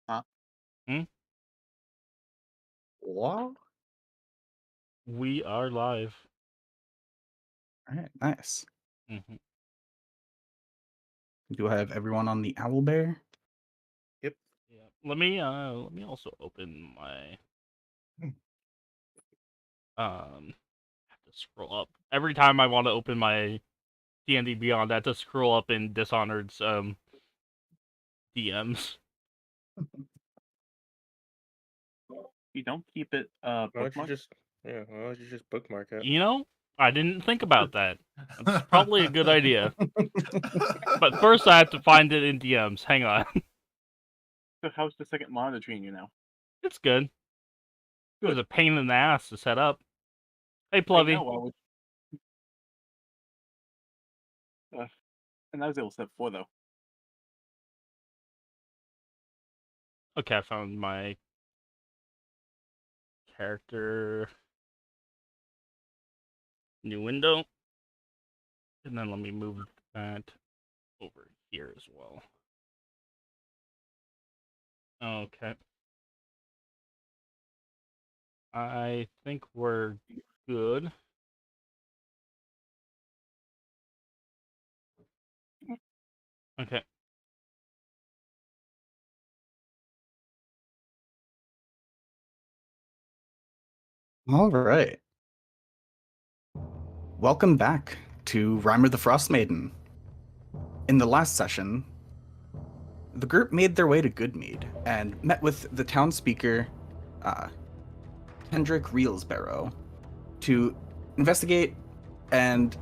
Uh, Hmm? what? We are live. All right, nice. Hmm. Do I have everyone on the owl bear? Yep. Yeah. Let me also open my Hmm. have to scroll up. Every time I want to open my D&D Beyond, I have to scroll up in Dishonored's DMs. You don't keep it Why don't you bookmarked? just why don't you just bookmark it? You know, I didn't think about that. It's probably a good idea. But first I have to find it in DMs. Hang on. So how's the second monitor treating you now? It's good. It was Good. a pain in the ass to set up. Hey, I Pluvy. know. And that was able step 4 though. Okay, I found my character. New window. And then let me move that over here as well. Okay. I think we're good. Okay. All right. Welcome back to Rime the Frostmaiden. In the last session, the group made their way to Goodmead and met with the town speaker, uh, Hendrik Reelsbarrow, to investigate and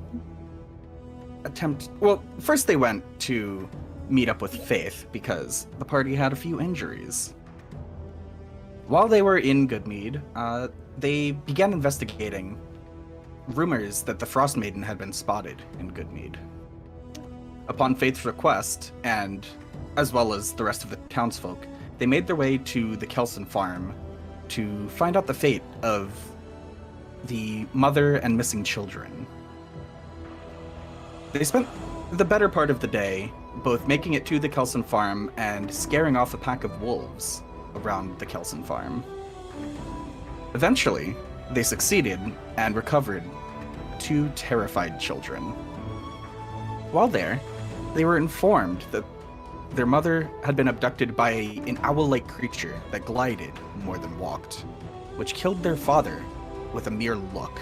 attempt. Well, first they went to meet up with Faith because the party had a few injuries. While they were in Goodmead, they began investigating rumors that the Frostmaiden had been spotted in Goodmead. Upon Faith's request, and as well as the rest of the townsfolk, they made their way to the Kelson farm to find out the fate of the mother and missing children. They spent the better part of the day both making it to the Kelson farm and scaring off a pack of wolves around the Kelson farm. Eventually, they succeeded and recovered two terrified children. While there, they were informed that their mother had been abducted by an owl-like creature that glided more than walked, which killed their father with a mere look.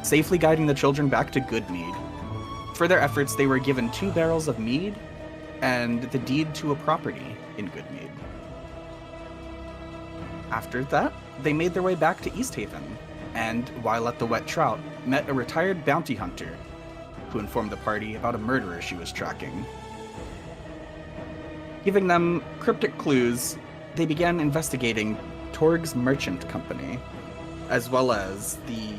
Safely guiding the children back to Goodmead, for their efforts they were given 2 barrels of mead and the deed to a property in Goodmead. After that, they made their way back to East Haven, and while at the Wet Trout, met a retired bounty hunter who informed the party about a murderer she was tracking. Giving them cryptic clues, they began investigating Torg's Merchant Company, as well as the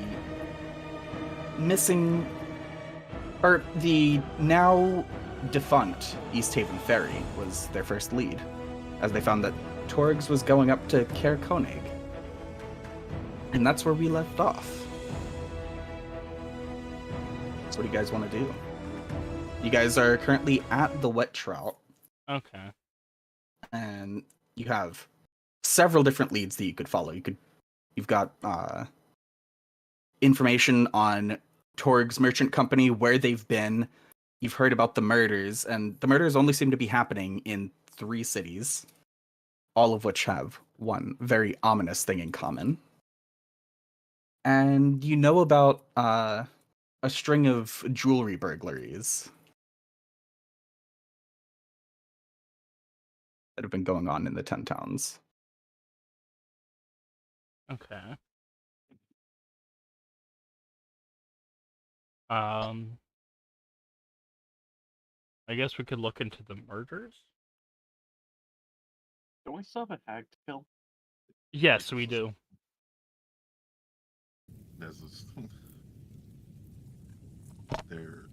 now defunct East Haven Ferry was their first lead, as they found that Torg's was going up to Caer Konig. And that's where we left off. So what do you guys want to do? You guys are currently at the Wet Trout, Okay. and you have several different leads that you could follow. You've got information on Torg's Merchant Company, where they've been. You've heard about the murders, and the murders only seem to be happening in 3 cities, all of which have one very ominous thing in common. And you know about a string of jewelry burglaries that have been going on in the 10 towns. Okay. Um, I guess we could look into the murders. Don't we still have a hag to kill? Yes, we do. There's this, there,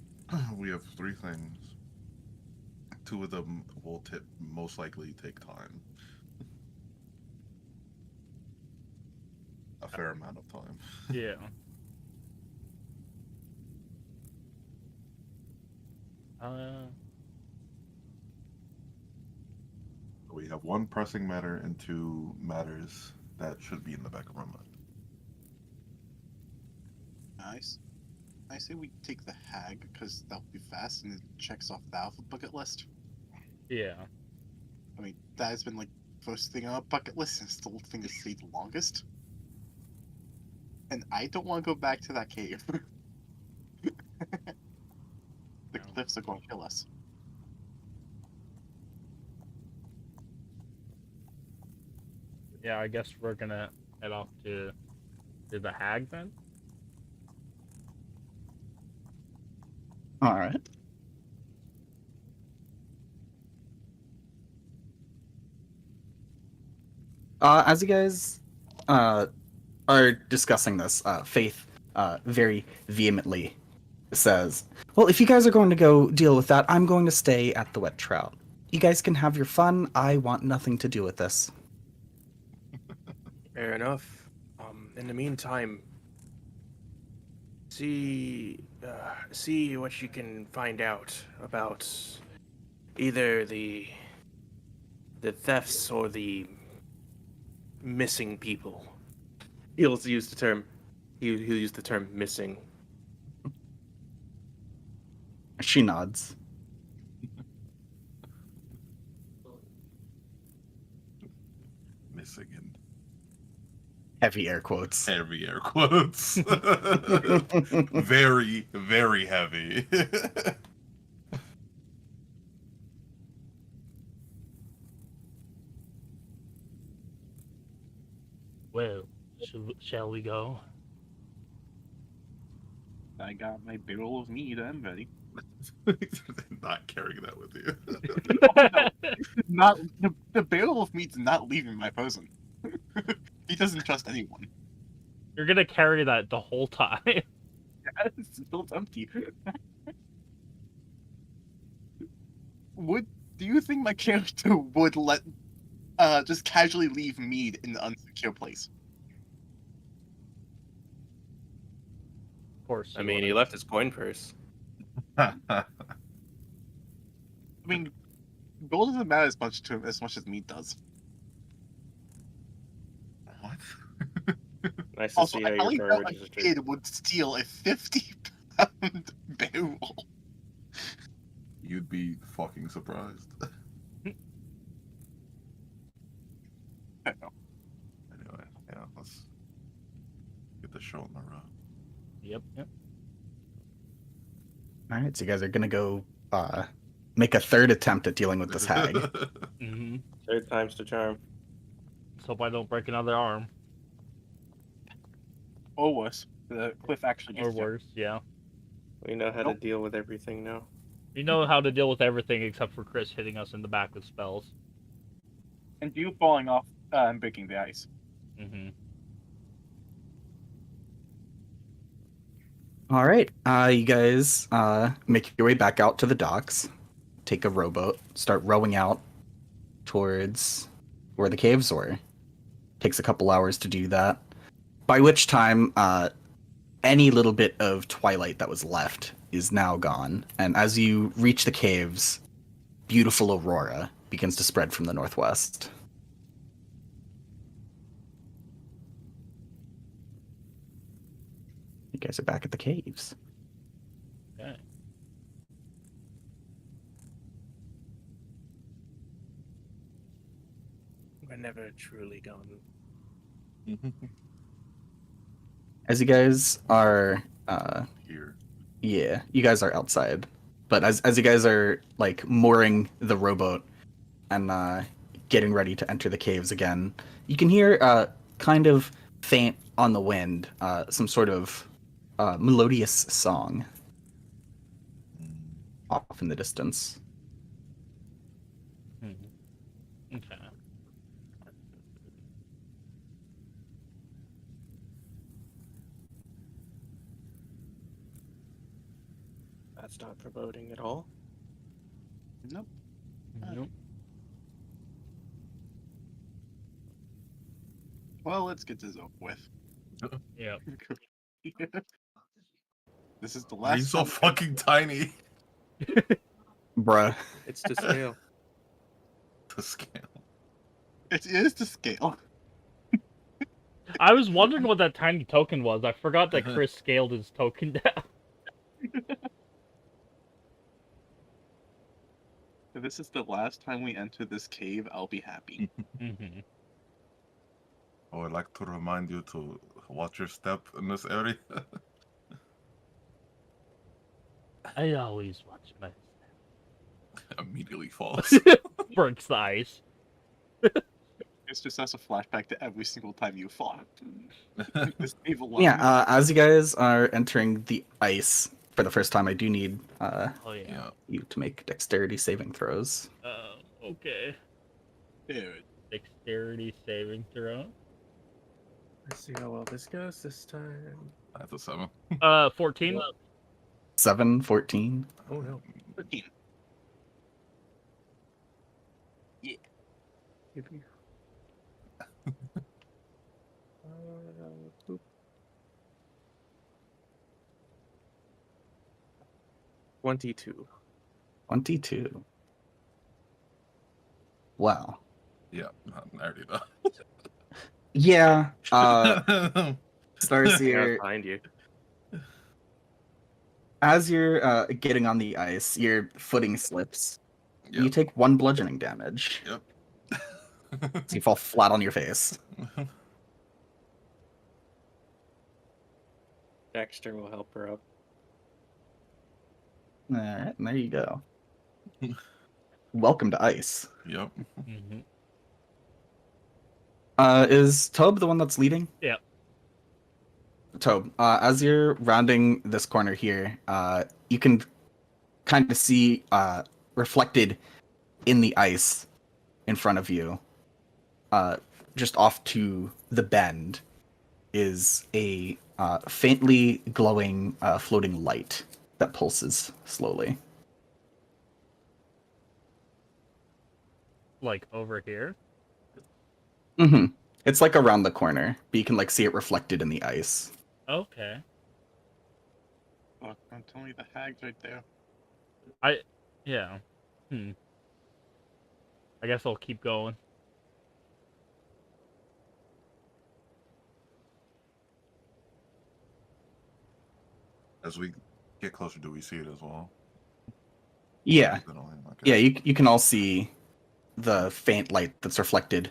we have 3 things. 2 of them will most likely take time. A fair amount of time. Yeah. Uh, We have one pressing matter and two matters that should be in the back of our mind. Nice. I say we take the hag because that'll be fast and it checks off the alpha bucket list. Yeah. I mean, that has been like first thing on our bucket list and it's the thing to stay the longest. And I don't want to go back to that cave. The cliffs are going to kill us. Yeah, I guess we're gonna head off to the hag then. All right. As you guys are discussing this, Faith very vehemently says, "Well, if you guys are going to go deal with that, I'm going to stay at the Wet Trout. You guys can have your fun. I want nothing to do with this." Fair enough. In the meantime, see what you can find out about either the thefts or the missing people. He'll use the term. He'll use the term missing. She nods. Missing in Heavy air quotes. heavy air quotes. Very, very heavy. Well, shall we go? I got my barrel of mead. I'm ready. Not carrying that with you. Not the barrel of meat's not leaving my person. He doesn't trust anyone. You're gonna carry that the whole time. It's still empty. Do you think my character would let just casually leave mead in an unsecure place? Of course. I mean, he left his coin purse. I mean, gold doesn't matter as much to him as much as meat does. What? Nice to Also, see I how your highly doubt priorities a are true. kid would steal a 50-pound barrel. You'd be fucking surprised. Anyway, yeah, let's get the show on the road. Yep. All right, so you guys are gonna go make a third attempt at dealing with this hag. Mm-hmm. Third time's the charm. Let's hope I don't break another arm. Or worse, the cliff actually Or gets you. worse, yeah. We know how to Nope. deal with everything now. We know how to deal with everything except for Chris hitting us in the back with spells. And you falling off and breaking the ice. Mm-hmm. All right, you guys make your way back out to the docks, take a rowboat, start rowing out towards where the caves were. Takes a couple hours to do that. By which time, any little bit of twilight that was left is now gone. And as you reach the caves, beautiful aurora begins to spread from the northwest. You guys are back at the caves. Okay. We're never truly gone. As you guys are, Here. yeah, you guys are outside. But as you guys are like mooring the rowboat and getting ready to enter the caves again, you can hear kind of faint on the wind some sort of melodious song off in the distance. Mm-hmm. Okay. That's not foreboding at all. Nope. Nope. Well, let's get this over with. Yep. This is the Why are you last. so time- fucking tiny? Bruh. It's to scale. To scale. It is to scale. I was wondering what that tiny token was. I forgot that Chris scaled his token down. If this is the last time we enter this cave, I'll be happy. Mm-hmm. I would like to remind you to watch your step in this area. I always watch my Immediately falls. breaks the ice. It's just as a flashback to every single time you fought. This cave alone. Yeah, as you guys are entering the ice for the first time, I do need Oh yeah. Yeah. you to make dexterity saving throws. Okay. Dude. Dexterity saving throw. Let's see how well this goes this time. That's a 7. 14. 7, 14. Oh no. 13. Yippee. Boop. 22. 22. Wow. Yeah, I already know. Yeah. Yeah, Starseer, behind you. as you're getting on the ice, your footing slips. You Yep. take 1 bludgeoning damage. Yep. So you fall flat on your face. Dexter will help her up. Alright, and there you go. Welcome to ice. Yep. Mm-hmm. Is Tobe the one that's leading? Yep. Tobe, as you're rounding this corner here, you can kind of see reflected in the ice in front of you, just off to the bend, is a faintly glowing floating light that pulses slowly. Like over here. Mm-hmm. It's like around the corner, but you can like see it reflected in the ice. Okay. Fuck, don't tell me the hag's right there. Yeah. I guess I'll keep going. As we get closer, do we see it as well? Yeah, Okay. yeah. You can all see the faint light that's reflected.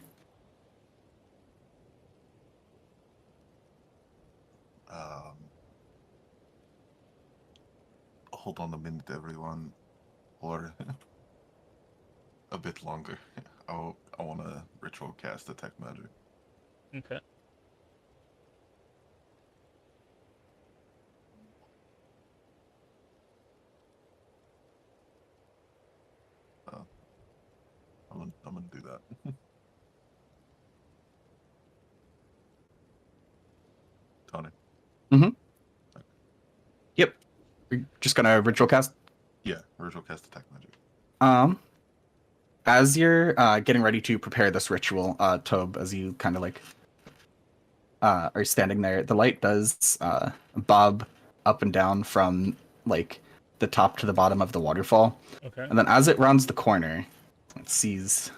Hold on a minute, everyone, or a bit longer. I want to ritual cast detect magic. Okay. I'm gonna do that. Tony. Yep. You're just gonna ritual cast. Yeah, ritual cast detect magic. As you're getting ready to prepare this ritual, Tobe, as you kind of like are standing there, the light does bob up and down from like the top to the bottom of the waterfall, Okay. and then as it rounds the corner, it sees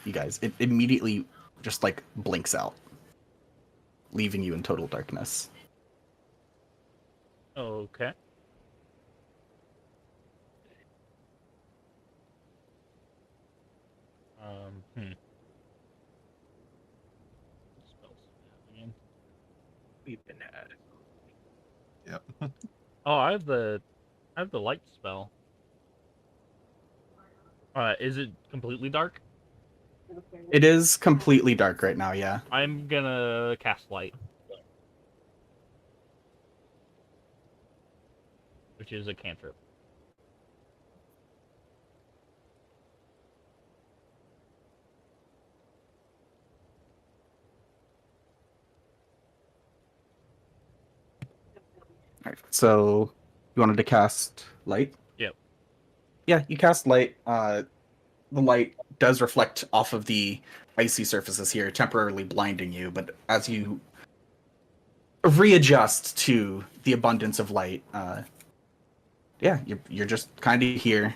you guys. It immediately just like blinks out, leaving you in total darkness. Okay. Spells again. We've been had. Yep. Oh, I have the light spell. Is it completely dark? It is completely dark right now. Yeah. I'm gonna cast light, which is a cantrip. All right. So you wanted to cast light? Yep. Yeah, you cast light. The light does reflect off of the icy surfaces here, temporarily blinding you. But as you readjust to the abundance of light, yeah, you're just kind of here.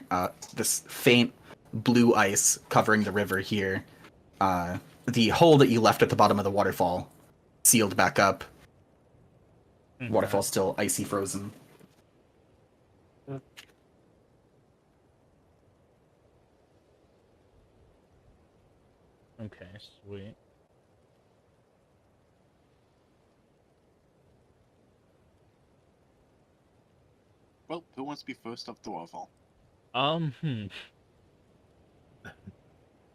This faint blue ice covering the river here. the hole that you left at the bottom of the waterfall sealed back up. Okay. Waterfall still icy frozen. Okay, sweet. Well, who wants to be first up the waterfall? Hmm.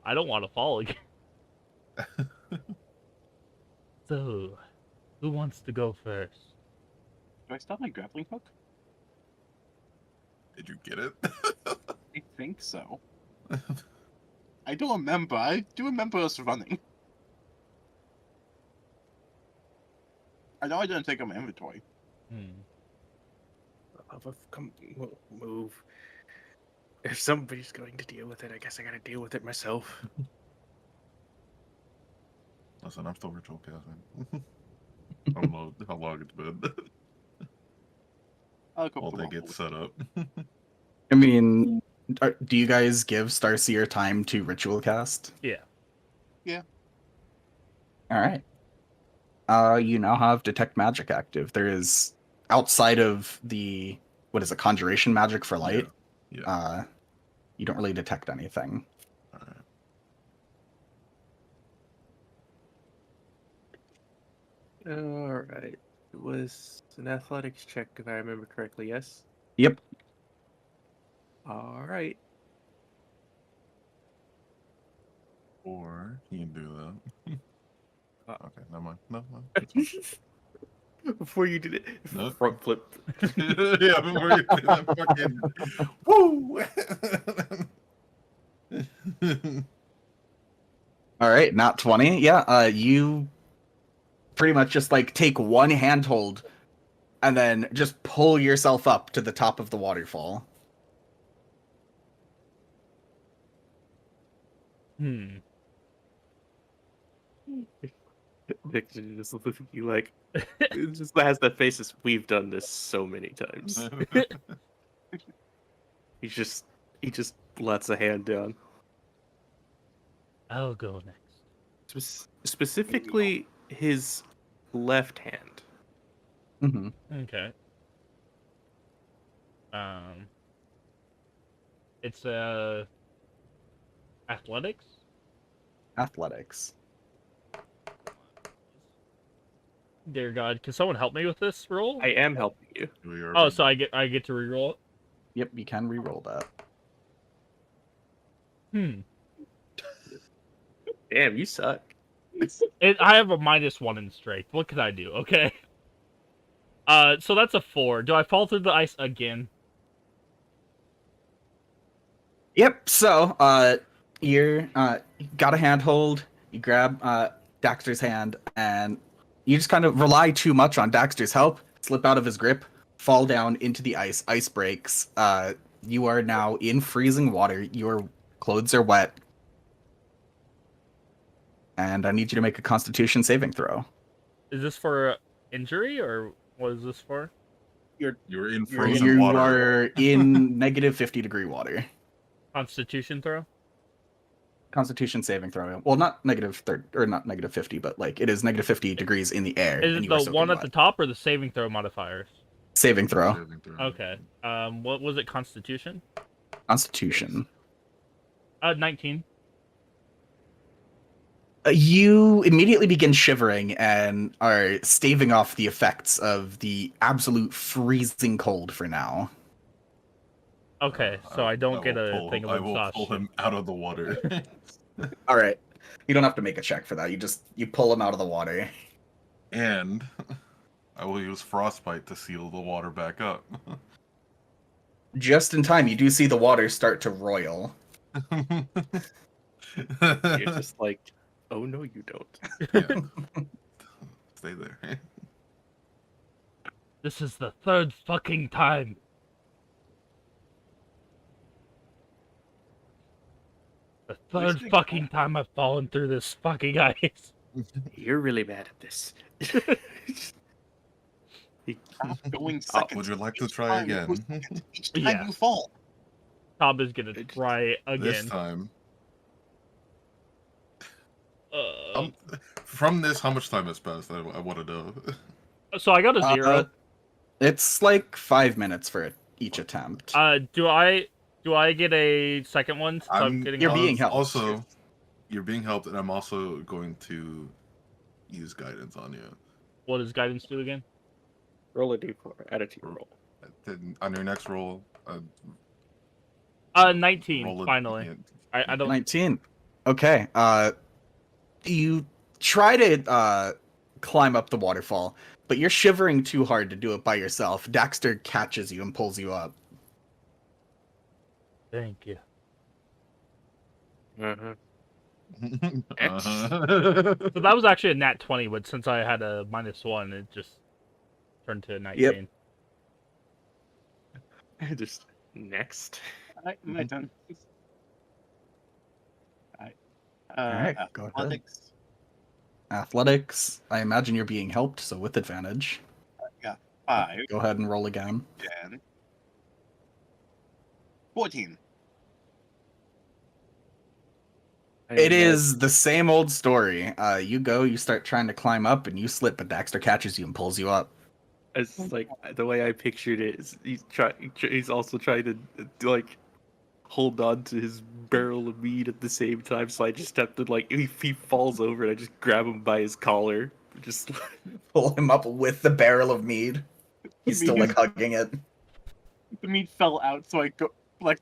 I don't want to fall again. So, who wants to go first? Do I still have my grappling hook? Did you get it? I think so. I don't remember. I do remember us running. I know I didn't take out my inventory. Come, move. If somebody's going to deal with it, I guess I gotta deal with it myself. Listen, I'm still ritual casting. I don't know how long it's been. I'll go While for the they get waffle. set up. I mean, do you guys give Starseer time to ritual cast? Yeah. All right. You now have detect magic active. There is outside of the what is it, conjuration magic for light. Yeah. You don't really detect anything. Alright. All right. It was an athletics check, if I remember correctly. Yes. Yep. All right. Or you can do that. Okay, never mind. No, it's fine. Before you did it, No. front flip. Yeah, before you do that fucking woo. All right, not 20. Yeah, you pretty much just like take one handhold and then just pull yourself up to the top of the waterfall. Nick just looks at you like it just has that face as we've done this so many times. He just lets a hand down. I'll go next. Specifically his left hand. Mm-hmm. Okay. It's athletics. Athletics. Dear God, can someone help me with this roll? I am helping you. Oh, so I get to reroll it. Yep, you can re-roll that. Damn, you suck. I have a -1 in strength. What can I do? Okay. So that's a 4. Do I fall through the ice again? Yep. So, you're got a handhold. You grab Daxter's hand, and you just kind of rely too much on Daxter's help. Slip out of his grip, fall down into the ice. Ice breaks. You are now in freezing water. Your clothes are wet, and I need you to make a Constitution saving throw. Is this for injury or what is this for? You're in frozen You water. are in negative 50-degree water. Constitution throw? Constitution saving throw. Well, not negative 30 or not negative 50, but like it is negative 50 degrees in the air. Is and it you are the soaking one at the wet. top or the saving throw modifiers? Saving throw? Saving throw. Okay. What was it? Constitution? Constitution. 19. You immediately begin shivering and are staving off the effects of the absolute freezing cold for now. Okay, so I don't get will a pull- thing of I will exhaustion. pull him out of the water. All right, you don't have to make a check for that. You pull him out of the water. And I will use frostbite to seal the water back up. Just in time, you do see the water start to roil. You're just like, oh no, you don't. Yeah. Stay there. This is the 3rd fucking time. The 3rd fucking time I've fallen through this fucking ice. You're really mad at this. Going second. Would you like to each try time, again? go second each time Yeah. you fall. Tom is gonna try This again. time, From this, how much time has passed? I want to know. So I got a 0. It's like 5 minutes for each attempt. Do I get a second one since I'm getting You're help? being helped. Also, you're being helped, and I'm also going to use guidance on you. What does guidance do again? Roll a d4. Add it to your roll. Then on your next roll, 19. roll it. Finally, I don't. 19. Okay. You try to climb up the waterfall, but you're shivering too hard to do it by yourself. Daxter catches you and pulls you up. Thank you. Uh-huh. So that was actually a nat 20, but since I had a -1, it just turned to a 19. Just next. My turn. Alright, go ahead. Athletics. Athletics. I imagine you're being helped, so with advantage. 5. Go ahead and roll again. 10. 14. It is the same old story. You start trying to climb up, and you slip, but Daxter catches you and pulls you up. It's like the way I pictured it is he's also trying to like hold on to his barrel of meat at the same time. So I just have to like if he falls over, I just grab him by his collar, just Pull him up with the barrel of mead. He's still like hugging it. The meat fell out, so I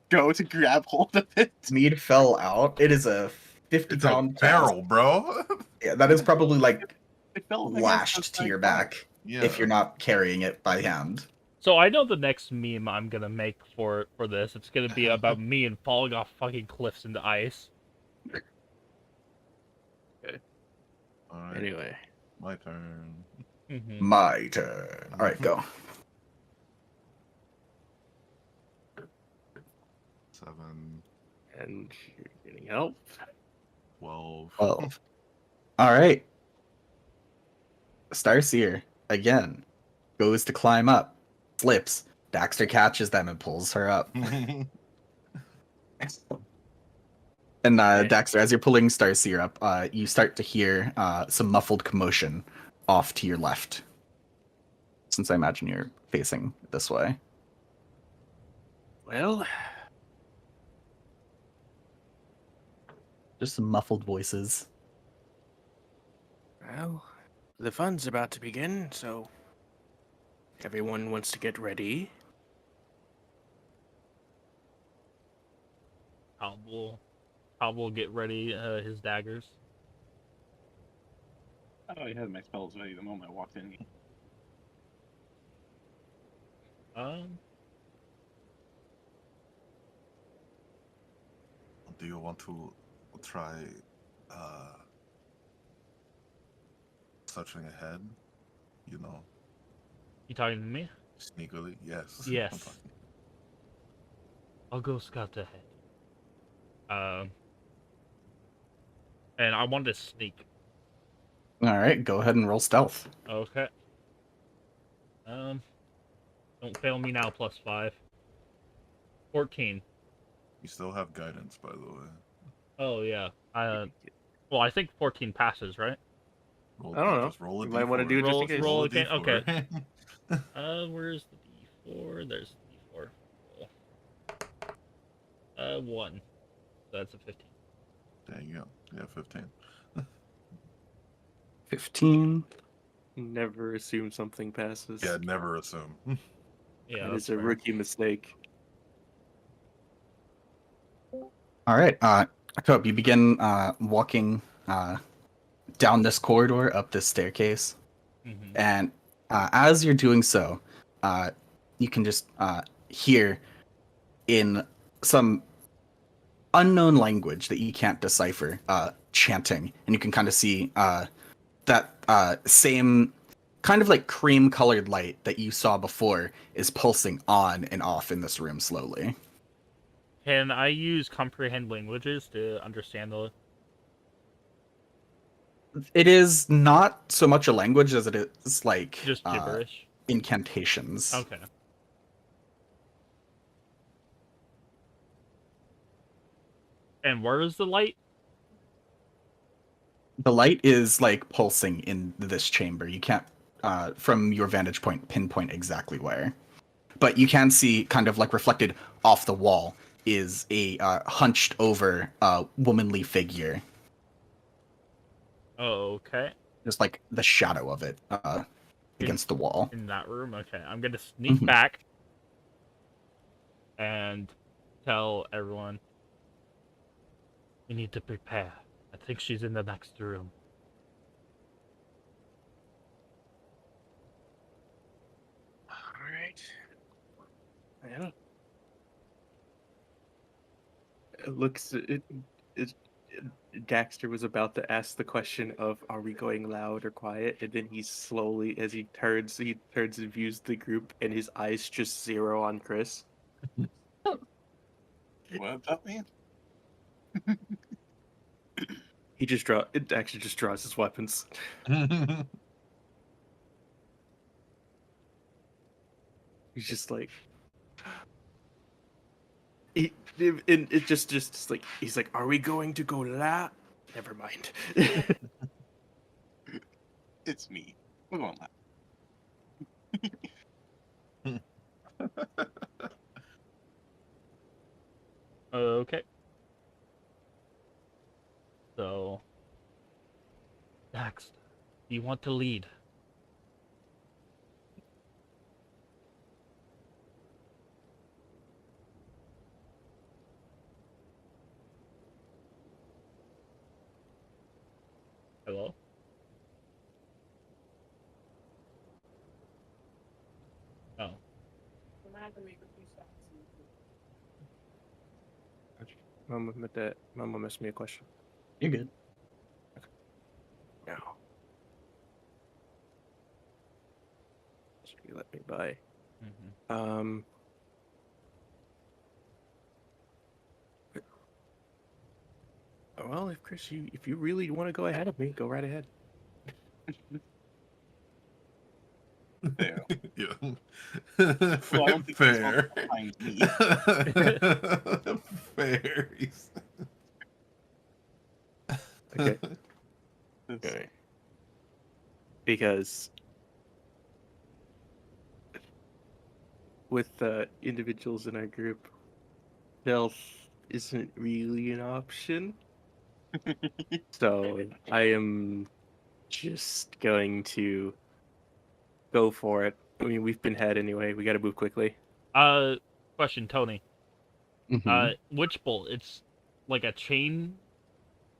go to grab hold of it. Mead fell out. It is a 50 It's a pound barrel, bro. Yeah, that is probably like It fell against lashed the to your side back Yeah. if you're not carrying it by hand. So I know the next meme I'm gonna make for this. It's gonna be about me and falling off fucking cliffs into ice. All right, anyway. my turn. Mm-hmm. My turn. All right, go. 7, And you're getting help. 12. 12. All right. Starseer again goes to climb up, slips. Daxter catches them and pulls her up. And Daxter, as you're pulling Starseer up, you start to hear some muffled commotion off to your left. Since I imagine you're facing this way. Well, Just some muffled voices. the fun's about to begin, so everyone wants to get ready. Hob will get ready his daggers. I already had my spells ready the moment I walked in. Do you want to try searching ahead? You know, You talking to me? sneakily? Yes. Yes. I'll go scout ahead. And I wanted to sneak. All right, go ahead and roll stealth. Okay. Don't fail me now. +5. 14. You still have guidance, by the way. Oh yeah. Well, I think 14 passes, right? Roll, I don't know. Just roll a You might wanna D4. do it just Roll- in case. roll a again? D4. Okay. Where's the D4? There's the D4. 1. So that's a 15. There you go. Yeah, 15. 15. Never assume something passes. Yeah, never assume. Yeah, that that's is a fair. rookie mistake. All right, Cope, you begin walking down this corridor, up this staircase, Mhm. and as you're doing so, you can just hear in some unknown language that you can't decipher chanting, and you can kind of see that same kind of like cream-colored light that you saw before is pulsing on and off in this room slowly. Can I use comprehend languages to understand the? It is not so much a language as it is like Just gibberish. incantations. Okay. And where is the light? The light is like pulsing in this chamber. You can't, from your vantage point, pinpoint exactly where. But you can see, kind of like reflected off the wall, is a hunched over womanly figure. Oh, okay. Just like the shadow of it against the wall. In that room? Okay. I'm gonna sneak Mhm. back and tell everyone we need to prepare. I think she's in the next room. All right. Well, it looks it Daxter was about to ask the question of are we going loud or quiet, and then he slowly, as he turns and views the group, and his eyes just zero on Chris. What about me? Daxter just draws his weapons. He's just like it just like he's like, are we going to go loud? Never mind. It's me. We're going loud. Okay. So, Dax, do you want to lead? Hello? Oh. Mama asked me a question. You're good. No. Should you let me by? Mm-hmm. Well, if you really want to go ahead of me, go right ahead. Fair. Yeah. Well, I don't think he's Fair. behind me. Fair. Okay. Okay. Because with the individuals in our group, stealth isn't really an option. So I am just going to go for it. I mean, we've been ahead anyway. We got to move quickly. Question, Tony. Mhm. Witch Bolt, it's like a chain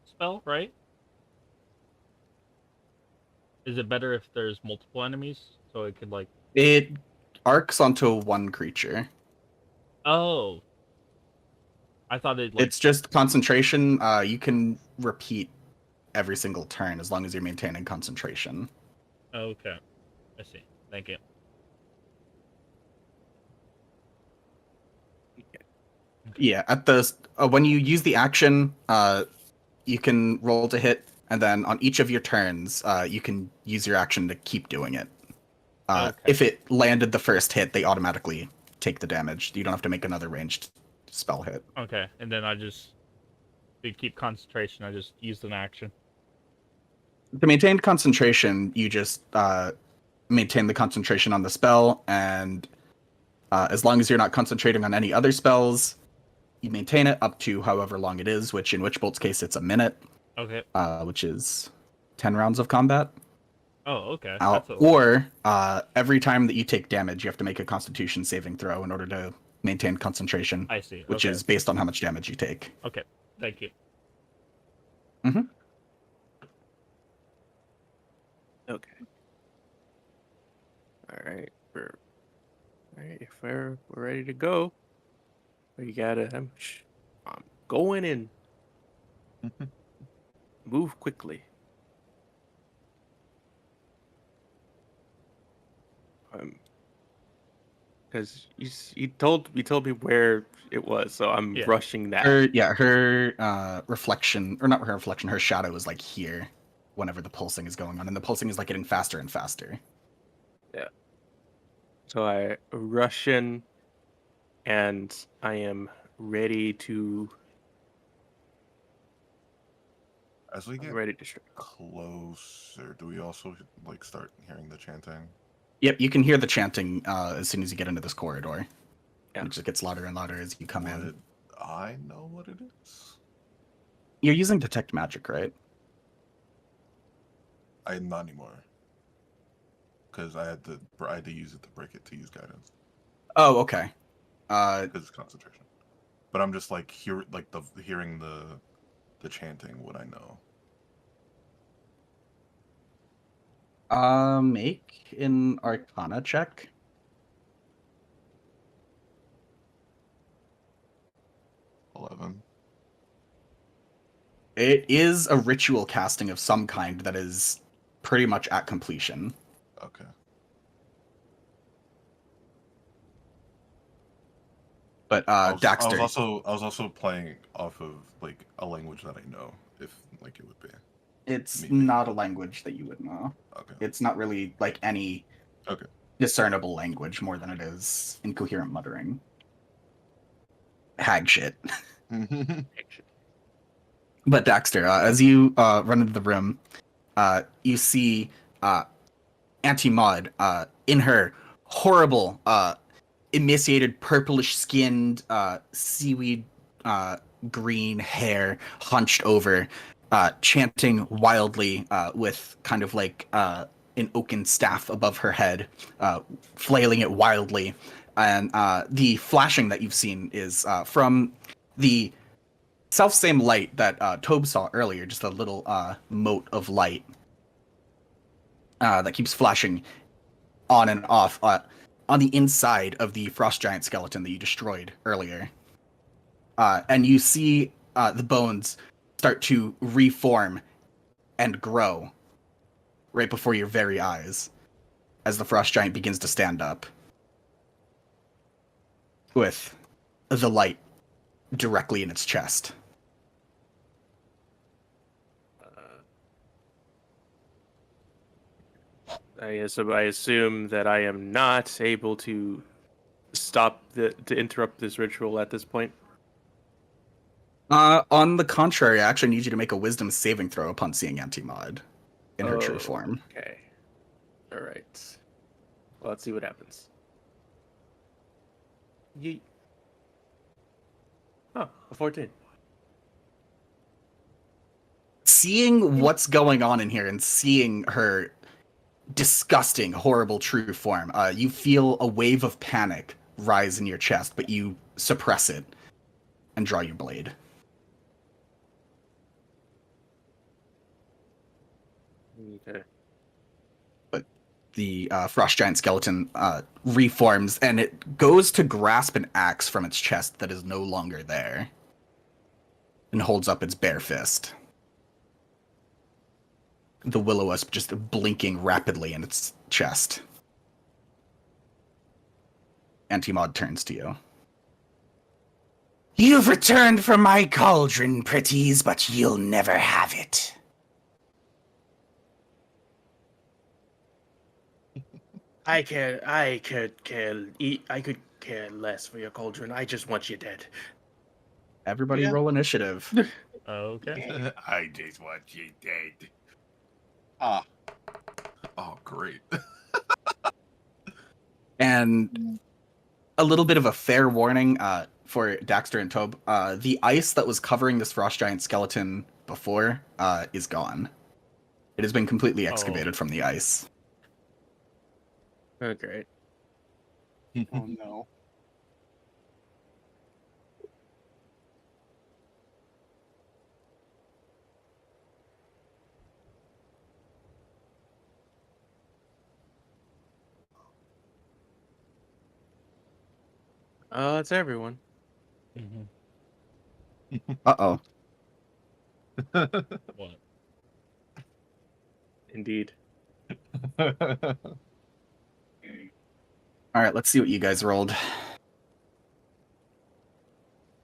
spell, right? Is it better if there's multiple enemies? So it could like... It arcs onto one creature. Oh. I thought it like... It's just concentration. You can repeat every single turn as long as you're maintaining concentration. Okay. I see. Thank you. Yeah, at the when you use the action, you can roll to hit, and then on each of your turns, you can use your action to keep doing it. Okay. If it landed the first hit, they automatically take the damage. You don't have to make another ranged spell hit. Okay, and then to keep concentration, I just used an action. To maintain concentration, you just maintain the concentration on the spell, and as long as you're not concentrating on any other spells, you maintain it up to however long it is, which in Witchbolt's case, it's a minute, Okay. which is 10 rounds of combat. Oh, okay. Or every time that you take damage, you have to make a Constitution saving throw in order to maintain concentration, I see. which Okay. is based on how much damage you take. Okay. Thank you. Mm-hmm. Okay. All right. If we're ready to go, we gotta. I'm going in. Move quickly. Because you told me where it was, so I'm Yeah. rushing that. Her reflection, or not her reflection, her shadow is like here whenever the pulsing is going on, and the pulsing is like getting faster and faster. Yeah. So I rush in, and I am ready to As we I'm get ready to strike. closer, do we also like start hearing the chanting? Yep, you can hear the chanting as soon as you get into this corridor. Yeah. It just gets louder and louder as you come in. Would I know what it is? You're using detect magic, right? I'm not anymore. Because I had to use it to break it to use guidance. Oh, okay. Because it's concentration. But I'm just like hearing the chanting. Would I know? Make an Arcana check. 11. It is a ritual casting of some kind that is pretty much at completion. Okay. But I Daxter, was also playing off of like a language that I know, if like it would be. it's maybe. not a language that you would know. Okay. It's not really like any Okay. discernible language more than it is incoherent muttering. Hag shit. But Daxter, as you run into the room, you see Auntie Maud in her horrible, emaciated, purplish-skinned, seaweed green hair, hunched over, chanting wildly with kind of like an oaken staff above her head, flailing it wildly. And the flashing that you've seen is from the self-same light that Tobe saw earlier, just a little mote of light that keeps flashing on and off on the inside of the frost giant skeleton that you destroyed earlier. And you see the bones start to reform and grow right before your very eyes as the frost giant begins to stand up with the light directly in its chest. I assume that I am not able to to interrupt this ritual at this point. On the contrary, I actually need you to make a wisdom saving throw upon seeing Anti-Mod in her true form. Okay. All right. Well, let's see what happens. Yeet. Oh, a 14. Seeing what's going on in here and seeing her disgusting, horrible true form, you feel a wave of panic rise in your chest, but you suppress it and draw your blade. Okay. But the frost giant skeleton reforms, and it goes to grasp an axe from its chest that is no longer there, and holds up its bare fist. The will-o-wisp just blinking rapidly in its chest. Anti-Mod turns to you. You've returned from my cauldron, pretties, but you'll never have it. I could care less for your cauldron. I just want you dead. Everybody roll initiative. Okay. I just want you dead. Ah, Oh, great. And a little bit of a fair warning for Daxter and Tobe. The ice that was covering this frost giant skeleton before is gone. It has been completely excavated from the ice. Oh, great. oh no. Oh, it's everyone. Uh-oh. What? Indeed. All right, let's see what you guys rolled.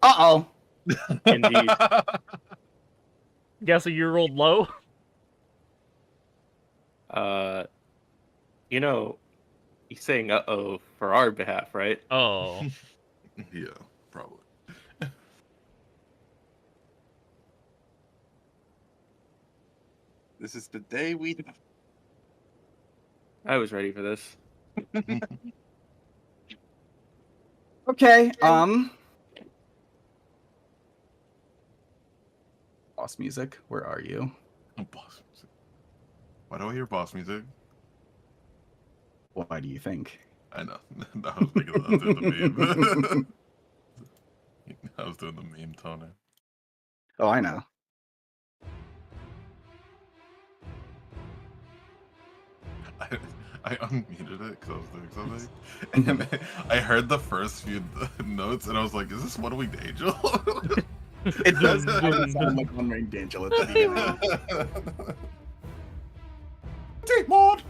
Uh-oh. Indeed. Guessing you rolled low? You know, he's saying "uh-oh" for our behalf, right? Oh. Yeah, probably. This is the day we. I was ready for this. Okay. Boss music, where are you? Boss music. Why do I hear boss music? Why do you think? I know. I was doing the meme. I was doing the meme toner. Oh, I know. I unmuted it because I was doing something, and I heard the first few notes, and I was like, "Is this One Winged Angel?" It does kind of sound like One Winged Angel at the beginning. Deep mod.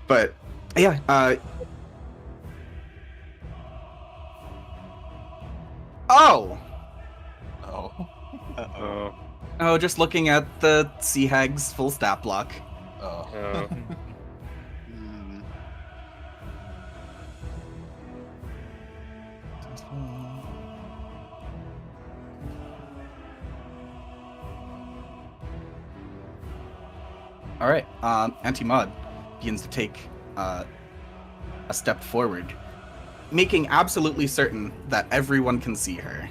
But yeah, oh, Oh. Oh. oh, just looking at the Sea Hag's full stat block. Oh. Hmm. All right, Anti-Mod begins to take a step forward, making absolutely certain that everyone can see her.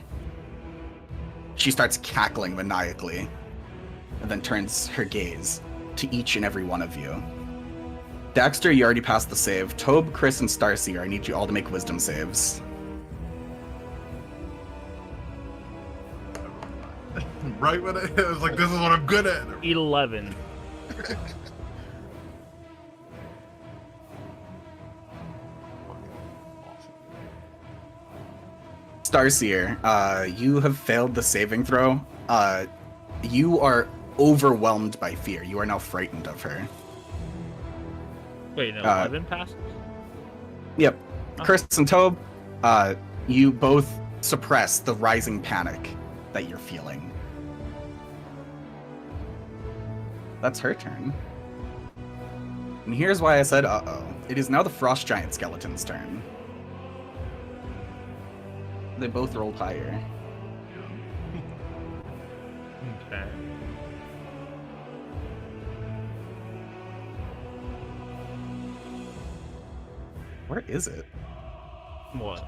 She starts cackling maniacally, and then turns her gaze to each and every one of you. Daxter, you already passed the save. Tobe, Chris, and Starseer, I need you all to make wisdom saves. Right when I was like, "This is what I'm good at." 11. Starseer, you have failed the saving throw. You are overwhelmed by fear. You are now frightened of her. Wait, no, 11 passes? Yep. Oh. Chris and Tobe, you both suppress the rising panic that you're feeling. That's her turn. And here's why I said uh-oh. It is now the Frost Giant Skeleton's turn. They both rolled higher. Okay. Where is it? What?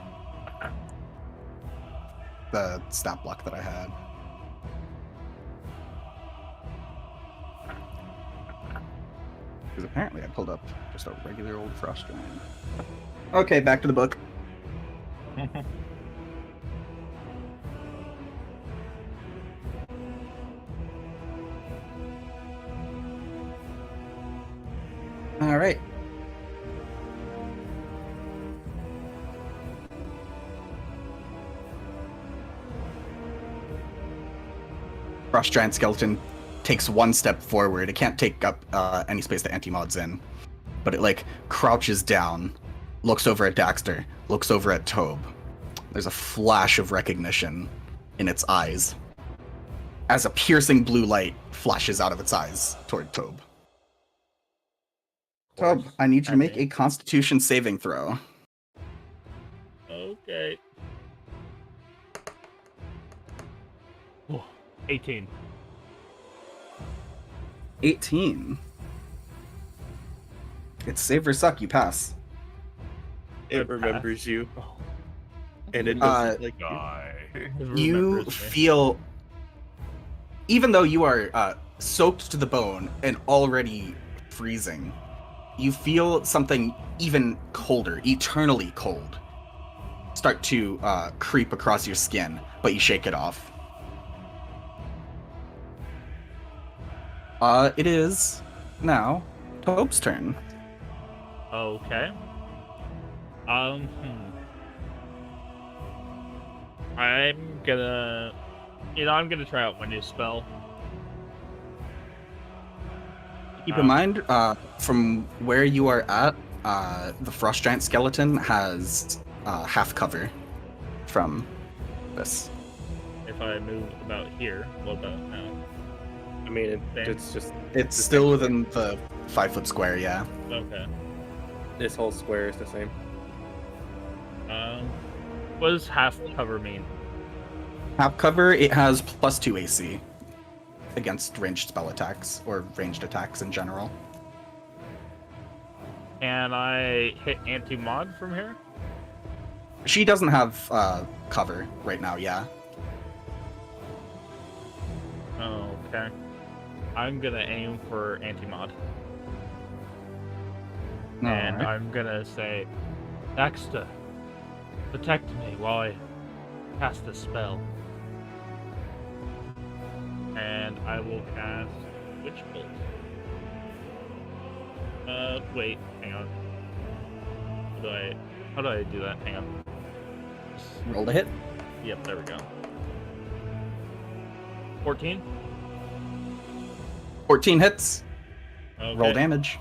The stat block that I had. Because apparently I pulled up just a regular old Frost Giant. Okay, back to the book. All right. Frost Giant Skeleton takes one step forward. It can't take up any space that Anti-Mod's in. But it, like, crouches down, looks over at Daxter, looks over at Tobe. There's a flash of recognition in its eyes as a piercing blue light flashes out of its eyes toward Tobe. Tobe, I need you to make a Constitution saving throw. Okay. Oh, 18. 18. It's save or suck, you pass. It remembers you, Oh, and it doesn't like you. Die. it You remembers me. feel, even though you are soaked to the bone and already freezing, you feel something even colder, eternally cold, start to creep across your skin, but you shake it off. It is now Tobe's turn. Okay. I'm gonna, I'm gonna try out my new spell. Keep in mind, from where you are at, the Frost Giant Skeleton has half cover from this. If I move about here, what about now? I mean, Same. it's just It's still within the 5-foot square, yeah. Okay. this whole square is the same. What does half cover mean? Half cover, it has +2 AC. against ranged spell attacks or ranged attacks in general. Can I hit anti-mod from here? She doesn't have cover right now, yeah. Oh, okay. I'm gonna aim for anti-mod. And Alright. I'm gonna say, Dexter, protect me while I cast the spell. And I will cast Witch Bolt. Wait, hang on. How do I do that? Hang on. Roll to hit. Yep, there we go. 14? 14 hits. Okay. Roll damage.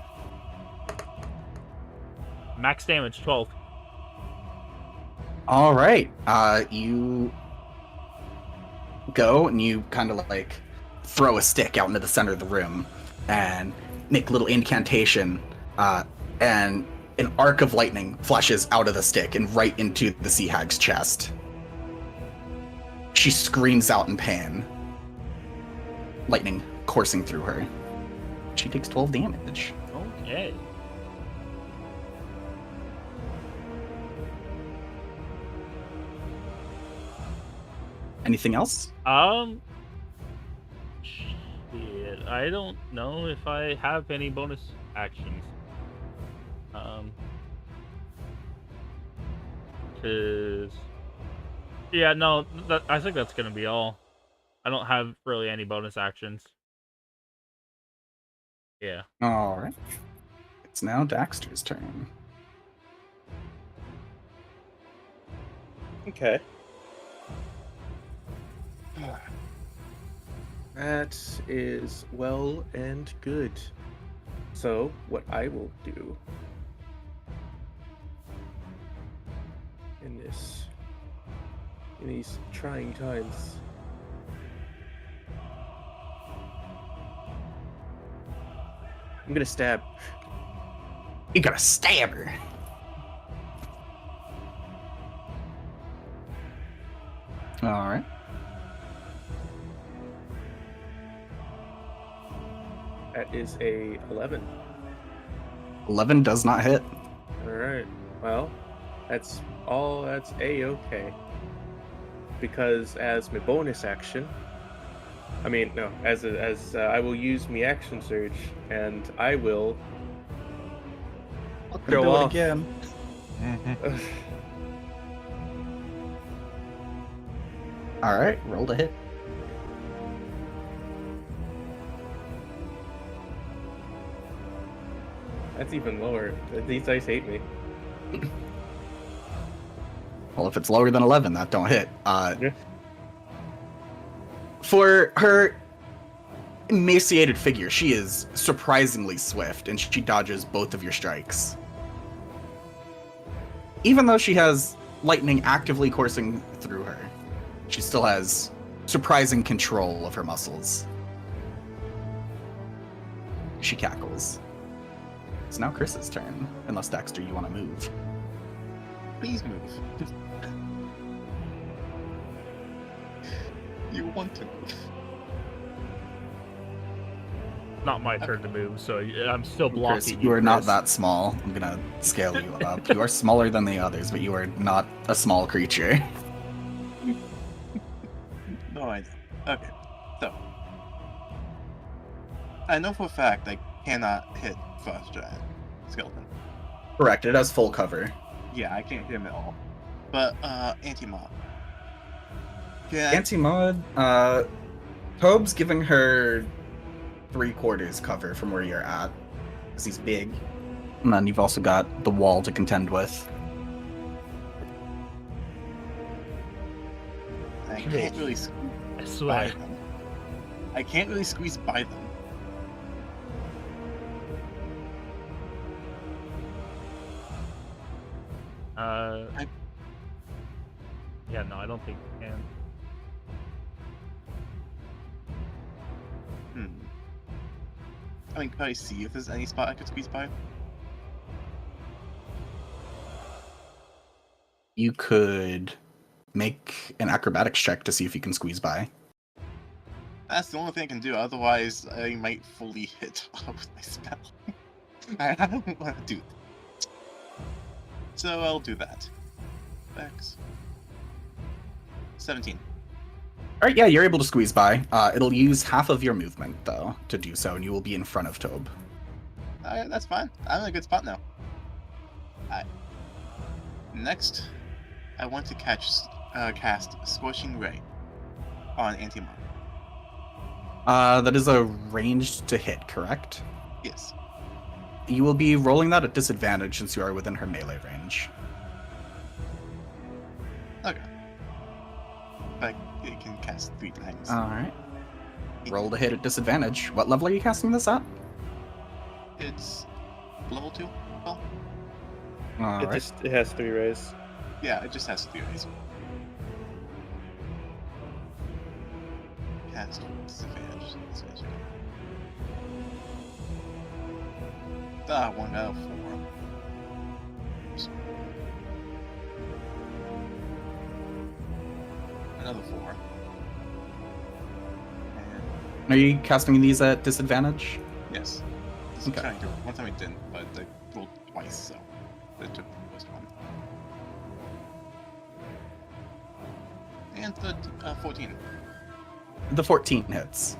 Max damage, 12. All right. You go and you kind of like throw a stick out into the center of the room and make a little incantation, and an arc of lightning flashes out of the stick and right into the sea hag's chest. She screams out in pain, lightning coursing through her. She takes 12 damage. Okay. Anything else? Shit. I don't know if I have any bonus actions. Cause yeah, no, I think that's gonna be all. I don't have really any bonus actions. Yeah. All right. It's now Daxter's turn. Okay. That is well and good. So, what I will do in these trying times, I'm gonna stab. You gotta stab her. All right. That is a 11. 11 does not hit. All right. Well, that's a-okay. Because as my bonus action, I will use my action surge, and I will I'll Go do off. it again. All right, roll to hit. That's even lower. These dice hate me. Well, if it's lower than 11, that don't hit. Yeah. For her emaciated figure, she is surprisingly swift, and she dodges both of your strikes. Even though she has lightning actively coursing through her, she still has surprising control of her muscles. She cackles. It's now Chris's turn, unless Dexter, you want to move. Please move. You want to move. Not my turn to move, so I'm still Chris, blocking you are not Chris. that small. I'm gonna scale you up. You are smaller than the others, but you are not a small creature. No, I don't. Okay, so I know for a fact I cannot hit Frost Giant Skeleton. Correct, it has full cover. Yeah, I can't hit him at all. But anti-mob. Yeah. Anti-mod, Tobe's giving her 3/4 cover from where you're at, because he's big. And then you've also got the wall to contend with. I can't really I squeeze by swear. them. I can't really squeeze by them. Yeah, no, I don't think you can. I mean, could I see if there's any spot I could squeeze by? You could make an acrobatics check to see if you can squeeze by. That's the only thing I can do. Otherwise, I might fully hit with my spell. I don't want to do that. So I'll do that. X. 17. All right, yeah, you're able to squeeze by. It'll use half of your movement, though, to do so, and you will be in front of Tobe. That's fine. I'm in a good spot now. Next, I want to cast Scorching Ray on Antimon. That is a ranged to hit, correct? Yes. You will be rolling that at disadvantage since you are within her melee range. Okay. But it can cast 3 times. Alright. Roll to hit at disadvantage. What level are you casting this at? It's level 2. Well, Alright. It has 3 rays. yeah, it just has 3 rays. Cast with disadvantage. 1 out of 4. Another 4. And Are you casting these at disadvantage? yes. Okay. Trying to do it. One time I didn't, but I rolled twice, so I took the first one. And the 14. The 14 hits.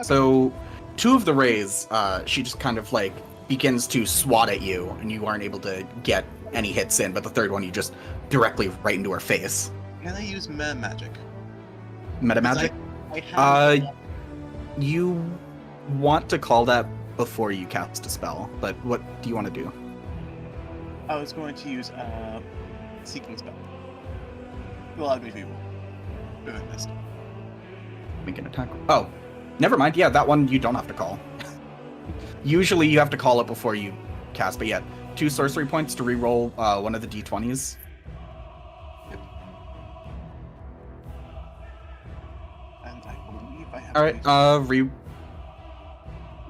So, 2 of the rays, she just kind of like begins to swat at you, and you aren't able to get any hits in, but the third one you just directly right into her face. Can I use meta magic? Meta magic? I have You want to call that before you cast a spell, but what do you want to do? I was going to use Seeking Spell. It allowed me to reroll. If I missed. Make an attack. Oh, never mind. Yeah, that one you don't have to call. Usually you have to call it before you cast, but yeah, 2 sorcery points to reroll one of the d20s. Yep. And I believe I have. All right.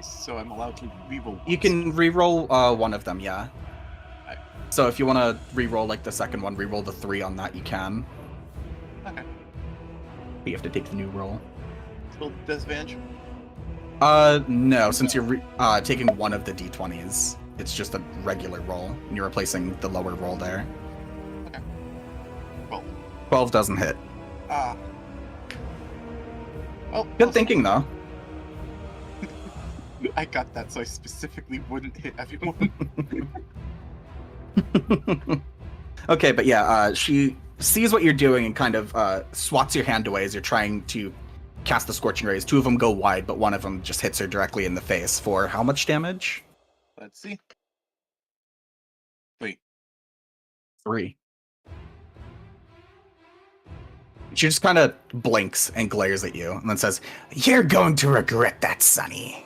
So I'm allowed to reroll. You can reroll one of them. Yeah. Alright. So if you want to reroll like the second one, reroll the 3 on that. You can. Okay. But you have to take the new roll. Still disadvantage. No, since you're taking one of the d20s, it's just a regular roll, and you're replacing the lower roll there. Okay. Well. 12 doesn't hit. Oh. Good thinking, though. I got that, so I specifically wouldn't hit everyone. Okay, but yeah, she sees what you're doing and kind of swats your hand away as you're trying to cast the Scorching Rays. 2 of them go wide, but one of them just hits her directly in the face for how much damage? Let's see. Wait. 3. She just kind of blinks and glares at you and then says, "You're going to regret that, Sonny."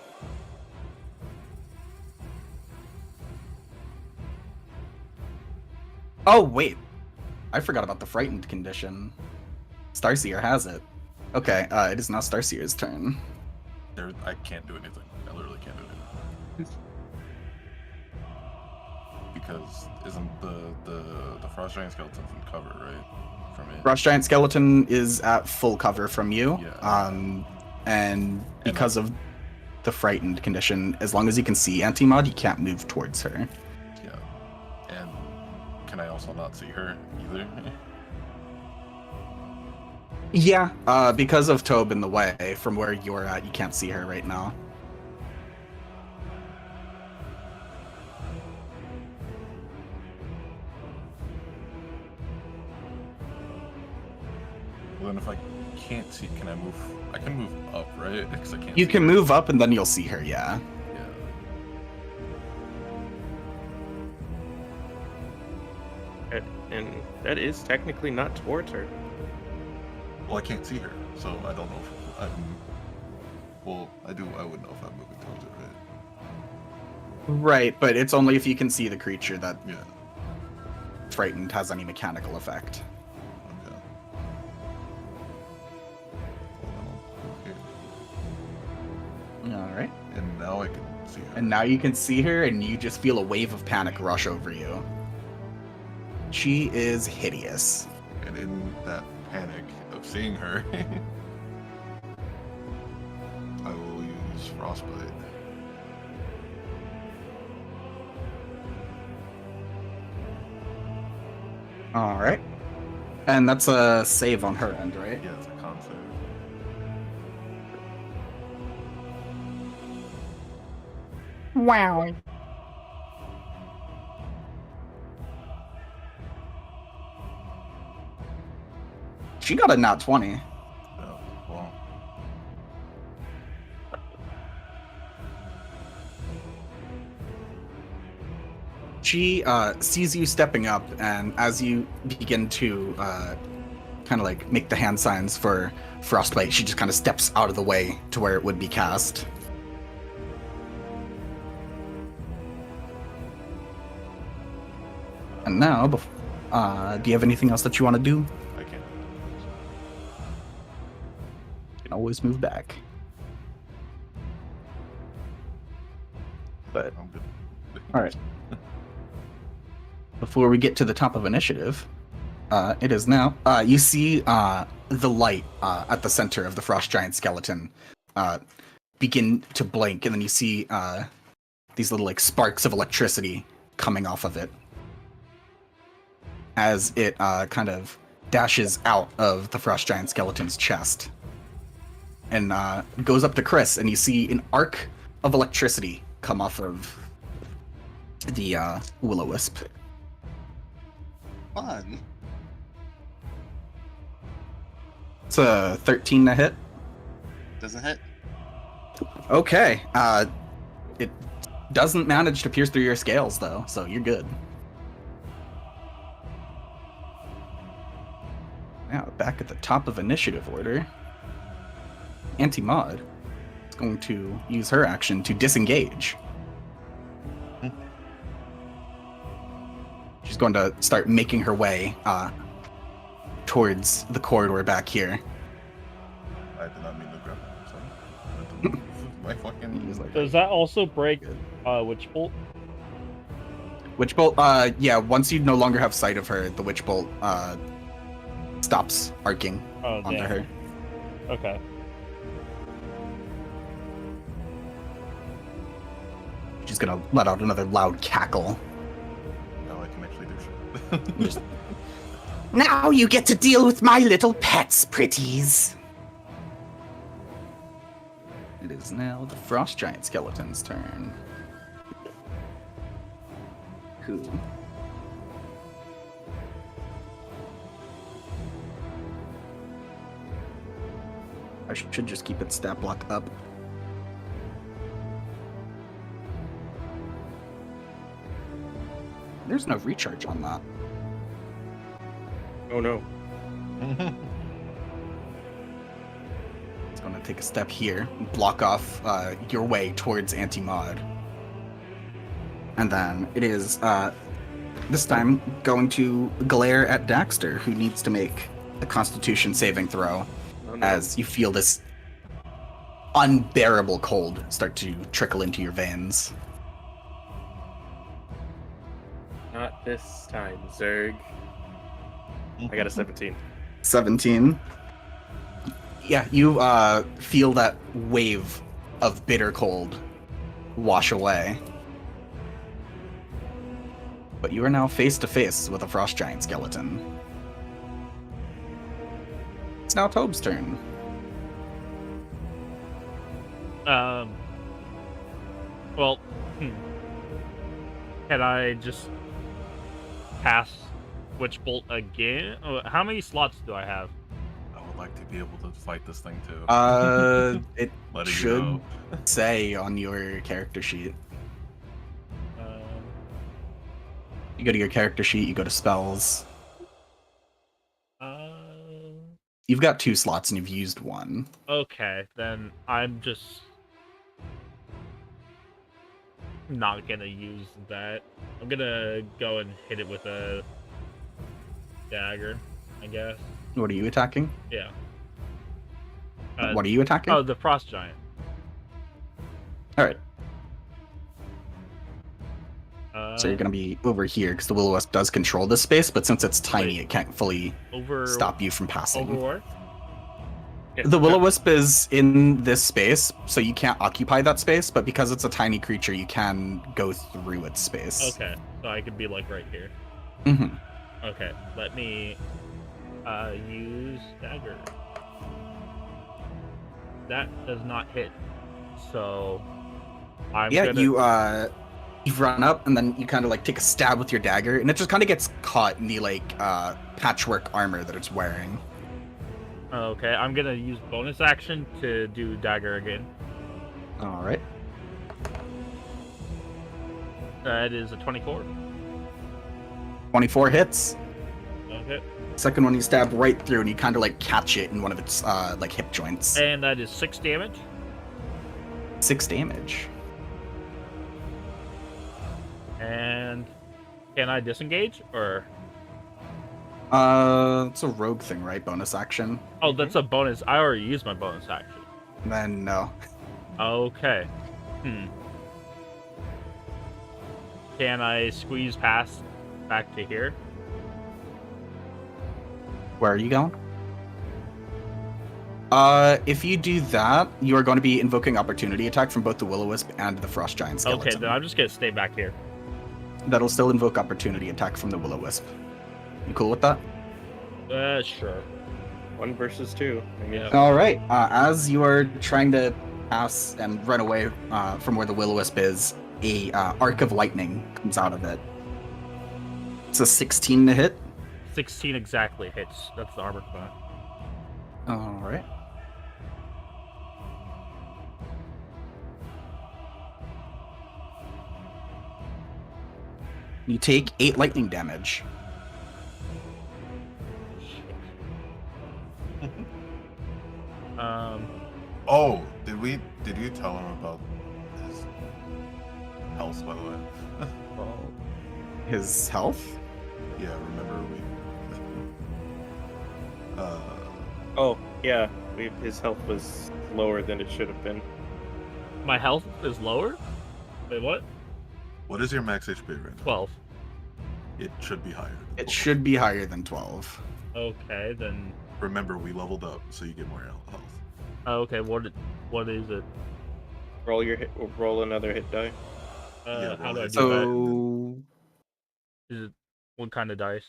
Oh, wait. I forgot about the frightened condition. Starseer has it. Okay, it is now Starseer's turn. I can't do anything. I literally can't do anything. Because isn't the Frost Giant Skeleton's in cover, right? From it. Frost Giant Skeleton is at full cover from you. Yeah. And because of the frightened condition, as long as you can see Antimod, you can't move towards her. Yeah. And can I also not see her either? Yeah, because of Tobe in the way, from where you're at, you can't see her right now. Well, then if I can't see, can I move? I can move up, right? Because I can't. You see can her. move up and then you'll see her, yeah. Yeah. And that is technically not towards her. Well, I can't see her, so I don't know if I'm. Well, I do. I would know if I'm moving towards it, right? Right, but it's only if you can see the creature that Yeah. frightened has any mechanical effect. Okay. Well, All right. and now I can see her. And now you can see her, and you just feel a wave of panic rush over you. She is hideous. And in that panic of seeing her, frostbite. All right. And that's a save on her end, right? Yeah, it's a con save. Wow. She got a nat 20. Oh, well. She sees you stepping up, and as you begin to kind of like make the hand signs for frostbite, she just kind of steps out of the way to where it would be cast. And now, do you have anything else that you want to do? I can't. You can always move back. But I'm good. all right. Before we get to the top of initiative, it is now. You see the light at the center of the frost giant skeleton begin to blink, and then you see these little like sparks of electricity coming off of it as it kind of dashes out of the frost giant skeleton's chest and goes up to Chris, and you see an arc of electricity come off of the will-o-wisp. Fun. It's a 13 to hit. Doesn't hit. Okay. It doesn't manage to pierce through your scales, though, so you're good. Now, back at the top of initiative order, Anti-Mod is going to use her action to disengage. She's going to start making her way towards the corridor back here. I did not mean to grab that. Sorry. I had to move my fucking. He's like, Does that also break Witch Bolt? Witch Bolt, yeah, once you no longer have sight of her, the Witch Bolt stops arcing Oh, onto damn. her. Okay. She's gonna let out another loud cackle. Now I can actually do shit. Just, now you get to deal with my little pets, pretties. It is now the frost giant skeleton's turn. Who? I should just keep its stat block up. There's no recharge on that. Oh no. It's going to take a step here, block off your way towards Anti-Mod. And then it is, this time, going to glare at Daxter, who needs to make a Constitution saving throw, Oh no. as you feel this unbearable cold start to trickle into your veins. Not this time, Zerg. I got a 17. 17. Yeah, you feel that wave of bitter cold wash away. But you are now face to face with a frost giant skeleton. It's now Tobe's turn. Well, can I just pass Witch Bolt again? How many slots do I have? I would like to be able to fight this thing too. It Letting you should know. say on your character sheet. Um, You go to your character sheet, you go to spells. uh, You've got 2 slots and you've used 1. okay, then I'm just not gonna use that. I'm gonna go and hit it with a dagger, I guess. What are you attacking? Yeah. What are you attacking? Oh, the frost giant. Alright, Uh, so you're gonna be over here because the will-o-wisp does control this space, but since it's tiny, Wait. it can't fully over stop you from passing. over where? The will-o-wisp is in this space, so you can't occupy that space, but because it's a tiny creature, you can go through its space. Okay, so I could be like right here. Mm-hmm. Okay, let me use dagger. That does not hit. So I'm Yeah, gonna... you run up and then you kind of like take a stab with your dagger, and it just kind of gets caught in the like patchwork armor that it's wearing. Okay, I'm gonna use bonus action to do dagger again. All right. That is a 24. 24 hits. Okay. Second one you stab right through, and you kind of like catch it in one of its like hip joints. And that is 6 damage. 6 damage. And can I disengage or? It's a rogue thing, right? Bonus action. Oh, that's a bonus. I already used my bonus action. Then no. Okay. Can I squeeze past back to here? Where are you going? If you do that, you are going to be invoking opportunity attack from both the will-o-wisp and the frost giant skeleton. Okay, then I'm just gonna stay back here. That'll still invoke opportunity attack from the will-o-wisp. You cool with that? Sure. 1 versus 2. I mean, Yeah. All right. As you are trying to pass and run away from where the will-o-wisp is, a arc of lightning comes out of it. It's a 16 to hit. 16 exactly hits. That's the armor component. All right. You take 8 lightning damage. Oh, did you tell him about his health, by the way? His health? Yeah, remember we oh, yeah. His health was lower than it should have been. My health is lower? Wait, what? what is your max HP right now? 12. It should be higher. than It 12. should be higher than 12. Okay, then... Remember, we leveled up, so you get more health. Okay, what is it? Roll another hit die. Yeah, How do I do that? So, Is it what kind of dice?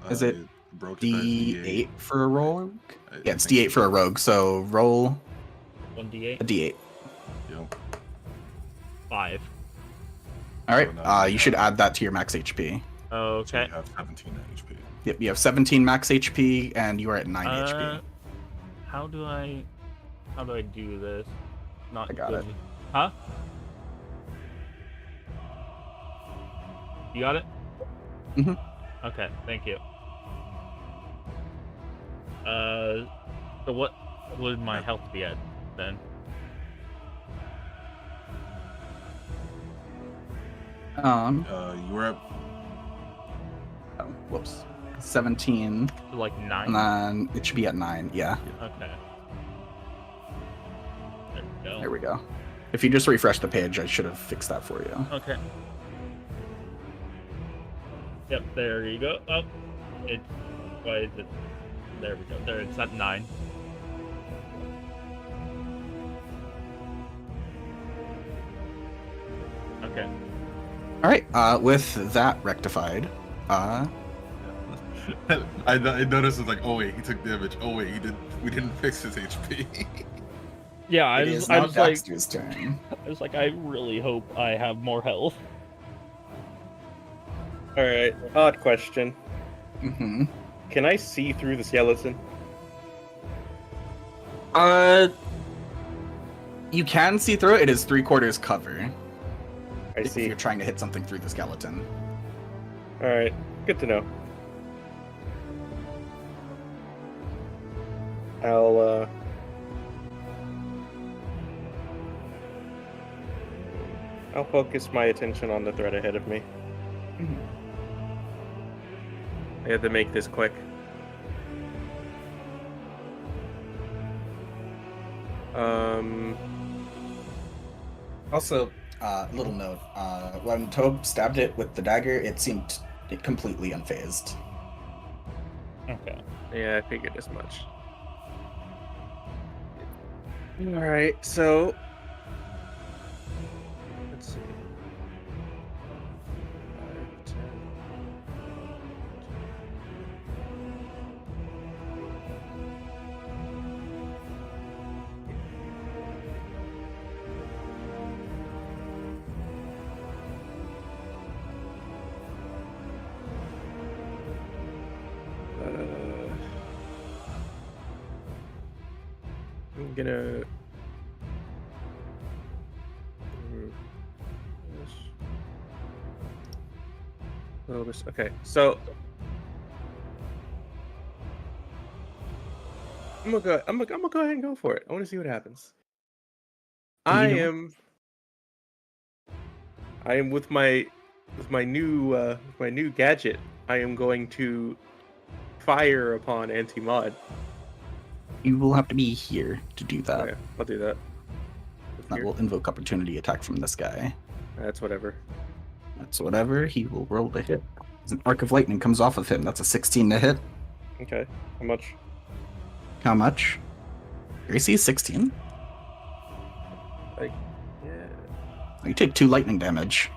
Is it broke dice, D8 for a rogue? I Yeah, it's think D8 for a rogue, so roll 1d8? a D8. Yep. 5. Alright, you should add that to your max HP. So Okay. you have 17 HP. Yep, you have 17 max HP, and you are at 9 HP. How do I do this? Not I got good. it. Huh? You got it? Mhm. Okay, thank you. So what would my health be at then? You were at Oh, whoops. 17, Like 9? and then it should be at 9, yeah. Okay. There we go. There we go. If you just refresh the page, I should have fixed that for you. Okay. Yep, there you go. Oh, it's... Why is it... There we go. There, it's at 9. Okay. Alright, with that rectified, I noticed it's like, oh wait, he took damage. Oh wait, we didn't fix his HP. Yeah, I it is was now like... Daxter's turn. I was like, I really hope I have more health. Alright, odd question. Mm-hmm. Can I see through the skeleton? You can see through it. It is 3/4 cover. I If see. you're trying to hit something through the skeleton. Alright, good to know. I'll focus my attention on the threat ahead of me. I had to make this quick. Also, little note, when Tobe stabbed it with the dagger, it seemed completely unfazed. Okay. Yeah, I figured as much. All right, so let's see. 5, 10. I'm gonna. Okay, so I'm gonna go ahead and go for it. I want to see what happens. I You know- am. I am with my new gadget. I am going to fire upon anti-mod. You will have to be here to do that. Okay, I'll do that. That Here. will invoke opportunity attack from this guy. That's whatever. That's whatever. He will roll to hit. As an arc of lightning comes off of him. That's a 16 to hit. Okay, how much? How much? Your AC is 16. Like, yeah. You take 2 lightning damage.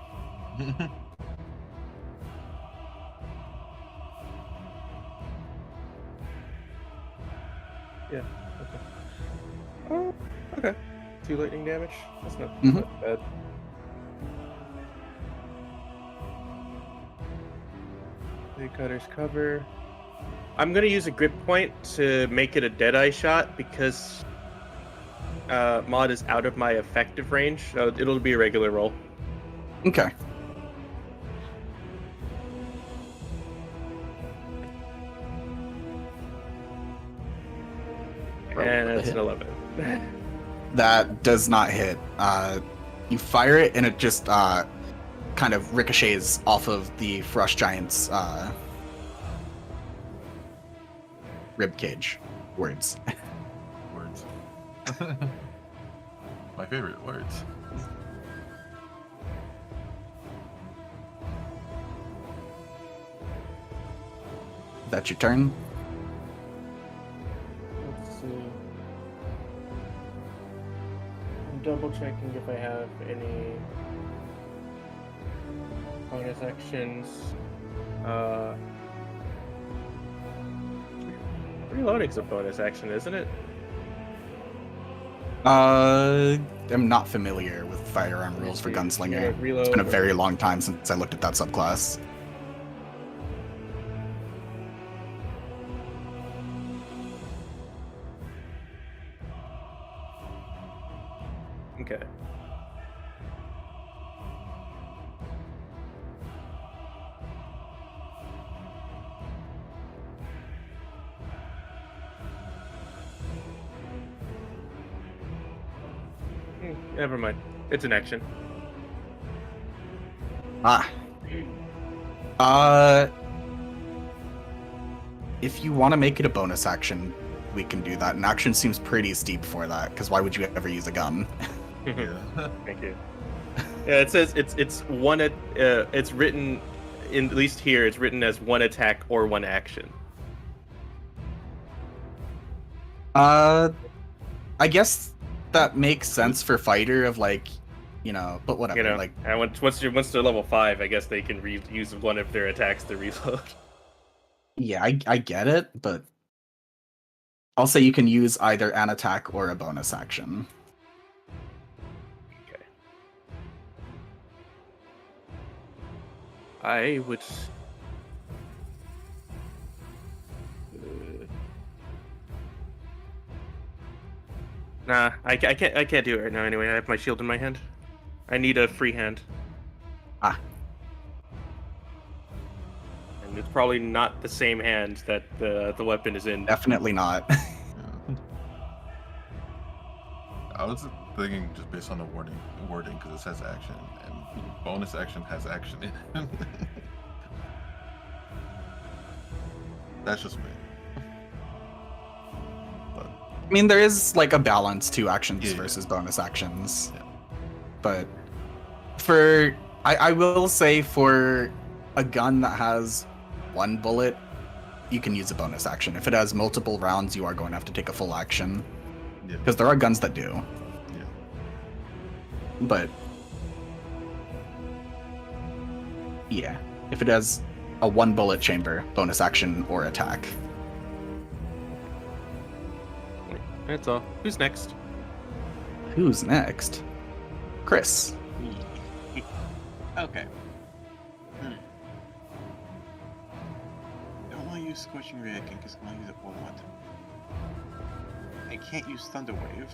Oh, okay. 2 lightning damage. That's not Mhm. bad. The cutters cover. I'm gonna use a grip point to make it a Deadeye shot because mod is out of my effective range, so it'll be a regular roll. Okay. Roll And to it's hit. an 11. That does not hit. You fire it, and it just kind of ricochets off of the Frost Giant's rib cage. Words. Words. My favorite words. That's your turn. Let's see. I'm double checking if I have any bonus actions. Reloading's a bonus action, isn't it? I'm not familiar with firearm rules for Gunslinger. Reload. It's been a very long time since I looked at that subclass. Okay. Never mind. It's an action. Ah. If you want to make it a bonus action, we can do that. And action seems pretty steep for that, because why would you ever use a gun? Yeah. Thank you. Yeah, it says it's one. It's written, in at least here, it's written as one attack or one action. I guess that makes sense for fighter of like, but whatever. You know, Like, and once they're level 5, I guess they can use one of their attacks to reload. yeah, I get it, but I'll say you can use either an attack or a bonus action. Okay. I would. Nah, I can't do it right now. Anyway, I have my shield in my hand. I need a free hand. Ah. And it's probably not the same hand that the weapon is in. Definitely not. Yeah. I was thinking just based on the wording because it says action and bonus action has action in it. That's just me. But I mean, there is like a balance to actions Yeah. versus bonus actions. Yeah. But I will say for a gun that has one bullet, you can use a bonus action. If it has multiple rounds, you are going to have to take a full action. Yeah. Because there are guns that do. Yeah. But yeah, if it has a 1 bullet chamber, bonus action or attack. That's all. Who's next? Who's next? Chris. Okay. Don't want to use Scorching Ray again because I'm going to use it one more time. I can't use Thunder Wave.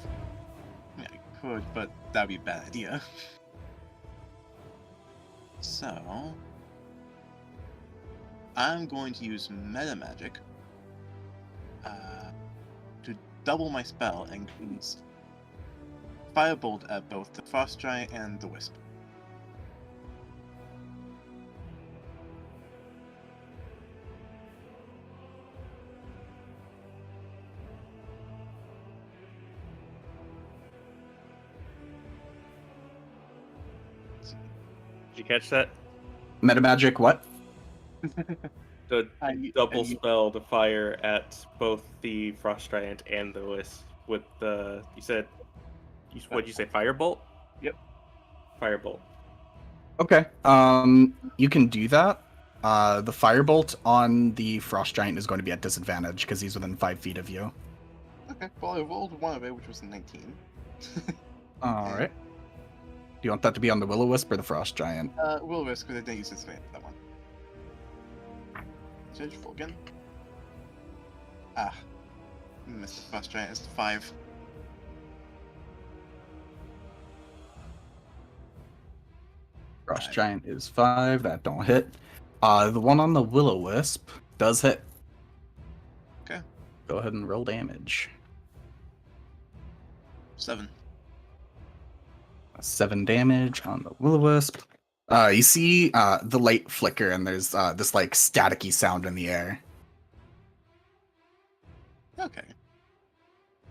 I mean, I could, but that would be a bad idea. So, I'm going to use Meta Magic to double my spell and use Firebolt at both the Frost Giant and the Wisp. Did you catch that? Metamagic, what? The I- double I- spell to fire at both the Frost Giant and the Wisp with the. What'd you say? Firebolt? Yep. Firebolt. Okay. You can do that. The firebolt on the Frost Giant is going to be at disadvantage because he's within 5 feet of you. Okay, well, I rolled one of it, which was a 19. All right. Do you want that to be on the Will-O-Wisp or the Frost Giant? Will risk because I didn't use this fan, that one. Should I just roll again? Ah. Missed the Frost Giant, it's 5. Frost Giant is 5. That don't hit. The one on the Will-O-Wisp does hit. Okay. Go ahead and roll damage. 7. 7 damage on the Will-O-Wisp. You see the light flicker and there's this like staticky sound in the air. Okay.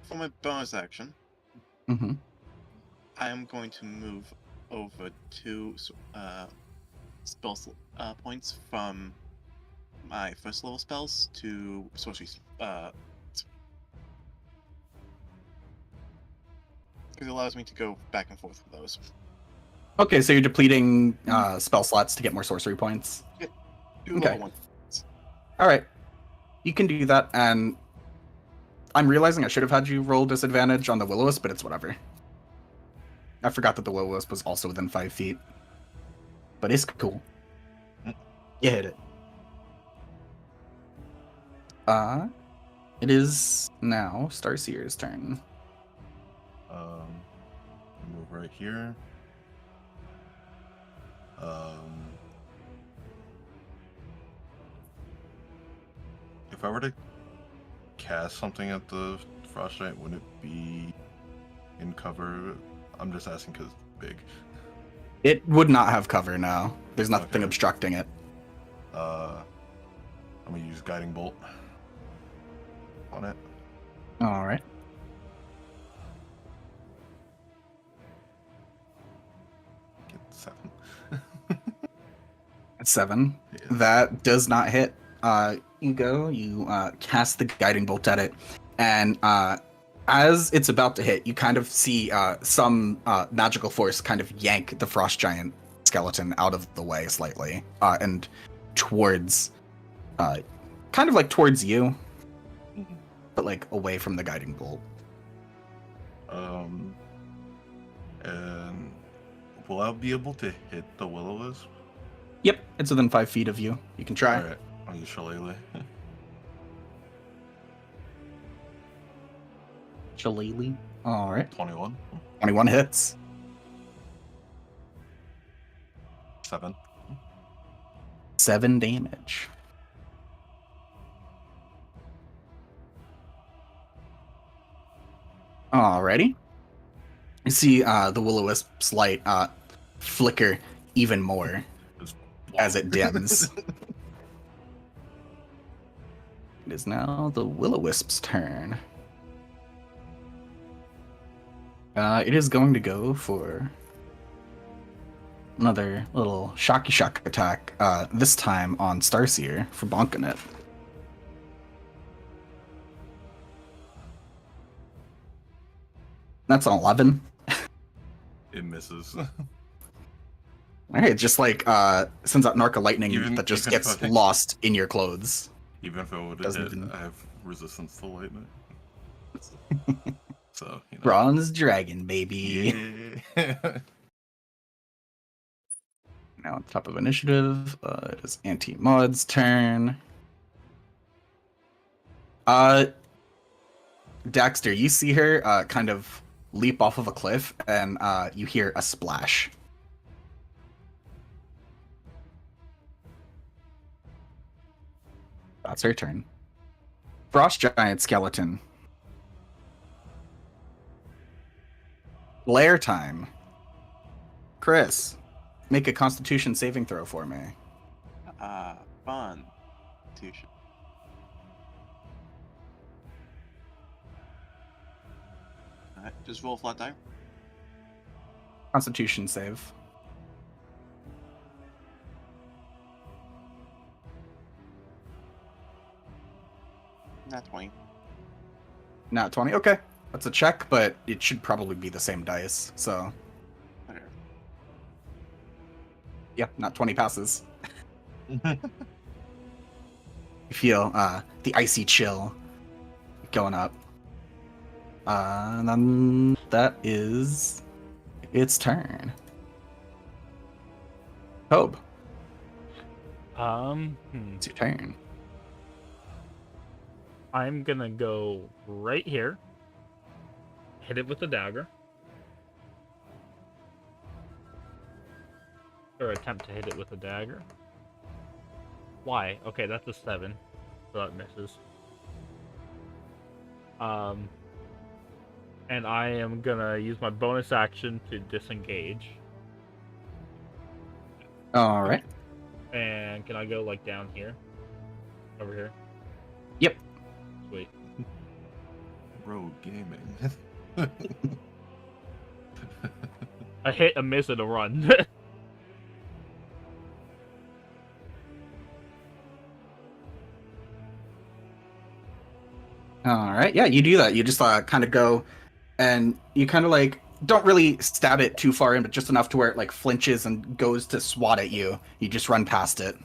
For my bonus action, Mm-hmm. I am going to move over 2 spell points from my first level spells to sorcery. Because it allows me to go back and forth with those. Okay, so you're depleting spell slots to get more sorcery points. Do Okay. level 1. All right, you can do that, and I'm realizing I should have had you roll disadvantage on the Will-O-Wisp, but it's whatever. I forgot that the Will-O-Wisp was also within 5 feet, but it's cool. You hit it. It is now Starseer's turn. Move right here. If I were to cast something at the Frost Giant, wouldn't it be in cover? I'm just asking because it's big. It would not have cover now. There's nothing Okay. obstructing it. I'm gonna use Guiding Bolt on it. All right. Get 7. 7. Yeah. That does not hit. You go, you cast the guiding bolt at it, and as it's about to hit, you kind of see some magical force kind of yank the Frost Giant skeleton out of the way slightly, and towards, kind of like towards you, but like away from the guiding bolt. And will I be able to hit the Will-O-Wisp? Yep, it's within 5 feet of you. You can try. Alright, I'll use Shillelagh. Shillelagh. All right. 21. 21 hits. 7. 7 damage. Alrighty. You see the Will-O-Wisp's light flicker even more as it dims. It is now the Will-O-Wisp's turn. It is going to go for another little shocky shock attack, this time on Starseer for bonking it. That's an 11. It misses. Alright, just like sends out narco lightning Even- that just even if gets I- lost in your clothes. Even if it would have Doesn't hit, even- I have resistance to lightning. So, you know. Bronze dragon, baby. Yeah. Now on top of initiative, it is Anti-Mod's turn. Daxter, you see her kind of leap off of a cliff, and you hear a splash. That's her turn. Frost Giant Skeleton. Lair time. Chris, make a Constitution saving throw for me. Fun. Constitution. Alright, just roll a flat die. Constitution save. Not 20. Not 20. Okay. That's a check, but it should probably be the same dice. So, Whatever. yeah, not 20 passes. You feel the icy chill going up. And then that is its turn. Hope, it's your turn. I'm gonna go right here. Hit it with the dagger. Or attempt to hit it with a dagger. Why? Okay, that's a 7. So that misses. And I am gonna use my bonus action to disengage. All right. And can I go like down here? Over here? Yep. Sweet. Rogue gaming. A hit, a miss, and a run. All right. Yeah, you do that. You just kind of go, and you kind of like don't really stab it too far in, but just enough to where it like flinches and goes to swat at you. You just run past it.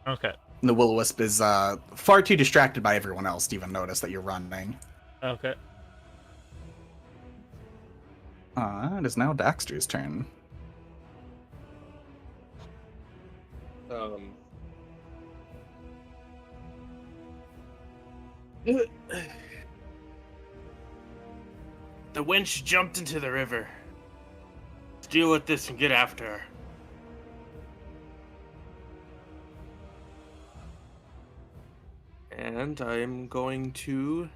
Okay. And the will-o-wisp is far too distracted by everyone else to even notice that you're running. Okay. It is now Daxter's turn. The wench jumped into the river. Let's deal with this and get after her. And I'm going to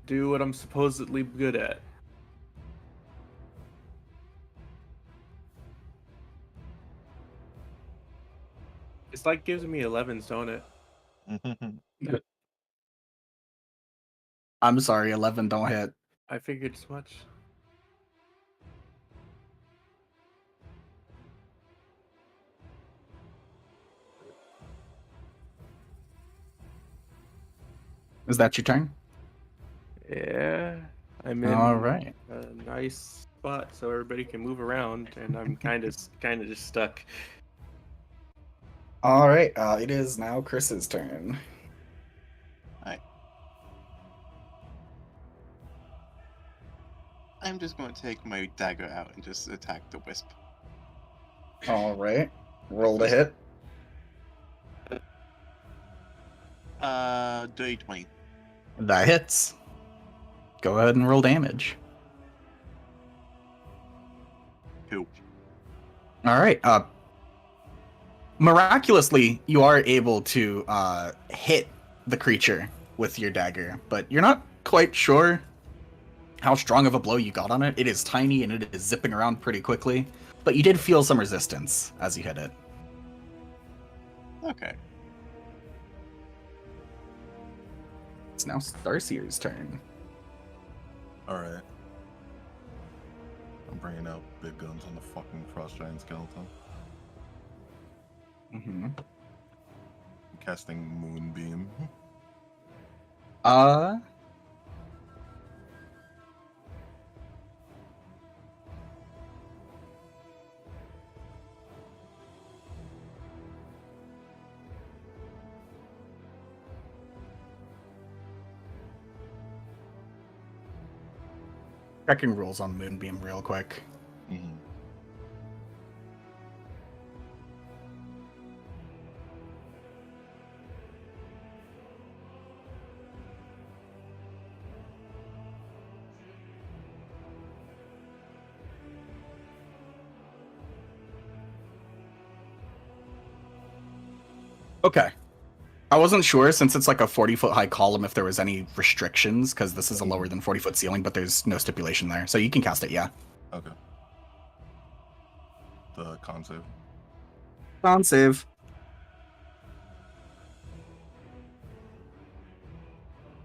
do what I'm supposedly good at. It's like gives me 11s, don't it? I'm sorry, 11 don't hit. I figured as much. Is that your turn? Yeah, I'm in All right. a nice spot so everybody can move around, and I'm kind of just stuck. All right. It is now Chris's turn. I'm just going to take my dagger out and just attack the wisp. All right. Roll to hit. Dirty 20. That hits. Go ahead and roll damage. Cool. All right. Miraculously, you are able to hit the creature with your dagger, but you're not quite sure how strong of a blow you got on it. It is tiny and it is zipping around pretty quickly, but you did feel some resistance as you hit it. Okay. It's now Starseer's turn. Alright. I'm bringing out big guns on the fucking Frost Giant Skeleton. Mm-hmm. I'm casting Moonbeam. Checking rules on Moonbeam real quick. Mhm. Okay. I wasn't sure since it's like a 40-foot high column if there was any restrictions because this is a lower than 40-foot ceiling, but there's no stipulation there. So you can cast it, yeah. Okay. The con save. Con save.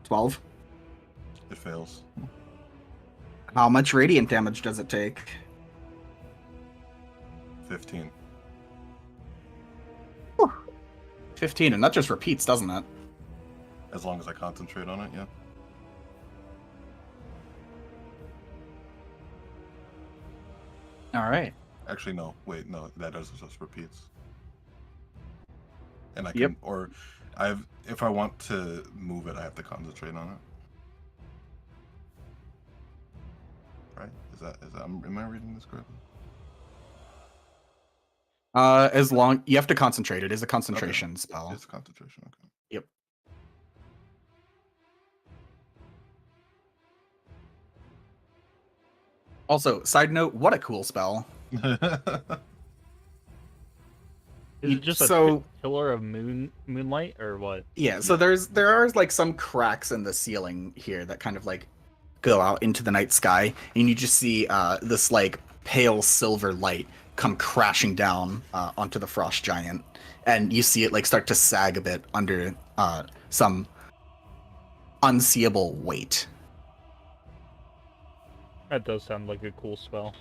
12. It fails. How much radiant damage does it take? 15. 15, and that just repeats, doesn't it? As long as I concentrate on it, yeah. All right. Actually, no. Wait, no. That does just repeats. And I can, Yep. or if I want to move it, I have to concentrate on it. Right? Is that, am I reading this correctly? As long you have to concentrate. It is a concentration spell. It's concentration, okay. Yep. Also, side note, what a cool spell. Is it just a So- pillar of moonlight or what? Yeah, so there are like some cracks in the ceiling here that kind of like go out into the night sky, and you just see this like pale silver light come crashing down onto the frost giant, and you see it like start to sag a bit under some unseeable weight. That does sound like a cool spell.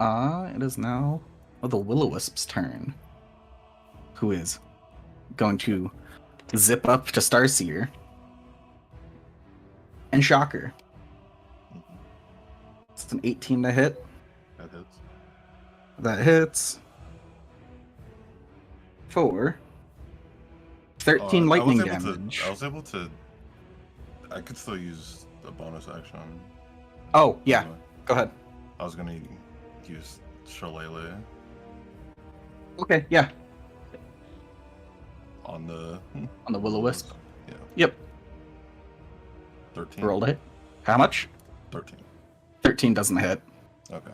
It is now the Will-O-Wisp's turn, who is going to zip up to Starseer and Shocker. It's an 18 to hit. That hits. That hits. for 13 lightning damage. I was able to. I could still use a bonus action. Oh, yeah. Go ahead. I was gonna use Shillelagh Okay, yeah. on the Will-O-Wisp. Yeah. Yep. 13. Rolled it. How much? 13. 13 doesn't hit. Okay.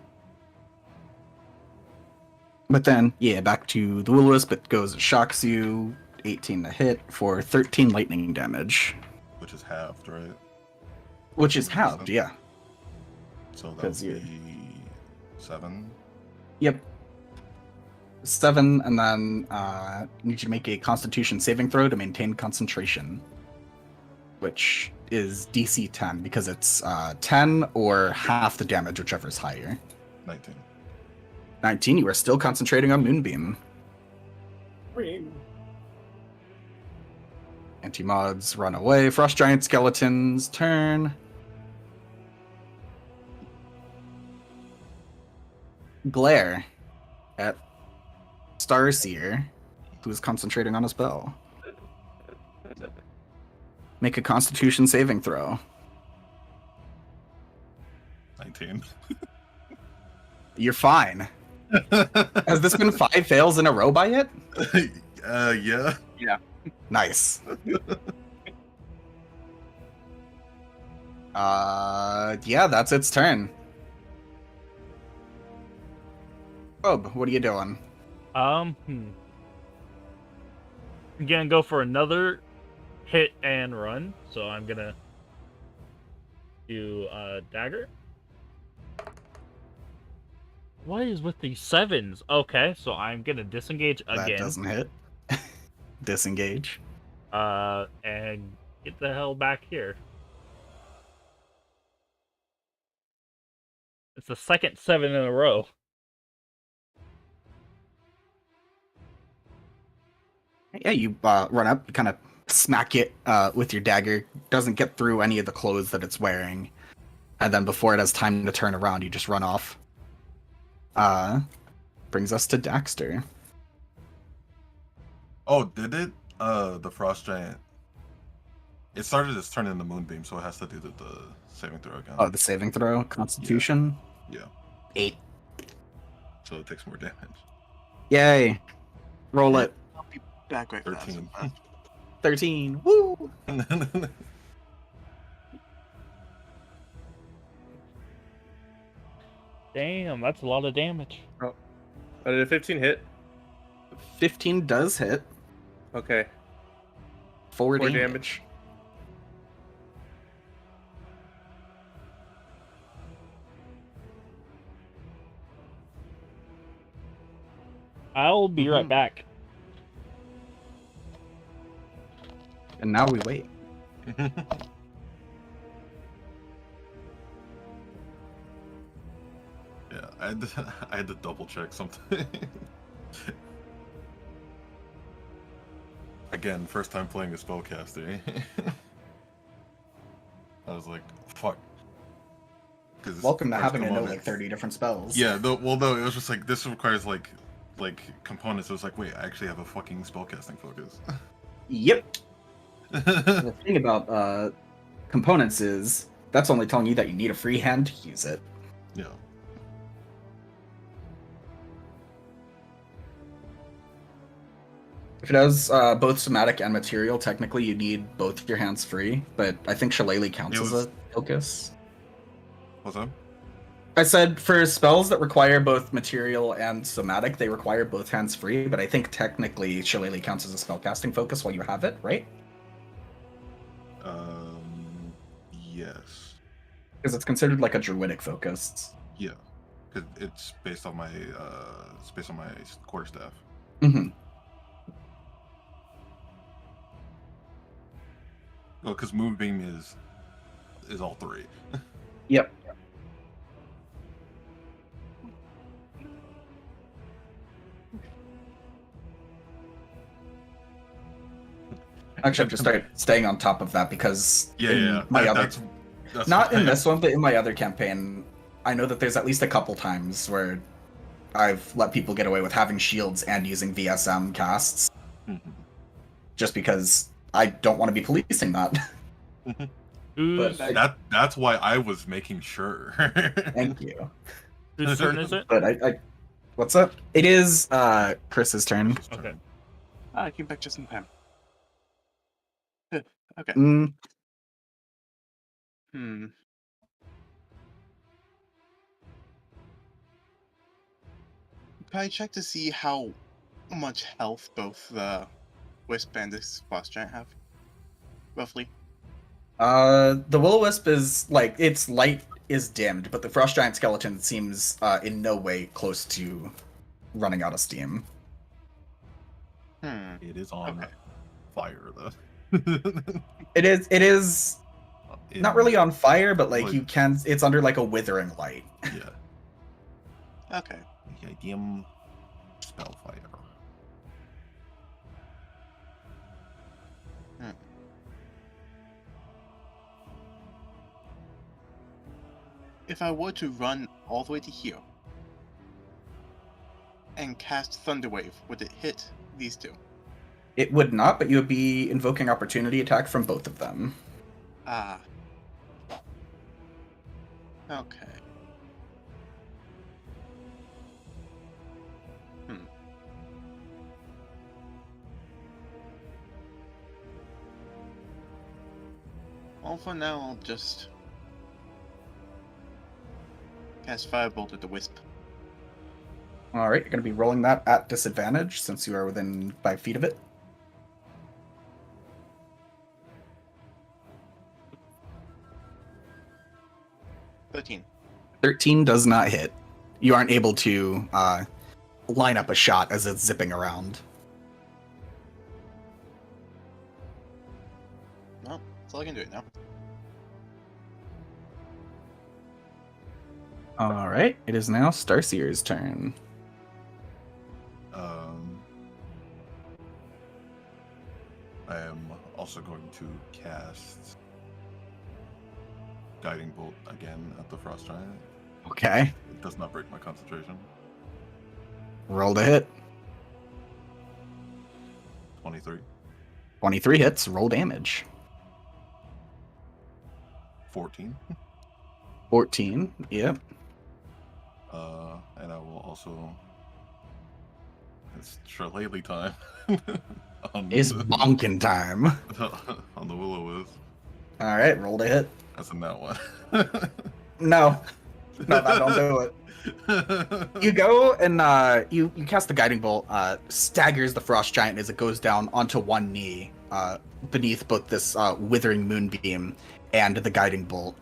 But then, yeah, back to the Will-O-Wisp. It goes, shocks you. 18 to hit for 13 lightning damage. Which is halved, right? Which is halved, yeah. So that 'Cause would you're- be 7. Yep. 7, and then you need you to make a Constitution saving throw to maintain concentration, which is DC 10 because it's 10 or half the damage, whichever is higher. 19. 19, you are still concentrating on Moonbeam. Anti-mods run away. Frost Giant Skeleton's turn. Glare at Starseer, who's concentrating on a spell. Make a Constitution saving throw. 19. You're fine. Has this been 5 fails in a row by it? Yeah. Nice. Yeah, that's its turn. Bob, what are you doing? I'm gonna go for another hit and run, so I'm gonna do dagger. What is with these 7s? Okay, so I'm gonna disengage That again. doesn't hit. Disengage. And get the hell back here. It's the second 7 in a row. Yeah, you run up, you kind of smack it with your dagger. Doesn't get through any of the clothes that it's wearing. And then before it has time to turn around, you just run off. Brings us to Daxter. Oh, did it? The Frost Giant It started its turn in the moonbeam, so it has to do the saving throw again. Oh, the saving throw, Constitution. Yeah, 8. so it takes more damage. Yay! Roll it. I'll be back right fast. 13. 13. Woo! Damn, that's a lot of damage. Did a 15 hit? 15 does hit. Okay. 4 4 damage. damage. I'll be right back. And now we wait. Yeah, I had to double check something. Again, first time playing a spellcaster. I was like, fuck. Welcome to first having to know like components- 30 different spells. Yeah, no, it was just like, this requires like components. It was like, wait, I actually have a fucking spellcasting focus. Yep. The thing about components is that's only telling you that you need a free hand to use it. Yeah. If it has both somatic and material, technically you need both your hands free, but I think Shillelagh counts It as was- a focus. What's that? I said for spells that require both material and somatic, they require both hands free, but I think technically Shillelagh counts as a spellcasting focus while you have it, right? Yes. Because it's considered like a druidic focus. Yeah. 'Cause it's based on my quarterstaff. Mm-hmm. Well, because Moonbeam is all three. Yep. Actually, I've just started staying on top of that because in my other, That's not in this one, but in my other campaign, I know that there's at least a couple times where I've let people get away with having shields and using VSM casts, Mhm. just because I don't want to be policing that. Whose, But That's why I was making sure. Thank you. whose turn is it? But I what's up? It is Chris's turn. Okay. I came back just in time. Okay. Mm, Hmm. Can I check to see how much health both the Wisp and this boss giant have? Roughly. the will-o-wisp is like its light is dimmed, but the frost giant skeleton seems in no way close to running out of steam. Hmm. It is on Okay. fire though. It is not really on fire, but like Like- you can. It's under like a withering light. Yeah. Okay. Dim spell fire. If I were to run all the way to here and cast Thunderwave, would it hit these two? It would not, but you would be invoking opportunity attack from both of them. Ah. Okay. Well, for now, I'll just cast Firebolt at the Wisp. All right, you're going to be rolling that at disadvantage since you are within 5 feet of it. $13. 13 does not hit. You aren't able to line up a shot as it's zipping around. Well, that's all I can do now. All right, it is now Starseer's turn. I am also going to cast Guiding Bolt again at the Frost Giant. Okay, It does not break my concentration. roll to hit. 23. 23 hits, roll damage. 14. 14. Yep. And I will also. It's shillelagh time. on It's bonking time. on the Will-O-Wisp. All right, roll to hit. That's a nat one. No, that don't do it. You go and you cast the guiding bolt. Staggers the frost giant as it goes down onto one knee beneath both this withering moonbeam and the guiding bolt.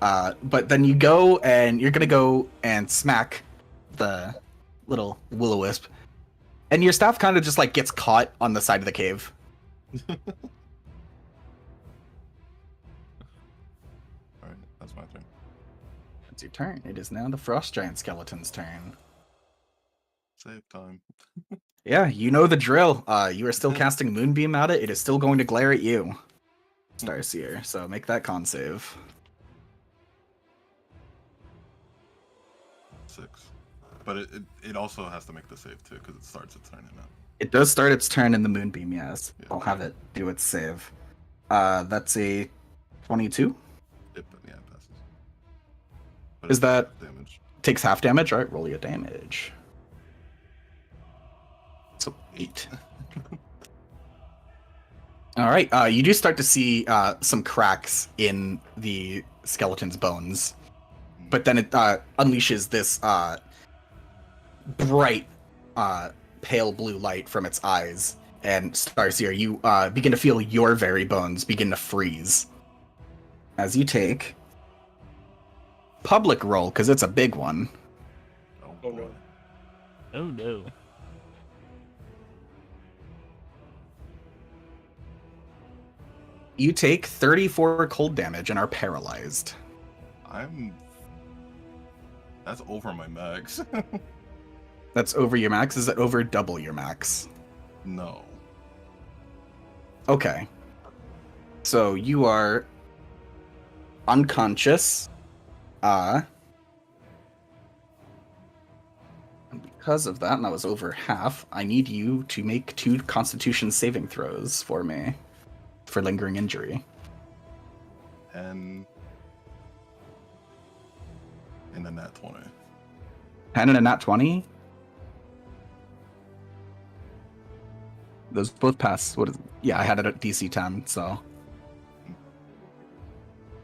But then you go and you're gonna go and smack the little will-o-wisp, and your staff kind of just like gets caught on the side of the cave. Alright, that's my turn. It's your turn. It is now the frost giant skeleton's turn. Save time. Yeah, you know the drill. You are still casting moonbeam at it. It is still going to glare at you, Starseer. So make that con save. 6. But it also has to make the save too, because it starts its turn in that. It does start its turn in the moonbeam, yes. Yeah. I'll have it do its save. That's a 22. It passes. But Is it that- takes damage? Takes half damage. All right, roll your damage. So 8. All right, you do start to see some cracks in the skeleton's bones, but then it unleashes this bright, pale blue light from its eyes. And Starseer, you begin to feel your very bones begin to freeze as you take public roll, because it's a big one. Oh, Oh, boy. no. Oh no. You take 34 cold damage and are paralyzed. That's over my max. That's over your max? Is it over double your max? No. Okay. So you are unconscious. And because of that, and that was over half, I need you to make 2 Constitution saving throws for me for lingering injury. And in a nat 20. 10 and a nat 20. Those both pass. What is? Yeah, I had it at DC 10, so.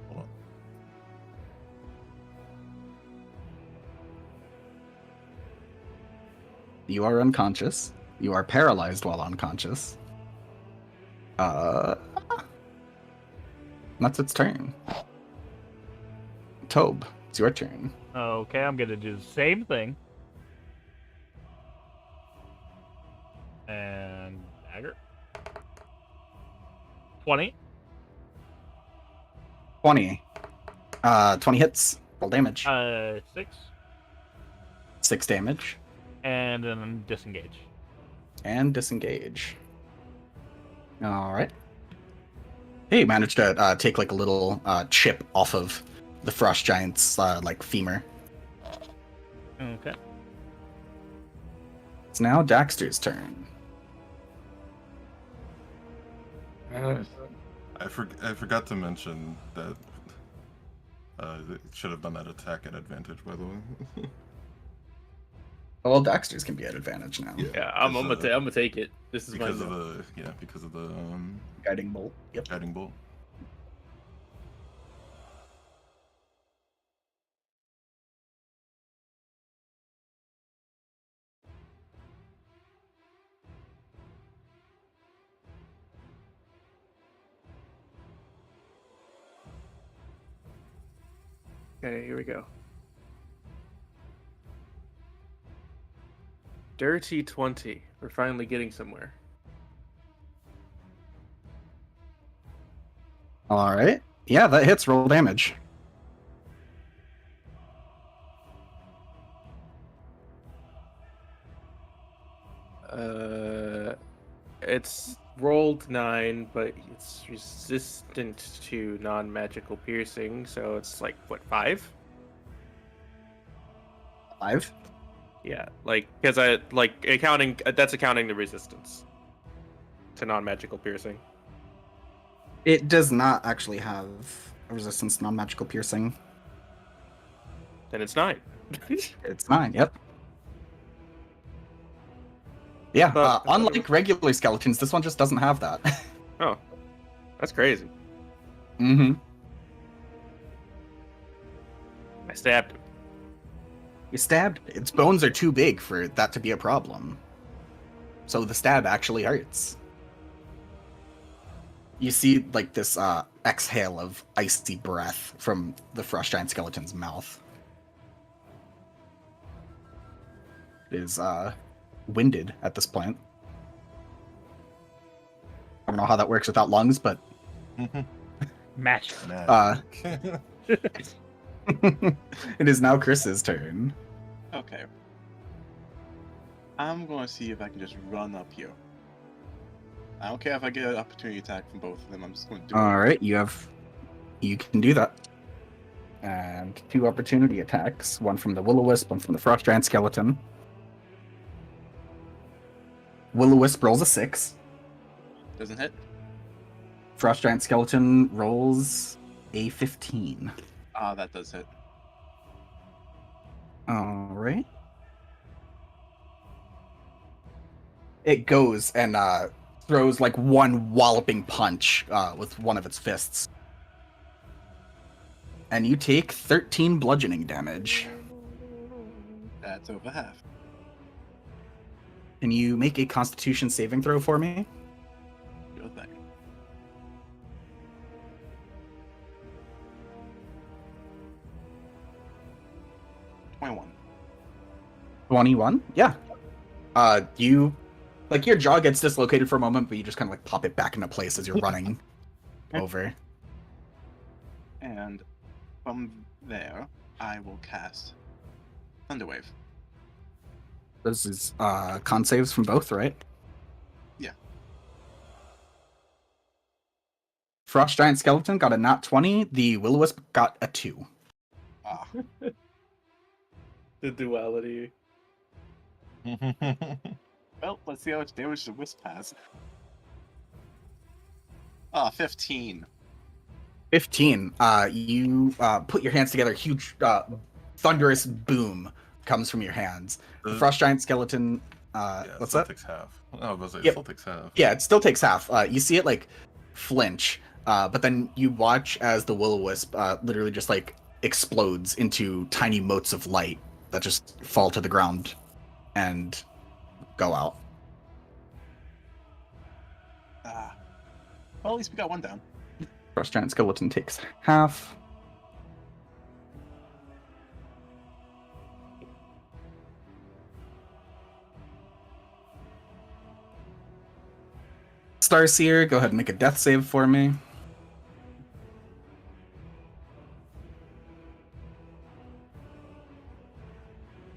Hold on. You are unconscious. You are paralyzed while unconscious. That's its turn. Tobe, it's your turn. Okay, I'm gonna do the same thing. And dagger. 20. 20. 20 hits. Roll damage. 6. 6 damage. And then disengage. And disengage. Alright. Hey, you managed to take like a little chip off of the frost giant's like femur. Okay. It's now Daxter's turn. I forgot to mention that it should have done that attack at advantage, by the way. Well, Daxter's can be at advantage now. Yeah, I'm because, gonna take it. This is because my of the Guiding bolt. Yep. guiding bolt. Okay, here we go. Dirty 20. We're finally getting somewhere. Alright. Yeah, that hits. Roll damage. It's rolled 9, but it's resistant to non-magical piercing, so it's like what, 5? 5. Yeah, like because I like accounting. That's accounting the resistance to non-magical piercing. It does not actually have resistance, non-magical piercing. Then it's 9. It's 9. Yep. Yeah. But- Unlike regular skeletons, this one just doesn't have that. Oh, that's crazy. Mm-hmm. I stabbed him. You stabbed. Its bones are too big for that to be a problem. So the stab actually hurts. You see, like, this exhale of icy breath from the frost giant skeleton's mouth. It is winded at this point. I don't know how that works without lungs, but Match. Magic. it is now Chris's turn. Okay. I'm going to see if I can just run up here. I don't care if I get an opportunity attack from both of them. I'm just going to do it. All right, you can do that. And 2 opportunity attacks, one from the Will-O-Wisp, one from the Frost Giant Skeleton. Will-O-Wisp rolls a 6. Doesn't hit. Frost Giant Skeleton rolls a 15. Ah, that does hit. All right. It goes and throws like one walloping punch with one of its fists. And you take 13 bludgeoning damage. That's over half. Can you make a Constitution saving throw for me? Sure thing. $21. 21? Yeah. You, like, your jaw gets dislocated for a moment, but you just kind of like pop it back into place as you're running over. And from there, I will cast Thunderwave. This is con saves from both, right? Yeah. Frost Giant Skeleton got a nat 20. The Will-O-Wisp got a 2. Ah, The duality. well, let's see how much damage the Wisp has. Ah, 15. 15. You put your hands together. Huge, thunderous boom comes from your hands. The Frost Giant Skeleton. Yeah, What's still that? takes half. I was about to say, Yep. it still takes half. Yeah, it still takes half. You see it like flinch, but then you watch as the Will-O-Wisp literally just like explodes into tiny motes of light that just fall to the ground and go out. Ah. Well, at least we got one down. Frost Giant Skeleton takes half. Starseer, go ahead and make a death save for me.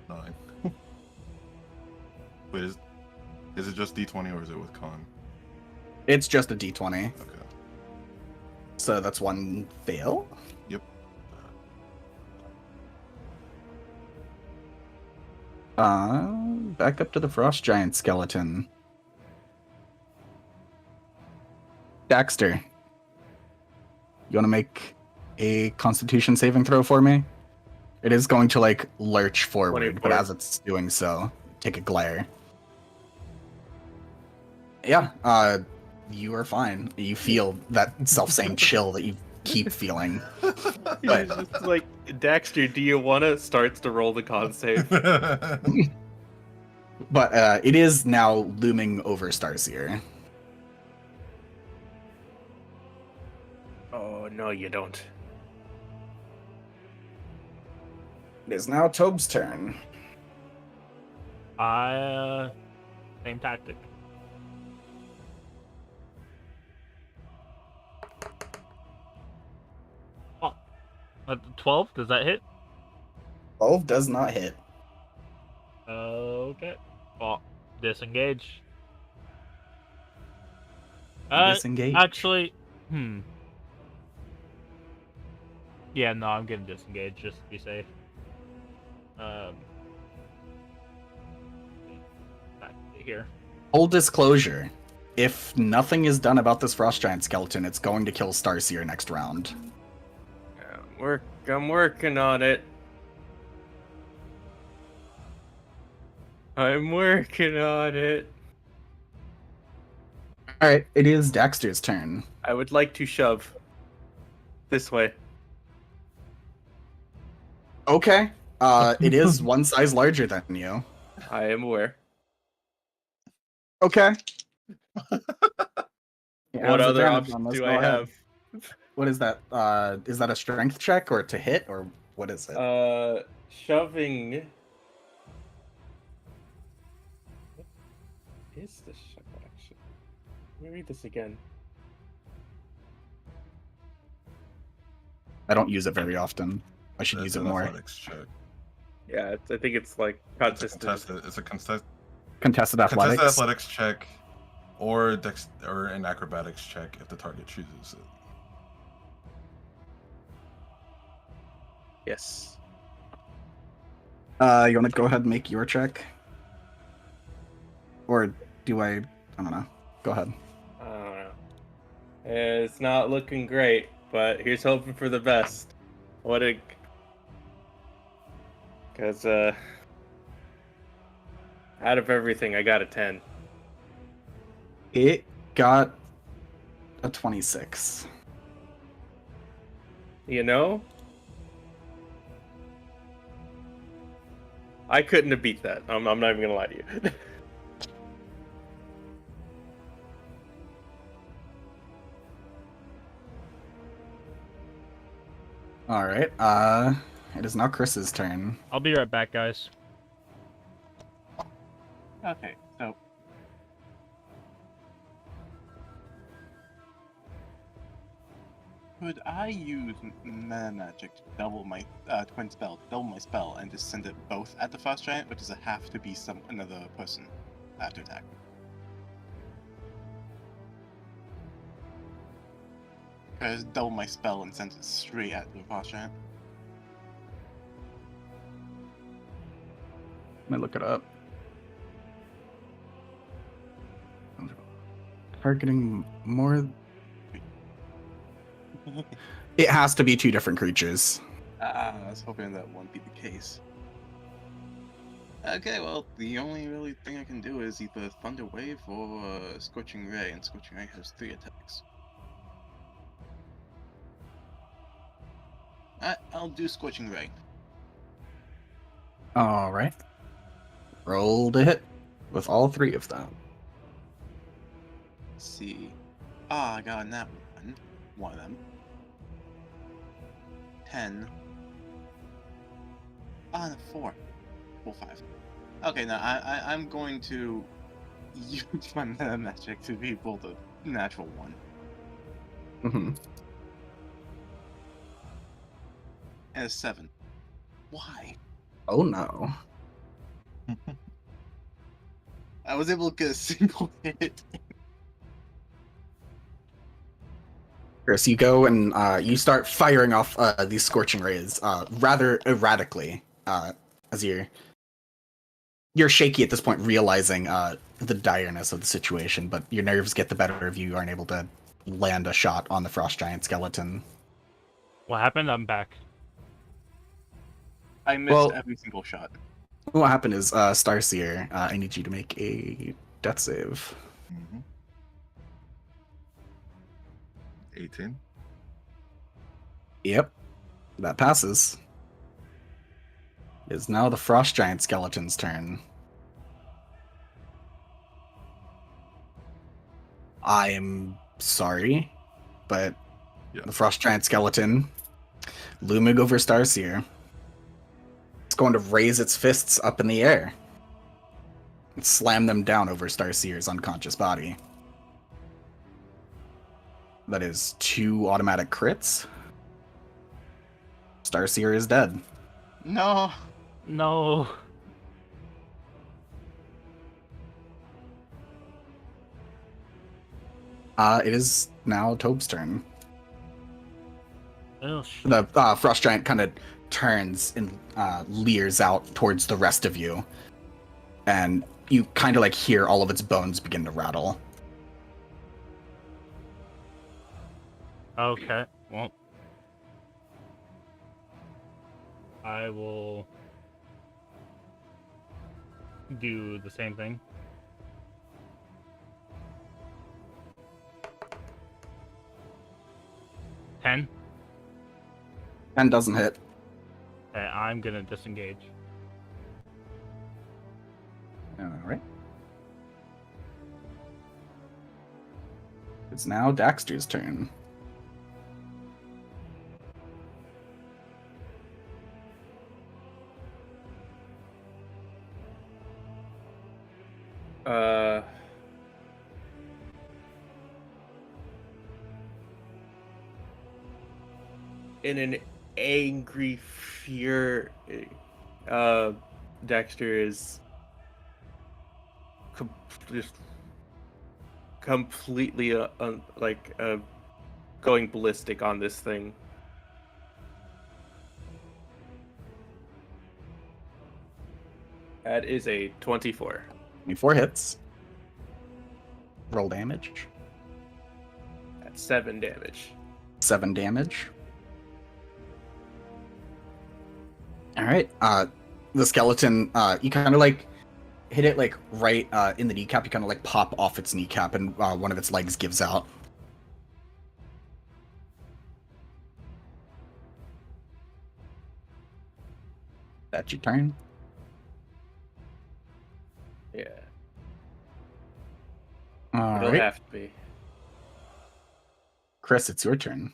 Nine. Wait, is it just D20 or is it with con? It's just a d20, Okay. so that's one fail. Yep. Back up to the Frost Giant Skeleton. Daxter, you want to make a Constitution saving throw for me? It is going to like lurch forward, but 24. as it's doing so, take a glare. Yeah, you are fine. You feel that self-same chill that you keep feeling. He's just like, Daxter, do you want to starts to roll the con save? But it is now looming over Starseer. Oh, no, you don't. It is now Tobe's turn. Same tactic. Oh, 12. Does that hit? 12 does not hit. Okay. Well, disengage. Disengage. Actually, yeah, no, I'm gonna disengage just to be safe. Back here. Full disclosure. If nothing is done about this Frost Giant Skeleton, it's going to kill Starseer next round. I'm working on it. I'm working on it. All right, it is Dexter's turn. I would like to shove this way. Okay. It is one size larger than you. I am aware. Okay. What other options do I have? What is that? Is that a strength check or to hit or what is it? Shoving. What is this shove action? Let me read this again. I don't use it very often. I should It's use it an more. athletics check. Yeah, I think it's like It's a consistent. Contested athletics. contested athletics check, or an acrobatics check if the target chooses it. Yes. You want to go ahead and make your check? Or do I don't know. Go ahead. I don't know. It's not looking great, but here's hoping for the best. Because, out of everything, I got a 10. It got a 26. You know? I couldn't have beat that. I'm not even gonna lie to you. All right. It is now Chris's turn. I'll be right back, guys. Okay, so could I use mana magic to double my twin spell, and just send it both at the frost giant, or does it have to be another person after attack? Could I just double my spell and send it straight at the frost giant? Let me look it up. Targeting more. It has to be two different creatures. I was hoping that won't be the case. Okay, well, the only really thing I can do is either Thunder Wave or Scorching Ray, and Scorching Ray has 3 attacks. I'll do Scorching Ray. All right. Roll to hit with all 3 of them. Let's see. I got a nat 1 of them. 10. And a 4. 5. Okay, now I'm going to use my meta magic to be able to natural 1. Mm-hmm. And a 7. Why? Oh no. I was able to get a single hit. Chris, you go and you start firing off these scorching rays rather erratically as you're shaky at this point, realizing the direness of the situation, but your nerves get the better of you. You aren't able to land a shot on the frost giant skeleton. What happened? I'm back. I missed Well- every single shot. What happened is, Starseer, I need you to make a death save. 18. Yep, that passes. It is now the frost giant skeleton's turn. I am sorry, but Yeah. the frost giant skeleton, looming over Starseer, it's going to raise its fists up in the air and slam them down over Starseer's unconscious body. That is 2 automatic crits. Starseer is dead. No. No. It is now Tobe's turn. Oh, sh- The frost giant kind of turns and leers out towards the rest of you, and you kind of like hear all of its bones begin to rattle. Okay. Well, I will do the same thing. $10. 10 doesn't hit. Okay, I'm gonna disengage. All right. It's now Daxter's turn. In an angry fear, Dexter is just completely going ballistic on this thing. That is a 24. 24 hits. Roll damage. That's 7 damage. 7 damage. All right. The skeleton, you kind of like hit it like right in the kneecap. You kind of like pop off its kneecap, and one of its legs gives out. That's your turn. Yeah, All it'll right, have to be. Chris, it's your turn.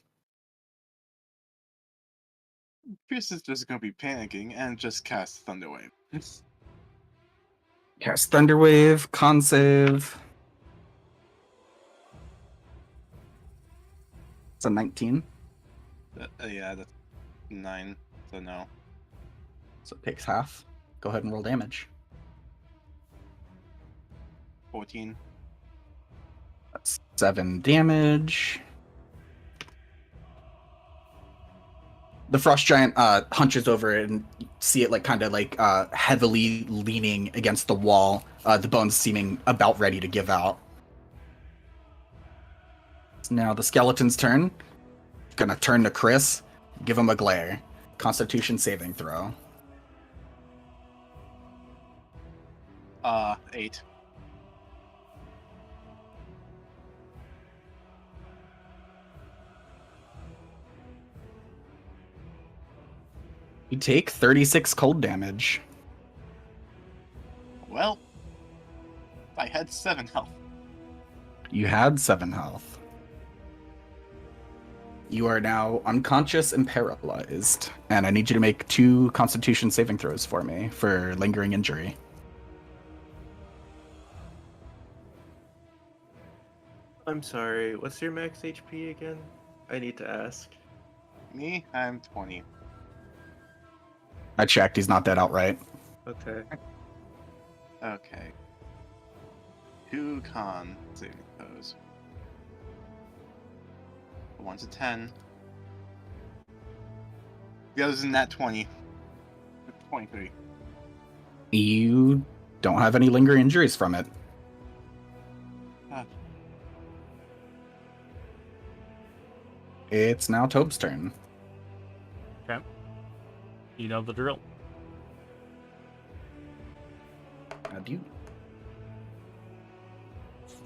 Chris is just gonna be panicking and just cast Thunderwave. Cast Thunderwave, con save. It's a 19, Yeah, that's 9. So no. so it takes half. Go ahead and roll damage. 14. That's 7 damage. The frost giant hunches over it, and you see it like kind of like heavily leaning against the wall, the bones seeming about ready to give out. It's now the skeleton's turn. Gonna turn to Chris, give him a glare. Constitution saving throw. 8. You take 36 cold damage. Well, I had 7 health. You had 7 health. You are now unconscious and paralyzed, and I need you to make 2 Constitution saving throws for me for lingering injury. I'm sorry, what's your max HP again? I need to ask. Me, I'm 20. I checked, he's not dead outright. Okay. Okay. 2 con saving throws. One's a 10. The other's in that 20. 23. You don't have any lingering injuries from it. Ah. It's now Tobe's turn. Okay. You know the drill. Adieu.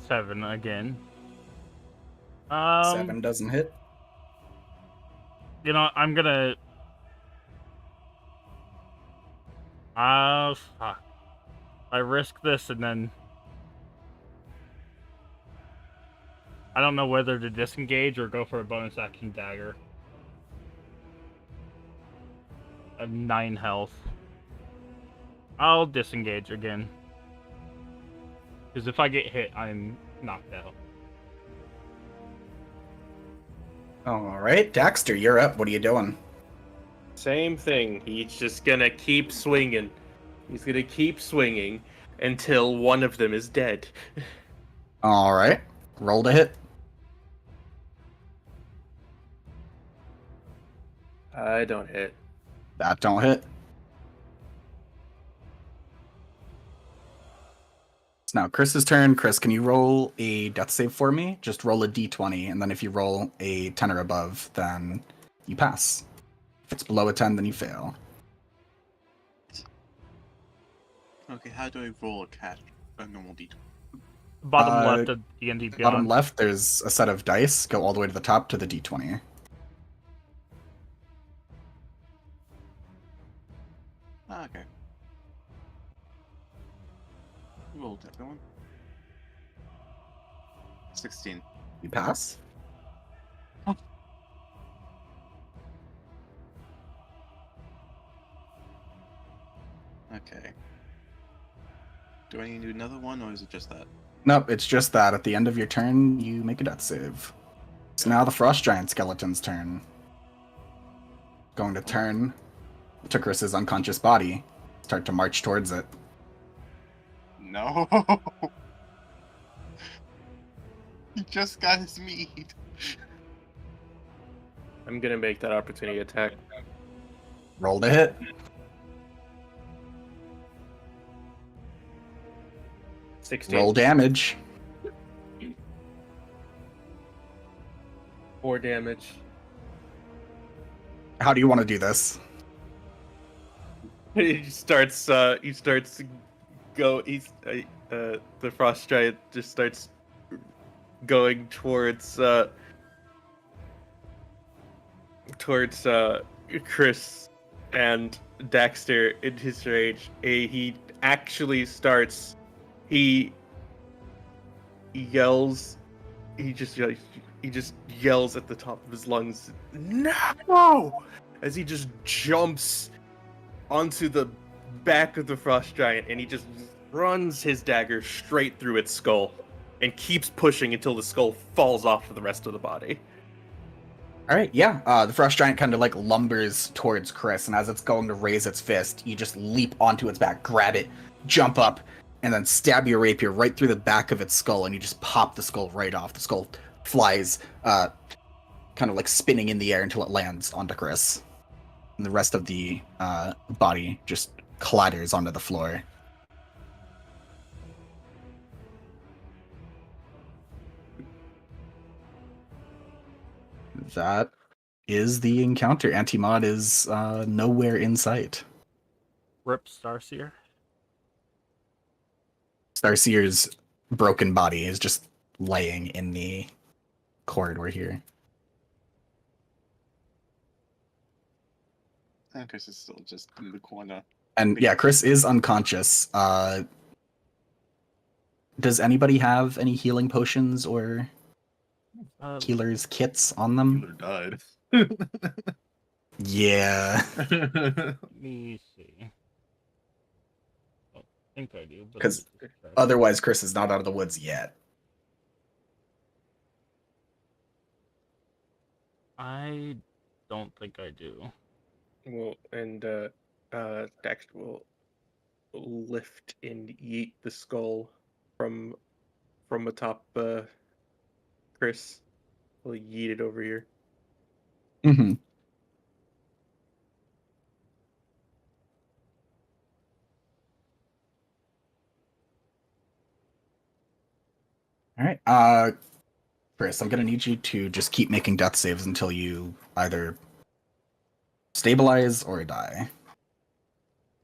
7 again. 7 doesn't hit. You know, I'm gonna. Fuck. I risk this and then. I don't know whether to disengage or go for a bonus action dagger. I have 9 health. I'll disengage again. Because if I get hit, I'm knocked out. All right, Daxter, you're up. What are you doing? Same thing. He's just gonna keep swinging. He's gonna keep swinging until one of them is dead. All right, roll to hit. I don't hit. That don't hit. It's now Chris's turn. Chris, can you roll a death save for me? Just roll a d20, and then if you roll a 10 or above, then you pass. If it's below a 10, then you fail. Okay, how do I roll a normal d20? Bottom Uh, left of D&D Beyond. Bottom left, there's a set of dice. Go all the way to the top to the d20. Ah, okay. Roll that one. 16. You pass. Okay. Do I need to do another one, or is it just that? Nope, it's just that at the end of your turn, you make a death save. So now the Frost Giant Skeleton's turn. Going to turn to Chris's unconscious body. Start to march towards it. No! He just got his meat! I'm gonna make that opportunity attack. Roll to hit. 16. Roll damage. 4 damage. How do you want to do this? He starts. The frost giant just starts going towards Chris and Daxter in his rage. He actually starts. He yells. He just yells at the top of his lungs, "No!" As he just jumps onto the back of the frost giant, and he just runs his dagger straight through its skull and keeps pushing until the skull falls off of the rest of the body. All right, yeah. The Frost Giant kind of like lumbers towards Chris, and as it's going to raise its fist, you just leap onto its back, grab it, jump up, and then stab your rapier right through the back of its skull, and you just pop the skull right off. The skull flies, kind of like spinning in the air until it lands onto Chris. And the rest of the body just clatters onto the floor. That is the encounter. Anti-Mod is nowhere in sight. Rip Starseer. Starseer's broken body is just laying in the corridor here. And Chris is still just in the corner. And yeah, Chris is unconscious. Does anybody have any healing potions or healer's kits on them? Healer died. Yeah. Let me see. I think I do. but 'Cause let me just check. Otherwise, Chris is not out of the woods yet. I don't think I do. Well, and Daxter will lift and yeet the skull from atop Chris. We'll yeet it over here. Mm-hmm. All right. Chris, I'm gonna need you to just keep making death saves until you either stabilize or die.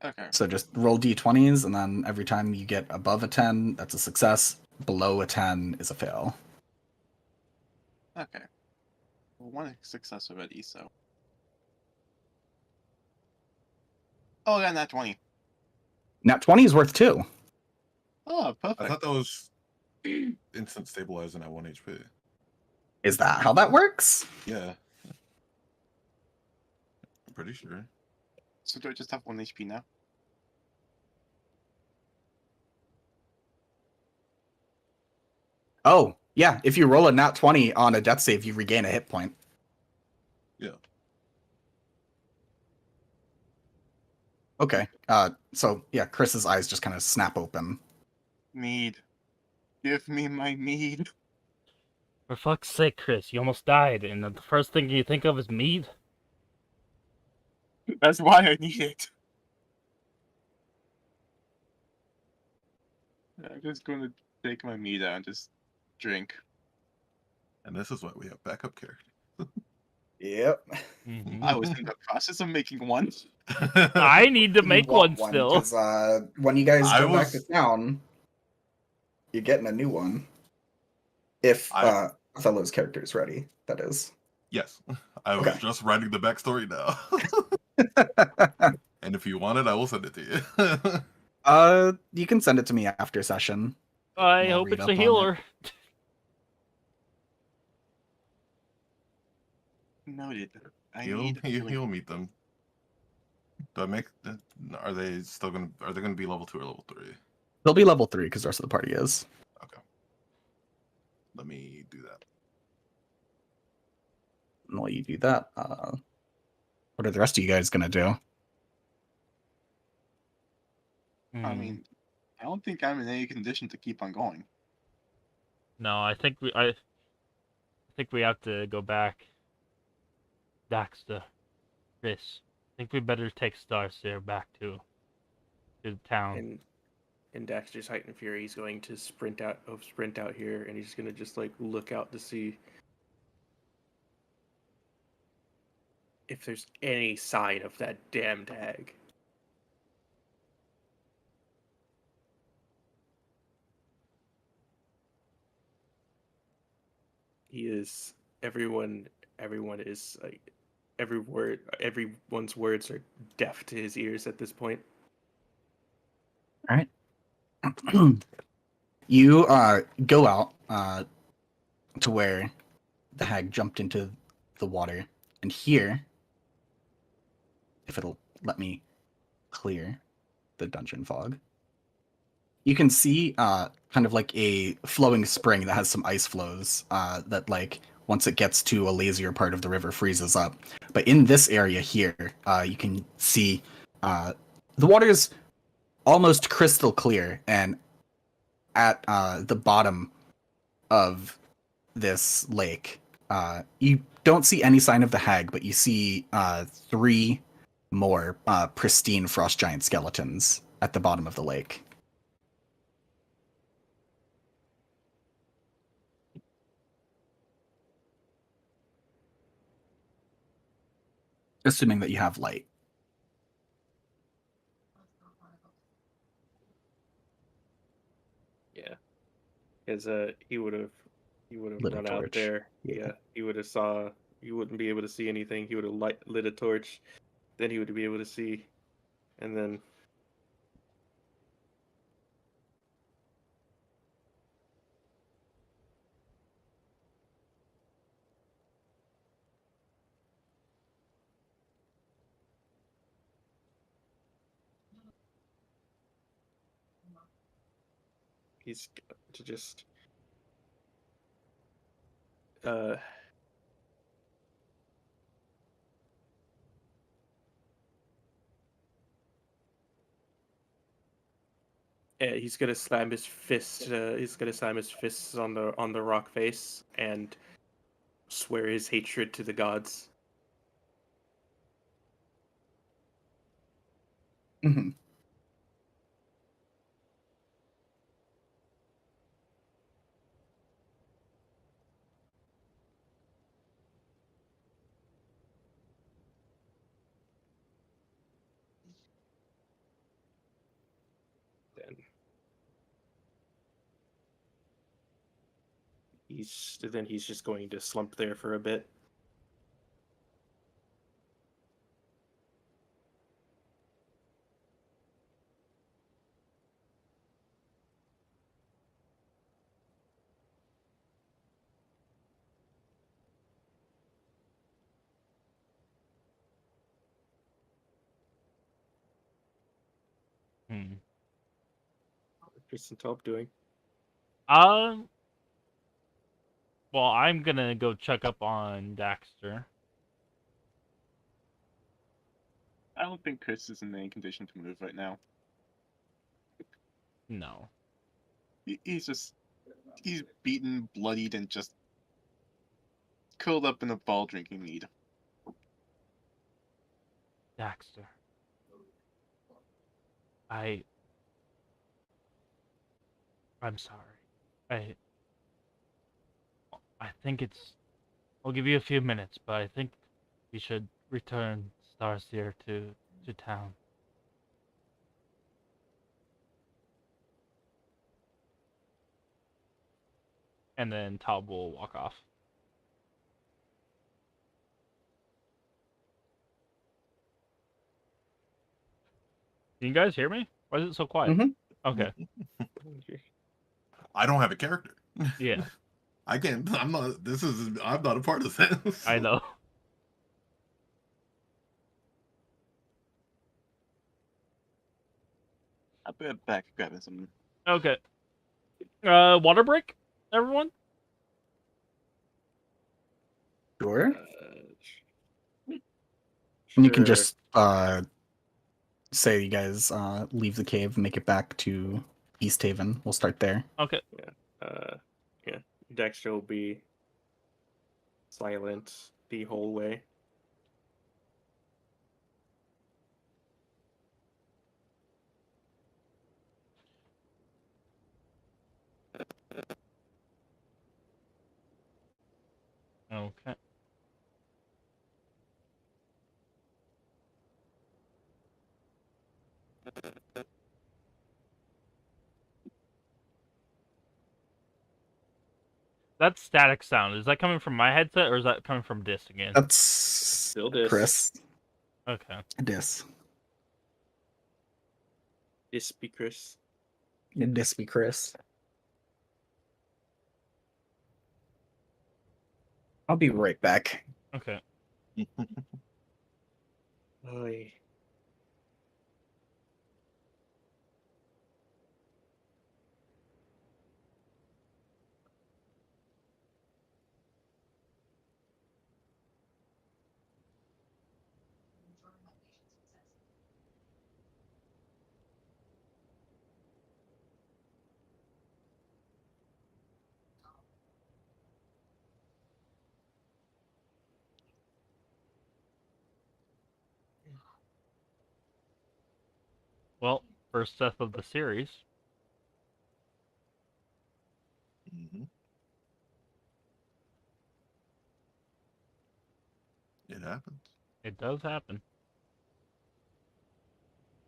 Okay. So just roll d20s, and then every time you get above a 10, that's a success. Below a 10 is a fail. Okay. Well, one success already, so. Oh, I got that 20. Nat 20 is worth 2. Oh, I perfect. thought that was instant stabilizing at 1 HP. Is that how that works? Yeah. I'm pretty sure. So do I just have 1 HP now? Oh, yeah. If you roll a nat 20 on a death save, you regain a hit point. Yeah. Okay. So yeah, Chris's eyes just kind of snap open. Mead. Give me my mead. For fuck's sake, Chris, you almost died, and the first thing you think of is mead? That's why I need it. I'm just going to take my mead out and just drink. And this is why we have backup characters. Yep. Mhm. I was in the process of making one. I need to You make want one still. because when you guys I go back to was- town, you're getting a new one. If I- Othello's character is ready, that is. Yes, I was Okay. just writing the backstory now. And if you want it, I will send it to you. You can send it to me after session. I I'll hope read it's up a on healer. Noted. I He'll need he'll meet them. Do I make? Are they still gonna? Are they gonna be level 2 or level 3? They'll be level 3 because the rest of the party is. Okay. Let me do that. And while you do that, what are the rest of you guys gonna do? I mean, I don't think I'm in any condition to keep on going. No, I think we have to go back. Daxter, Chris. I think we better take Starseer back to the town. And in Daxter's heightened fury, he's going to sprint out here, and he's gonna just like look out to see if there's any sign of that damned hag. He is everyone is like everyone's words are deaf to his ears at this point. All right. You go out to where the hag jumped into the water, and here, if it'll let me clear the dungeon fog, you can see kind of like a flowing spring that has some ice flows that, like, once it gets to a lazier part of the river, freezes up. But in this area here, you can see the water is almost crystal clear, and at the bottom of this lake, you don't see any sign of the hag, but you see 3 more pristine frost giant skeletons at the bottom of the lake. Assuming that you have light. Yeah, because he would have Lit a run out torch. there. Yeah. Yeah, he would have saw. You wouldn't be able to see anything. He would have lit a torch, then he would be able to see, and then he's going to just uh yeah, he's gonna slam his fist. He's gonna slam his fists on the rock face and swear his hatred to the gods. Mm-hmm. Then he's just going to slump there for a bit. Hmm. What's Kristen Top doing? Um. Well, I'm gonna go check up on Daxter. I don't think Chris is in any condition to move right now. No. He's beaten, bloodied, and just curled up in a ball drinking mead. Daxter. I'm sorry. I think it's. I'll give you a few minutes, but I think we should return Starseer to to town. And then Tob will walk off. Can you guys hear me? Why is it so quiet? Mhm. Okay. I don't have a character. Yeah, I can't. I'm not. This is. I'm not a part of this. I know. I'll be back grabbing some. Okay. Water break, everyone? Sure. And you can Sure. just say you guys leave the cave, make it back to East Haven. We'll start there. Okay. Yeah. Dexter will be silent the whole way. Okay. That static sound, is that coming from my headset or is that coming from Dis again? That's Still Dis. Chris. Okay. Dis. This be Chris. Dis be Chris. I'll be right back. Okay. Oy. Well, first death of the series. Mhm. It happens. It does happen.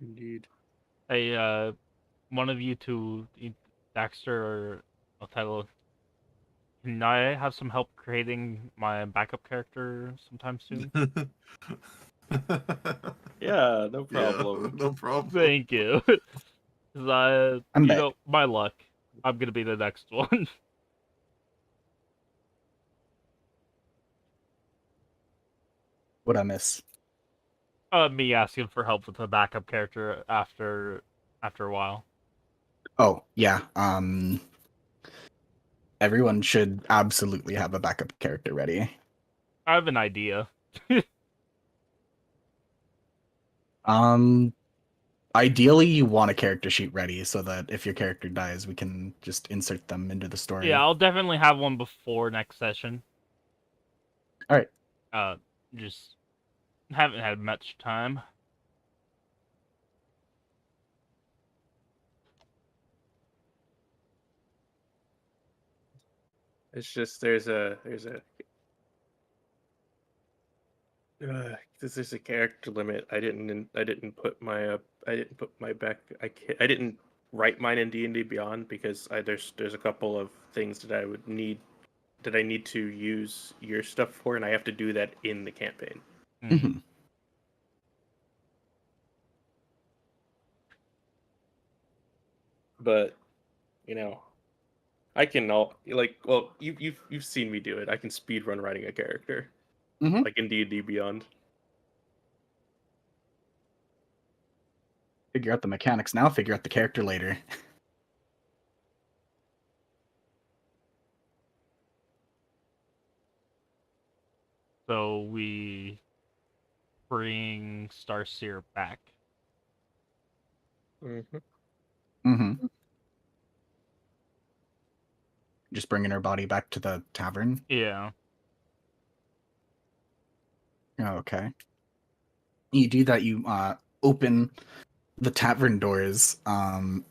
Indeed. Hey, one of you two, Daxter or Othello, can I have some help creating my backup character sometime soon? Yeah, no Yeah, problem. no problem. Thank you. 'Cause I'm you back. know, my luck. I'm gonna be the next one. What I miss? Me asking for help with a backup character after a while. Oh, yeah. Everyone should absolutely have a backup character ready. I have an idea. Um, Ideally, you want a character sheet ready so that if your character dies, we can just insert them into the story. Yeah, I'll definitely have one before next session. All right. Just haven't had much time. It's just there's a there's a character limit. I didn't put my back. I didn't write mine in D&D Beyond because there's a couple of things that I need to use your stuff for, and I have to do that in the campaign. Mm-hmm. But you know, I can you've seen me do it. I can speed run writing a character Mhm. like in D&D Beyond. Figure out the mechanics now. Figure out the character later. So we bring Starseer back. Mm-hmm. Mm-hmm. Just bringing her body back to the tavern. Yeah. Oh, okay. You do that. You open the tavern doors, and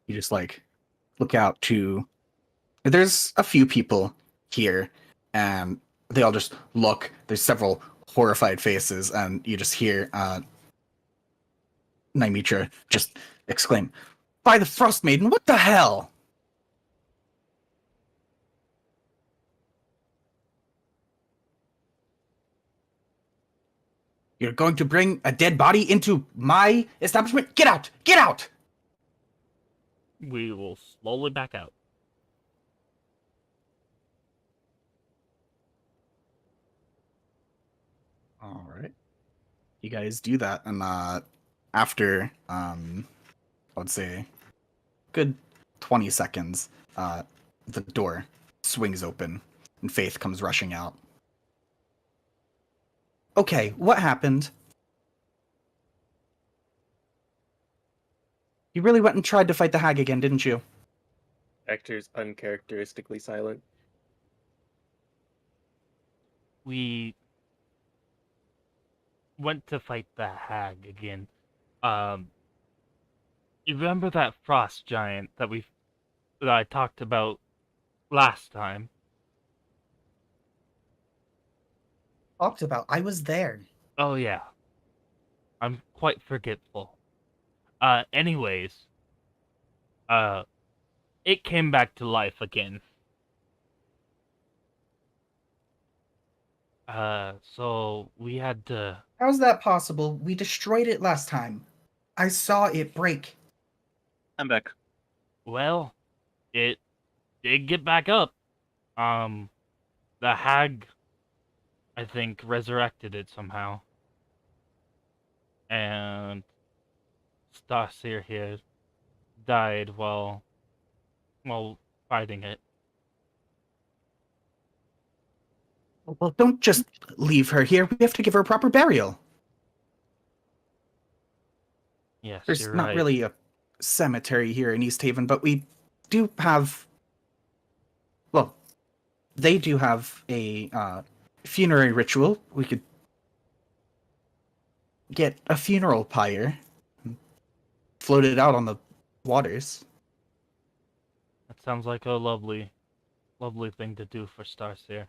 you just like look out to. There's a few people here, and they all just look. There's several horrified faces, and you just hear Nymitra just exclaim, "By the Frostmaiden, what the hell?" You're going to bring a dead body into my establishment? Get out! Get out! We will slowly back out. All right. You guys do that, and after I would say good 20 seconds, the door swings open and Faith comes rushing out. Okay, what happened? You really went and tried to fight the hag again, didn't you? Hector's uncharacteristically silent. We went to fight the hag again. You remember that frost giant that I talked about last time? Talked about. I was there. Oh yeah. I'm quite forgetful. Anyways, it came back to life again. So we had to. How's that possible? We destroyed it last time. I saw it break. I'm back. Well, it did get back up. The hag, I think, resurrected it somehow. And Starsir here died while fighting it. Well, don't just leave her here. We have to give her a proper burial. Yes, There's you're not right. really a cemetery here in East Haven, but we do have. Well, they do have a funerary ritual. We could get a funeral pyre, and float it out on the waters. That sounds like a lovely thing to do for Starseer.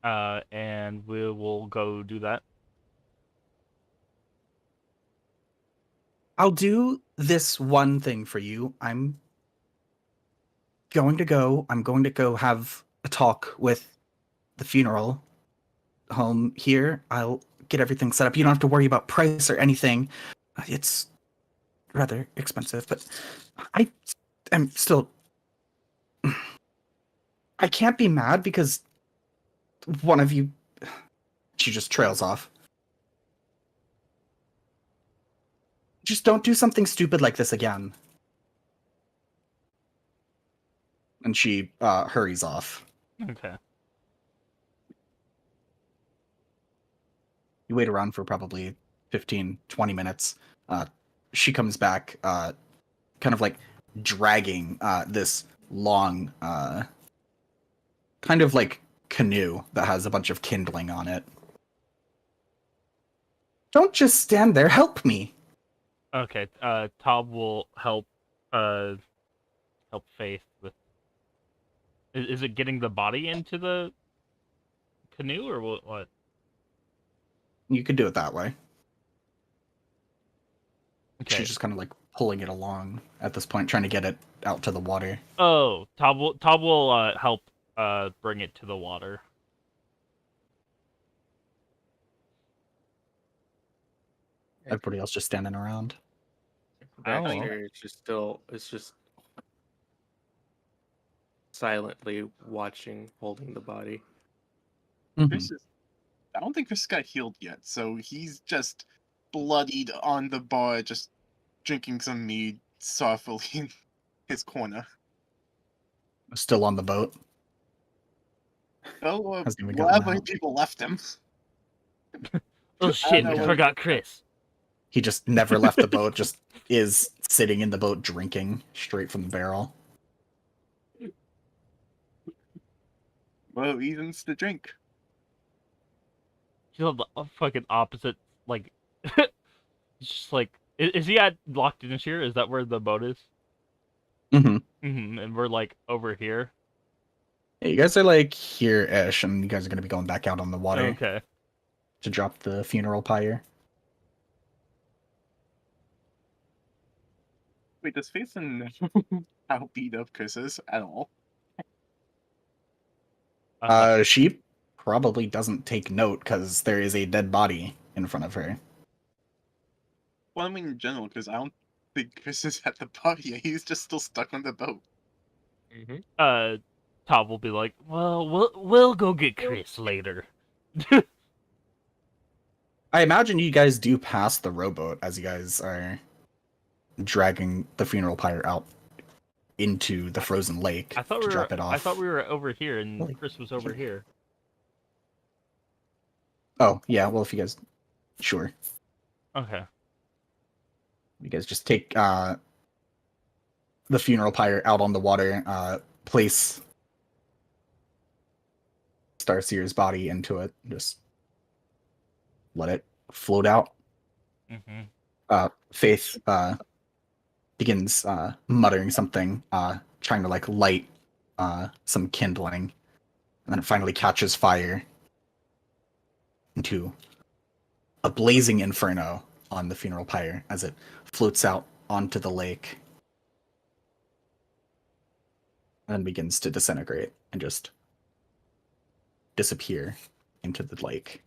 And we will go do that. I'll do this one thing for you. I'm going to go have a talk with the funeral home here. I'll get everything set up. You don't have to worry about price or anything. It's rather expensive, but I am still. I can't be mad because one of you. She just trails off. Just don't do something stupid like this again. And she hurries off. Okay. You wait around for probably 15, 20 minutes. She comes back, kind of like dragging this long, kind of like canoe that has a bunch of kindling on it. Don't just stand there. Help me. Okay. Tob will help Faith with. Is it getting the body into the canoe or what? You could do it that way. Okay. She's just kind of like pulling it along at this point, trying to get it out to the water. Oh, Tob will help bring it to the water. Everybody else just standing around. Baxter is just silently watching, holding the body. Chris is, I don't think Chris got healed yet, so he's just bloodied on the bar, just drinking some mead softly in his corner. Still on the boat. Oh, Hasn't even gotten wherever out. people left him. Oh shit! know We what- forgot Chris. He just never left the boat, just is sitting in the boat drinking straight from the barrel. Well, reasons to drink. He's on the fucking opposite. Like, he's just like, is he locked in here? Is that where the boat is? Mm-hmm. And we're like over here. Yeah, you guys are like here-ish, and you guys are gonna be going back out on the water Okay. to drop the funeral pyre. Wait, does Faison know how beat up Chris is at all? She probably doesn't take note because there is a dead body in front of her. Well, I mean in general, because I don't think Chris is at the party. He's just still stuck on the boat. Todd will be like, well, we'll go get Chris later. I imagine you guys do pass the rowboat as you guys are dragging the funeral pyre out into the frozen lake I thought to we were. drop it off. I thought we were over here, and Really? Chris was over here. Oh, yeah, well, if you guys... Sure. Okay. You guys just take the funeral pyre out on the water, place Starseer's body into it, just let it float out. Faith begins muttering something, trying to like light some kindling, and then it finally catches fire into a blazing inferno on the funeral pyre as it floats out onto the lake and then begins to disintegrate and just disappear into the lake.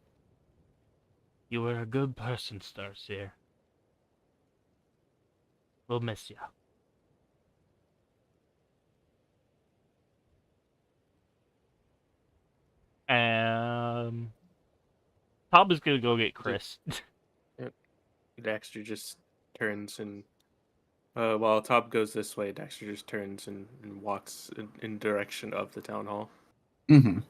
You were a good person, Starseer. We'll miss you. Tob is gonna go get Chris. Dexter just turns and while Top goes this way, Dexter just turns and walks in direction of the town hall. Mm-hmm.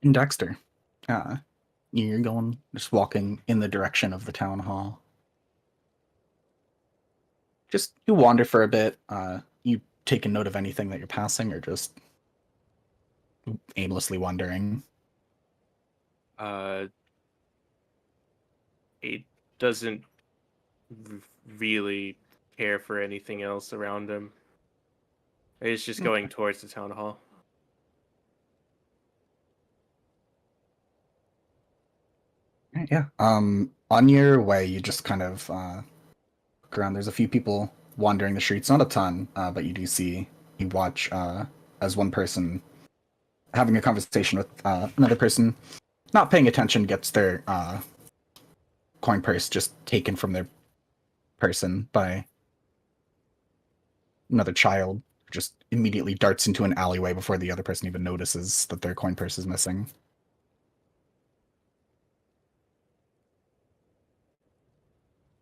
And Dexter, you're going, just walking in the direction of the town hall. Just, you wander for a bit. You take a note of anything that you're passing, or just aimlessly wandering? He doesn't really care for anything else around him. He's just going towards the town hall. Yeah. On your way, you just kind of look around. There's a few people wandering the streets, not a ton, but you do see, you watch as one person having a conversation with another person, not paying attention, gets their coin purse just taken from their person by another child. Just immediately darts into an alleyway before the other person even notices that their coin purse is missing.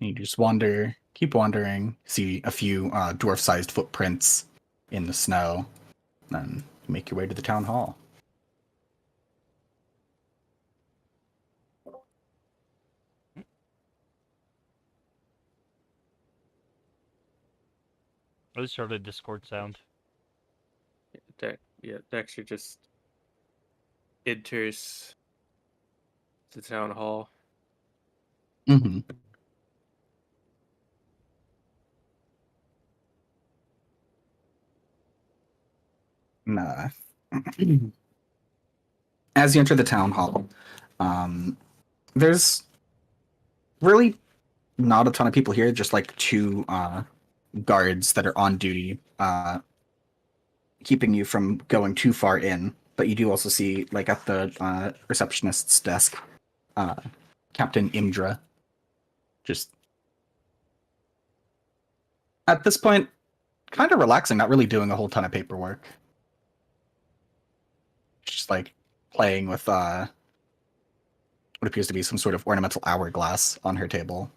You just wander, keep wandering, see a few dwarf-sized footprints in the snow, then make your way to the town hall. I just heard a Discord sound. Dexter just enters the town hall. Mm-hmm. Nah. As you enter the town hall, there's really not a ton of people here, just like two guards that are on duty, keeping you from going too far in. But you do also see, like at the receptionist's desk, Captain Imdra, just at this point, kind of relaxing, not really doing a whole ton of paperwork. Just like playing with what appears to be some sort of ornamental hourglass on her table.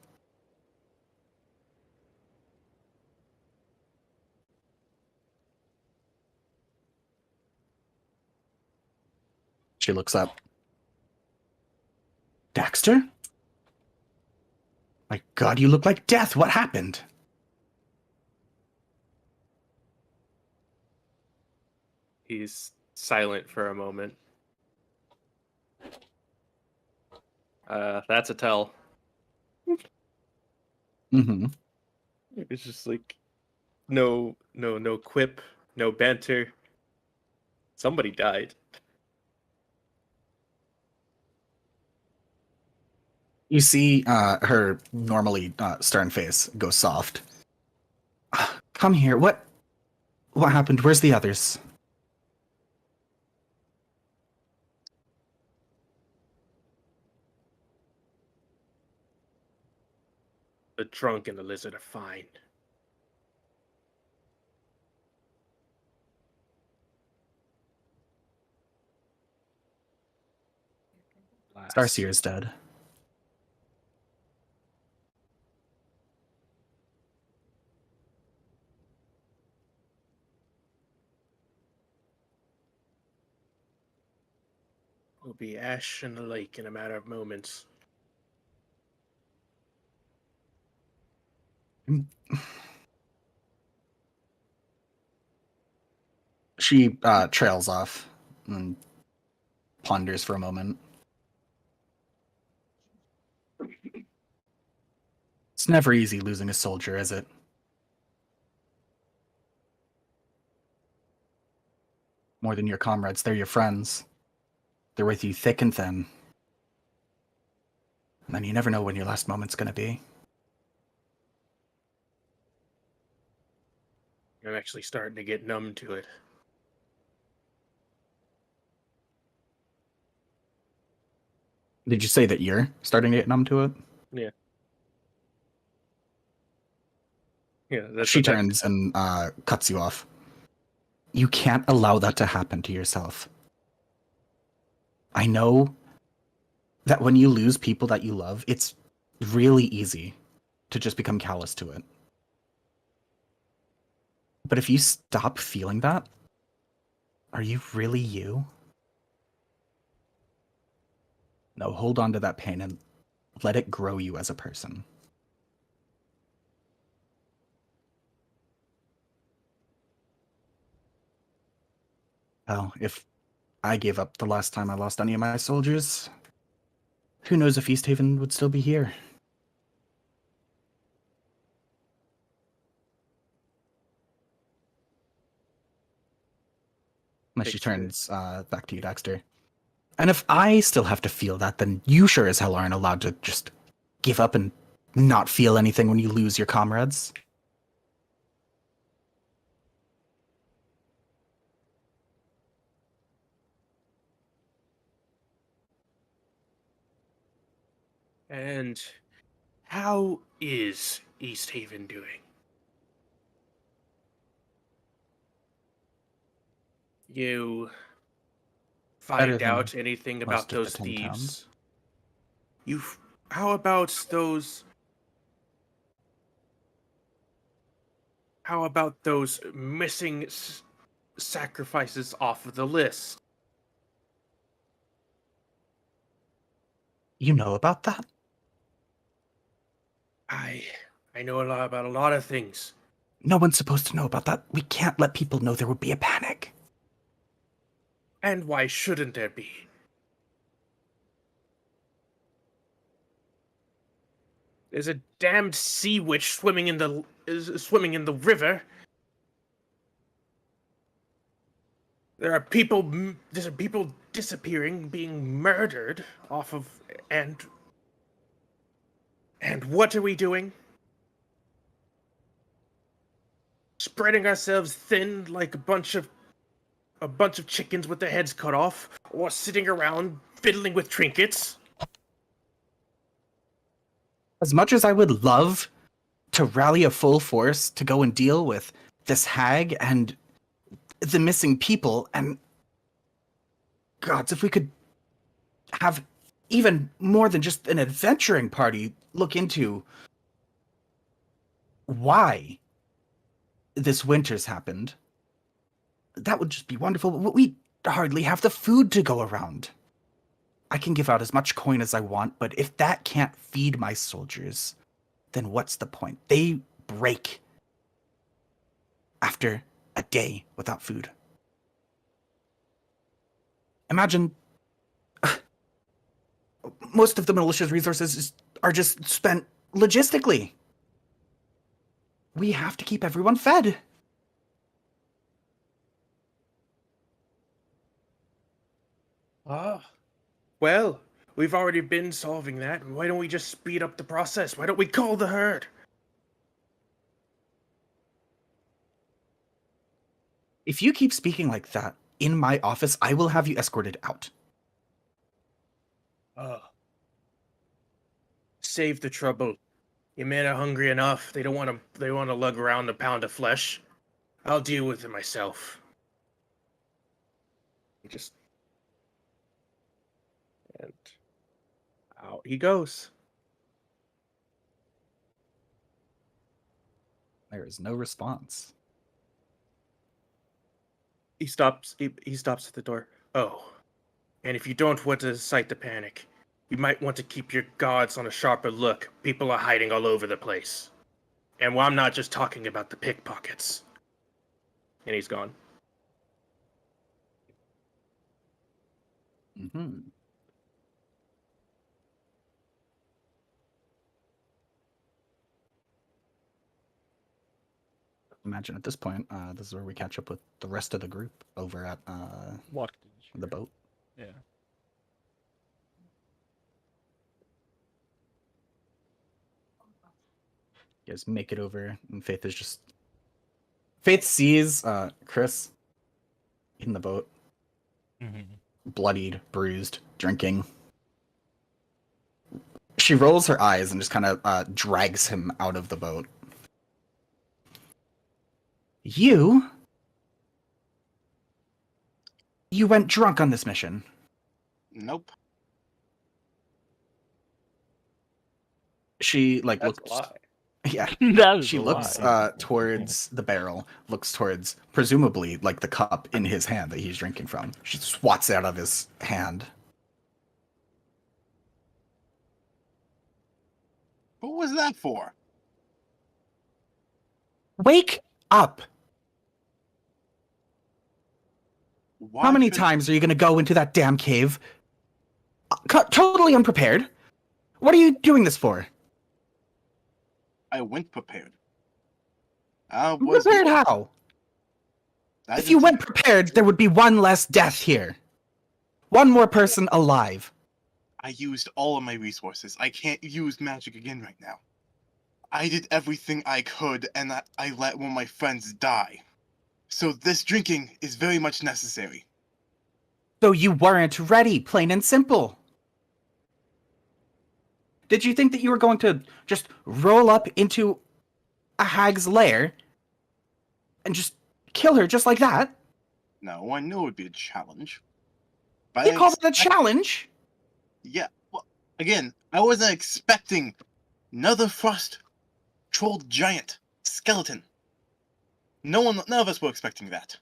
She looks up. Dexter? My God, you look like death. What happened? He's silent for a moment. That's a tell. Mm-hmm. It's just like no quip, no banter. Somebody died. You see her normally stern face go soft. Come here. What happened? Where's the others? The trunk and the lizard are fine. Starseer is dead. Will be ash in the lake in a matter of moments. She trails off and ponders for a moment. It's never easy losing a soldier, is it? More than your comrades, they're your friends. They're with you thick and thin. And then you never know when your last moment's gonna be. I'm actually starting to get numb to it. Did you say that you're starting to get numb to it? Yeah. Yeah, that's She what that- turns and cuts you off. You can't allow that to happen to yourself. I know that when you lose people that you love, it's really easy to just become callous to it. But if you stop feeling that, are you really you? No, hold on to that pain and let it grow you as a person. Well, if I gave up the last time I lost any of my soldiers, who knows if East Haven would still be here? And she Makes turns back to you, Dexter. And if I still have to feel that, then you sure as hell aren't allowed to just give up and not feel anything when you lose your comrades. And how is East Haven doing? You Better find than out anything about most of the those 10 thieves? towns. How about those? How about those missing sacrifices off of the list? You know about that? I know a lot about a lot of things. No one's supposed to know about that. We can't let people know there would be a panic. And why shouldn't there be? There's a damned sea witch swimming in the river. There's people disappearing, being murdered off of, and what are we doing? Spreading ourselves thin like a bunch of chickens with their heads cut off, or sitting around fiddling with trinkets? As much as I would love to rally a full force to go and deal with this hag and the missing people, and gods, if we could have even more than just an adventuring party look into why this winter's happened, that would just be wonderful. But we hardly have the food to go around. I can give out as much coin as I want, but if that can't feed my soldiers, then what's the point? They break after a day without food. Imagine most of the militia's resources are just spent logistically. We have to keep everyone fed. Ah. Well, we've already been solving that. Why don't we just speed up the process? Why don't we call the herd? If you keep speaking like that in my office, I will have you escorted out. Save the trouble. Your men are hungry enough. They don't want to. They want to lug around a pound of flesh. I'll deal with it myself. He just and out he goes. There is no response. He stops. He stops at the door. Oh, and if you don't want to incite the panic, you might want to keep your guards on a sharper look. People are hiding all over the place. And well, I'm not just talking about the pickpockets. And he's gone. Mm-hmm. Imagine at this point, this is where we catch up with the rest of the group over at Walked. the boat. Yeah. You guys make it over, and Faith is just... Faith sees Chris in the boat, Mm-hmm. bloodied, bruised, drinking. She rolls her eyes and just kind of drags him out of the boat. You went drunk on this mission. Nope. She That's looks... a lie. Yeah. That is She a looks lie. towards the barrel, looks towards, presumably, like the cup in his hand that he's drinking from. She swats it out of his hand. What was that for? Wake up! Why How many should- times are you going to go into that damn cave? Totally unprepared. What are you doing this for? I went prepared. I was Prepared how? I If you didn't went prepared, there would be one less death here. One more person alive. I used all of my resources. I can't use magic again right now. I did everything I could, and I let one of my friends die. So this drinking is very much necessary. So you weren't ready, plain and simple. Did you think that you were going to just roll up into a hag's lair and just kill her just like that? No, I knew it would be a challenge. But You I called it a expect- challenge? Yeah, well, again, I wasn't expecting another frost trolled giant skeleton. None of us were expecting that.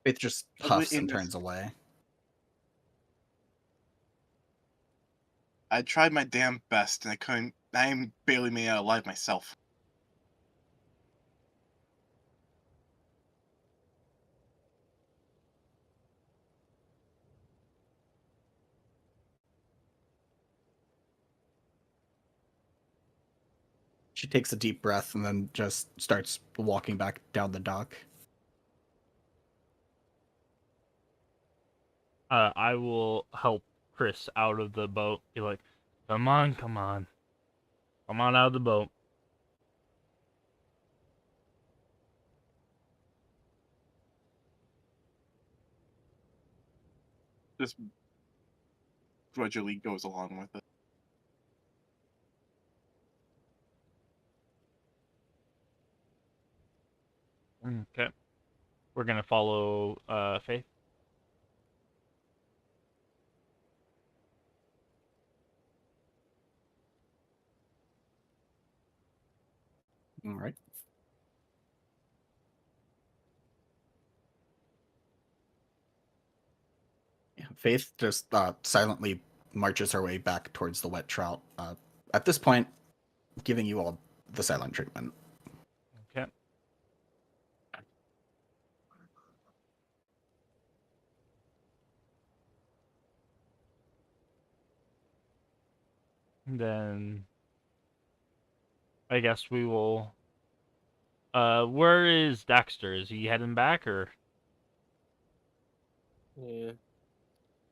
Faith just Was it huffs in and this- turns away. I tried my damn best, and I couldn't. I barely made it out alive myself. She takes a deep breath and then just starts walking back down the dock. I will help Chris out of the boat. Be like, come on, come on. Come on out of the boat. Just grudgingly goes along with it. Okay. We're gonna follow Faith. All right. Yeah, Faith just silently marches her way back towards the wet trout. At this point, giving you all the silent treatment. Okay. then I guess we will. Where is Dexter? Is he heading back, or Yeah.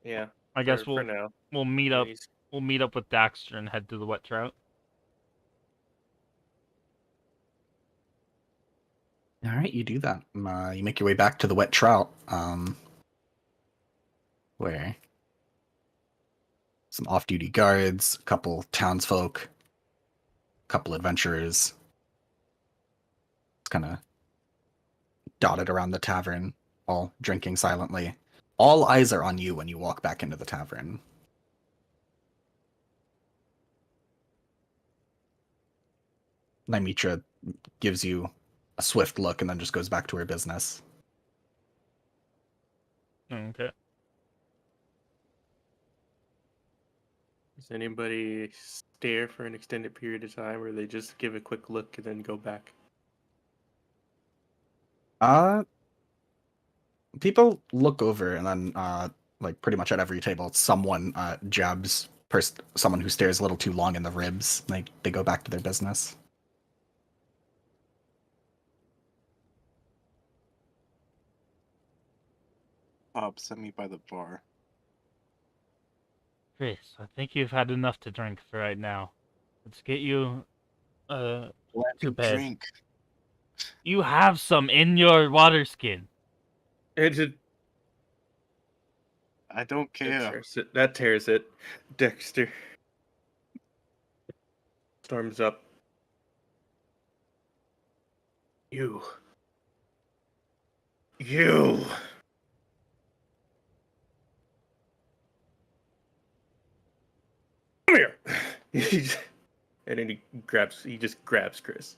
Yeah. I guess For now. we'll meet Yeah, up. he's- We'll meet up with Dexter and head to the wet trout. All right, you do that. You make your way back to the wet trout, where some off-duty guards, a couple townsfolk, a couple adventurers, kind of dotted around the tavern, all drinking silently. All eyes are on you when you walk back into the tavern. Nymitra gives you a swift look and then just goes back to her business. Okay. Does anybody stare for an extended period of time, or they just give a quick look and then go back? People look over and then, like pretty much at every table, someone jabs someone who stares a little too long in the ribs. They go back to their business. Bob sent me by the bar. Chris, I think you've had enough to drink for right now. Let's get you Let to me bed. drink. You have some in your water skin. It I don't care. That tears it. Dexter storms up. You. Come here. And then he just grabs Chris.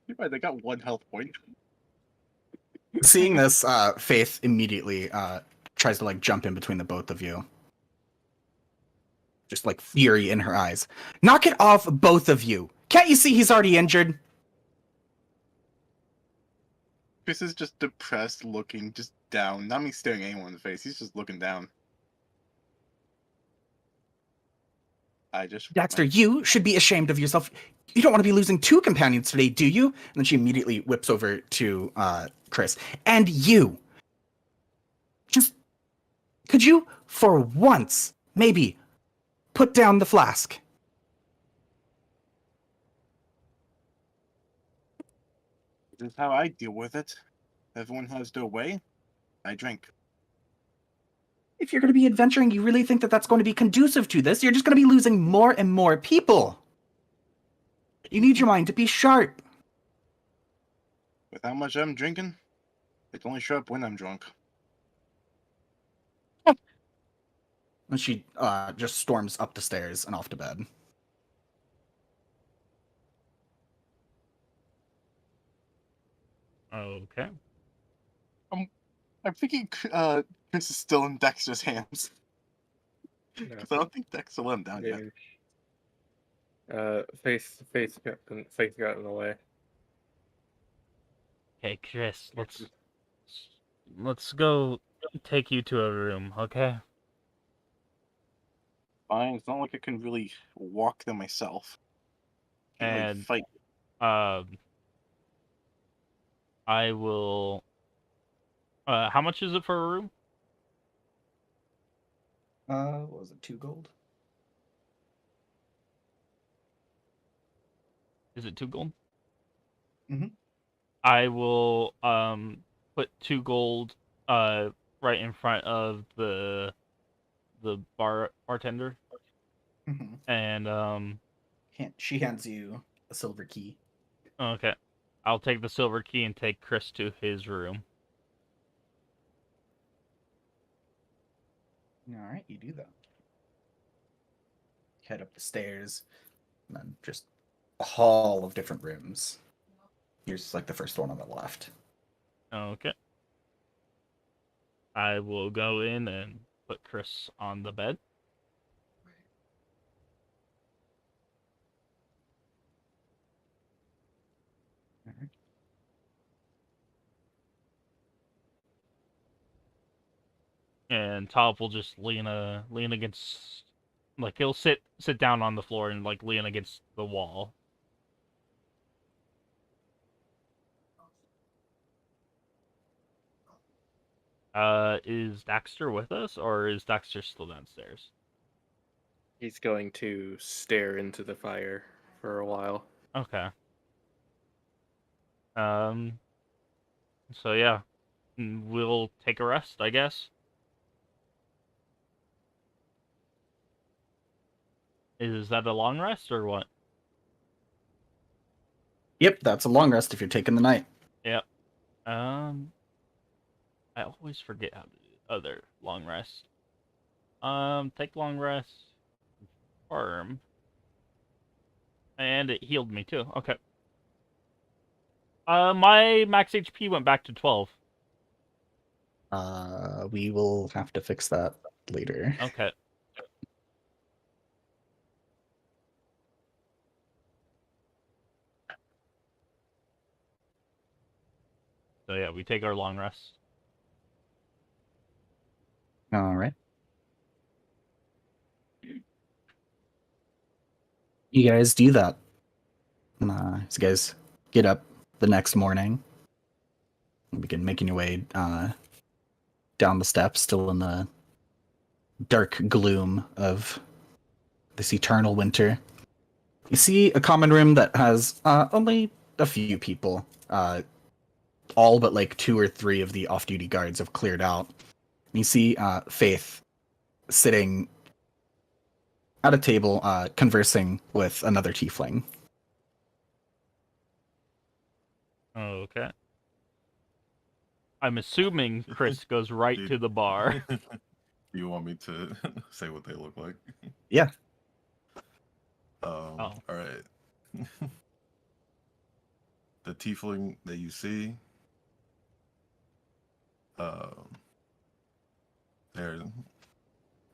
You're right, they got 1 health point. Seeing this, Faith immediately tries to like jump in between the both of you. Just like fury in her eyes. Knock it off, both of you! Can't you see he's already injured? Chris is just depressed, looking just down. Not me staring anyone in the face. He's just looking down. I just Dexter, you should be ashamed of yourself. You don't want to be losing 2 companions today, do you? And then she immediately whips over to Chris. And you! Just, could you, for once, maybe, put down the flask? This is how I deal with it. Everyone has their way. I drink. If you're going to be adventuring, you really think that that's going to be conducive to this? You're just going to be losing more and more people. You need your mind to be sharp. With how much I'm drinking, it's only sharp when I'm drunk. And she just storms up the stairs and off to bed. Okay. I'm thinking Chris is still in Dexter's hands. No. Because I don't think Dexter let him down yet. Faith got in the way. Okay, Chris, let's go take you to a room, okay? Fine, it's not like I can really walk there myself. Can't really And fight. I will. How much is it for a room? What was it, 2 gold? Is it 2 gold? Mhm. I will put 2 gold right in front of the bartender, Mm-hmm. and She hands you a silver key. okay, I'll take the silver key and take Chris to his room. All right, you do that. Head up the stairs, and then just a hall of different rooms. Here's like the first one on the left. Okay. I will go in and put Chris on the bed. Alright. And Top will just lean against Like he'll sit down on the floor and like lean against the wall. Is Daxter with us, or is Daxter still downstairs? He's going to stare into the fire for a while. Okay. So yeah, we'll take a rest, I guess. Is that a long rest or what? Yep, that's a long rest if you're taking the night. Yep. I always forget how to do other long rests. Take long rest. Farm. And it healed me too. Okay. My max HP went back to 12. We will have to fix that later. Okay. So yeah, we take our long rest. All right. You guys do that. So you guys get up the next morning and begin making your way down the steps, still in the dark gloom of this eternal winter. You see a common room that has only a few people. All but like 2 or 3 of the off-duty guards have cleared out. And you see Faith sitting at a table conversing with another tiefling. Okay. I'm assuming Chris goes right to the bar. Do you want me to say what they look like? Yeah. Oh. All right. The tiefling that you see,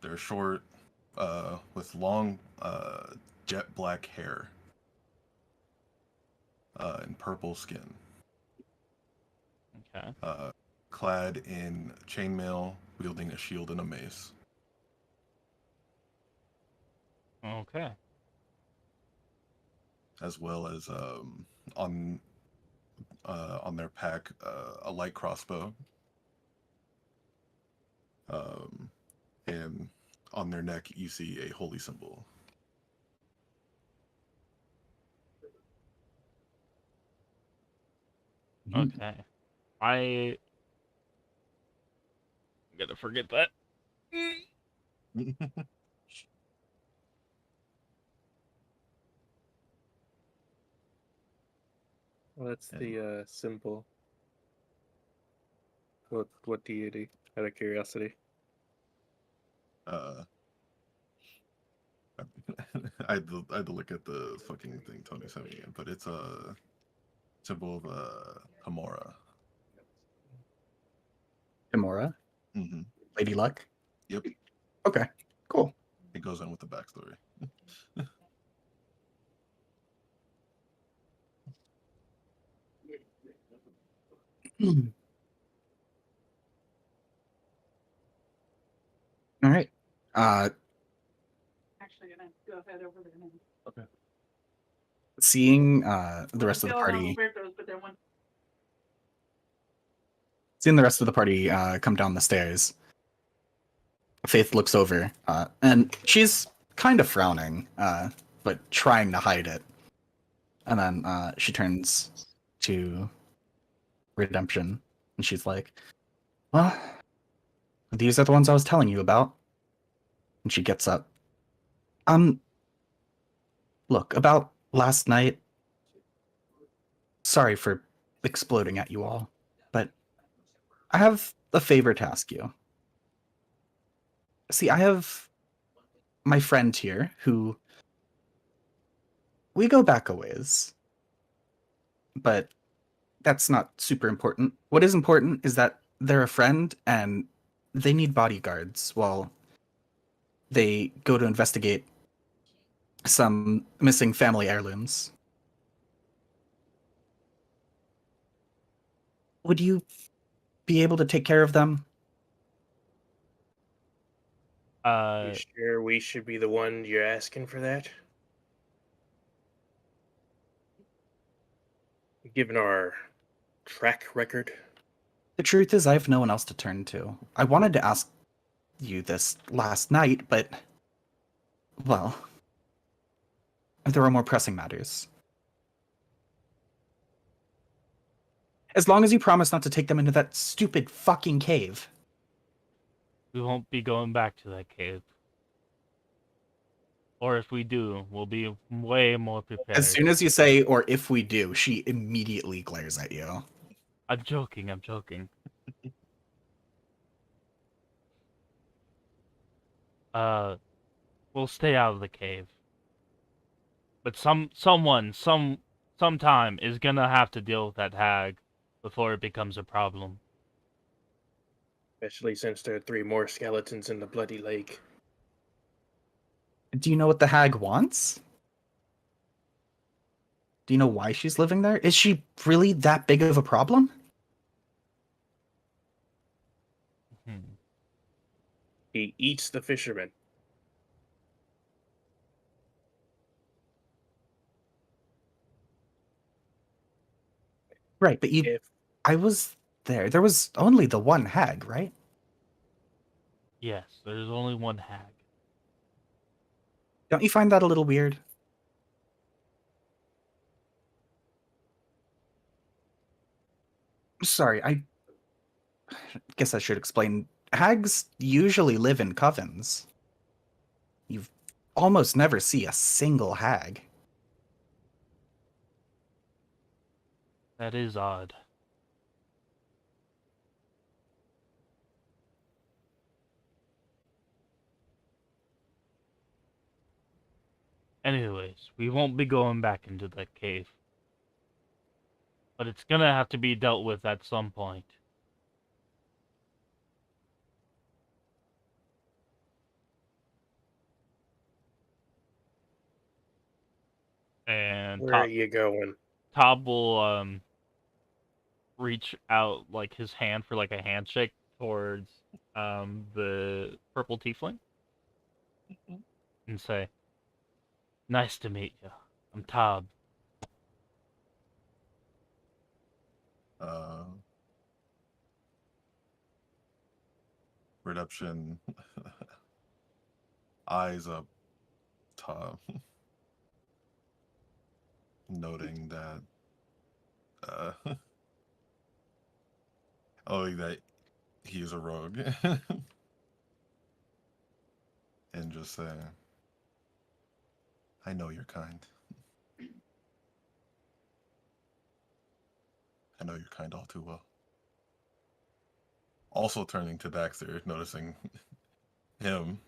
they're short, with long, jet black hair, and purple skin. Okay. Clad in chainmail, wielding a shield and a mace. Okay. As well as on their pack, a light crossbow, and on their neck you see a holy symbol. Okay. I'm gonna forget that. What's the symbol? What deity? Out of curiosity. I had to look at the fucking thing Tony sent me again, but it's a symbol of Hamora. Kimura? Mm-hmm. Lady Luck? Yep. Okay, cool. It goes in with the backstory. All right. Actually gonna go ahead over there now. Okay. Seeing the rest of the Still on party, Roberto's, but then one. seeing the rest of the party come down the stairs, Faith looks over, and she's kind of frowning, but trying to hide it. And then she turns to Redemption, and she's like, "Well, these are the ones I was telling you about." And she gets up. Look, about last night. Sorry for exploding at you all, but I have a favor to ask you. See, I have my friend here who we go back a ways, but that's not super important. What is important is that they're a friend and they need bodyguards while they go to investigate some missing family heirlooms. Would you be able to take care of them? You sure we should be the one you're asking for that? Given our track record? The truth is, I have no one else to turn to. I wanted to ask you this last night, but, well, there are more pressing matters. As long as you promise not to take them into that stupid fucking cave. We won't be going back to that cave. Or if we do, we'll be way more prepared. As soon as you say, or if we do, she immediately glares at you. I'm joking, I'm joking. We'll stay out of the cave. But sometime is gonna have to deal with that hag before it becomes a problem. Especially since there are 3 more skeletons in the bloody lake. Do you know what the hag wants? Do you know why she's living there? Is she really that big of a problem? He eats the fishermen. Right, but I was there. There was only the one hag, right? Yes, there's only one hag. Don't you find that a little weird? Sorry, I guess I should explain. Hags usually live in covens. You almost never see a single hag. That is odd. Anyways, we won't be going back into that cave. But it's gonna have to be dealt with at some point. And Where are you going? Tob will reach out like his hand for like a handshake towards the purple tiefling and say, "Nice to meet you. I'm Tob." Redemption eyes up top, noting that that he is a rogue, and just say, "I know you're kind. I know you're kind all too well." Also turning to Daxter, noticing him.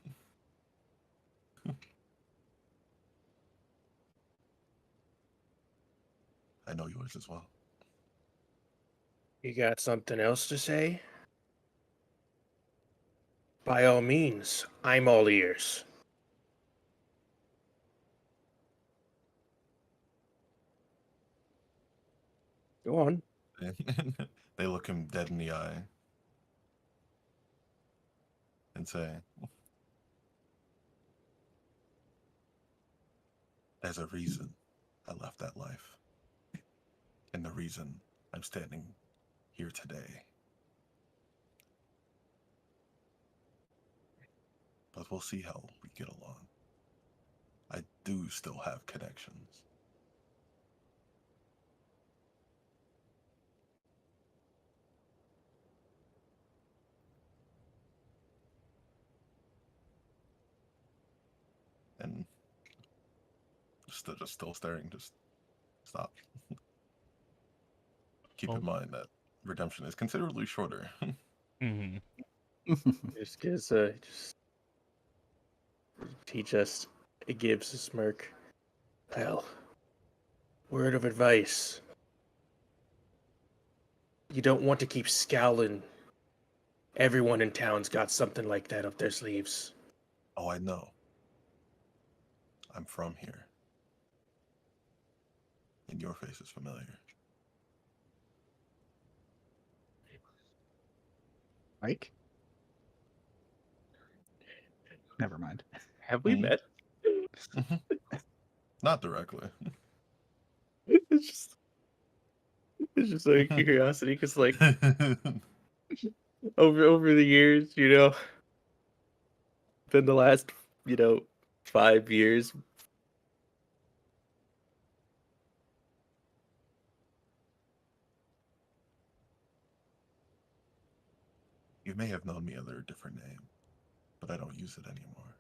I know yours as well. You got something else to say? By all means, I'm all ears. Go on. They look him dead in the eye and say, "There's a reason I left that life. And the reason I'm standing here today. But we'll see how we get along. I do still have connections." And just still staring, just stop. Keep in mind that redemption is considerably shorter. Mm-hmm. He just gives a smirk. Well, word of advice. You don't want to keep scowling. Everyone in town's got something like that up their sleeves. Oh, I know. I'm from here. And your face is familiar. Mike? Never mind. Have we Mhm. met? Not directly. It's just it's just like curiosity, because like over the years, then the last 5 years. You may have known me under a different name, but I don't use it anymore.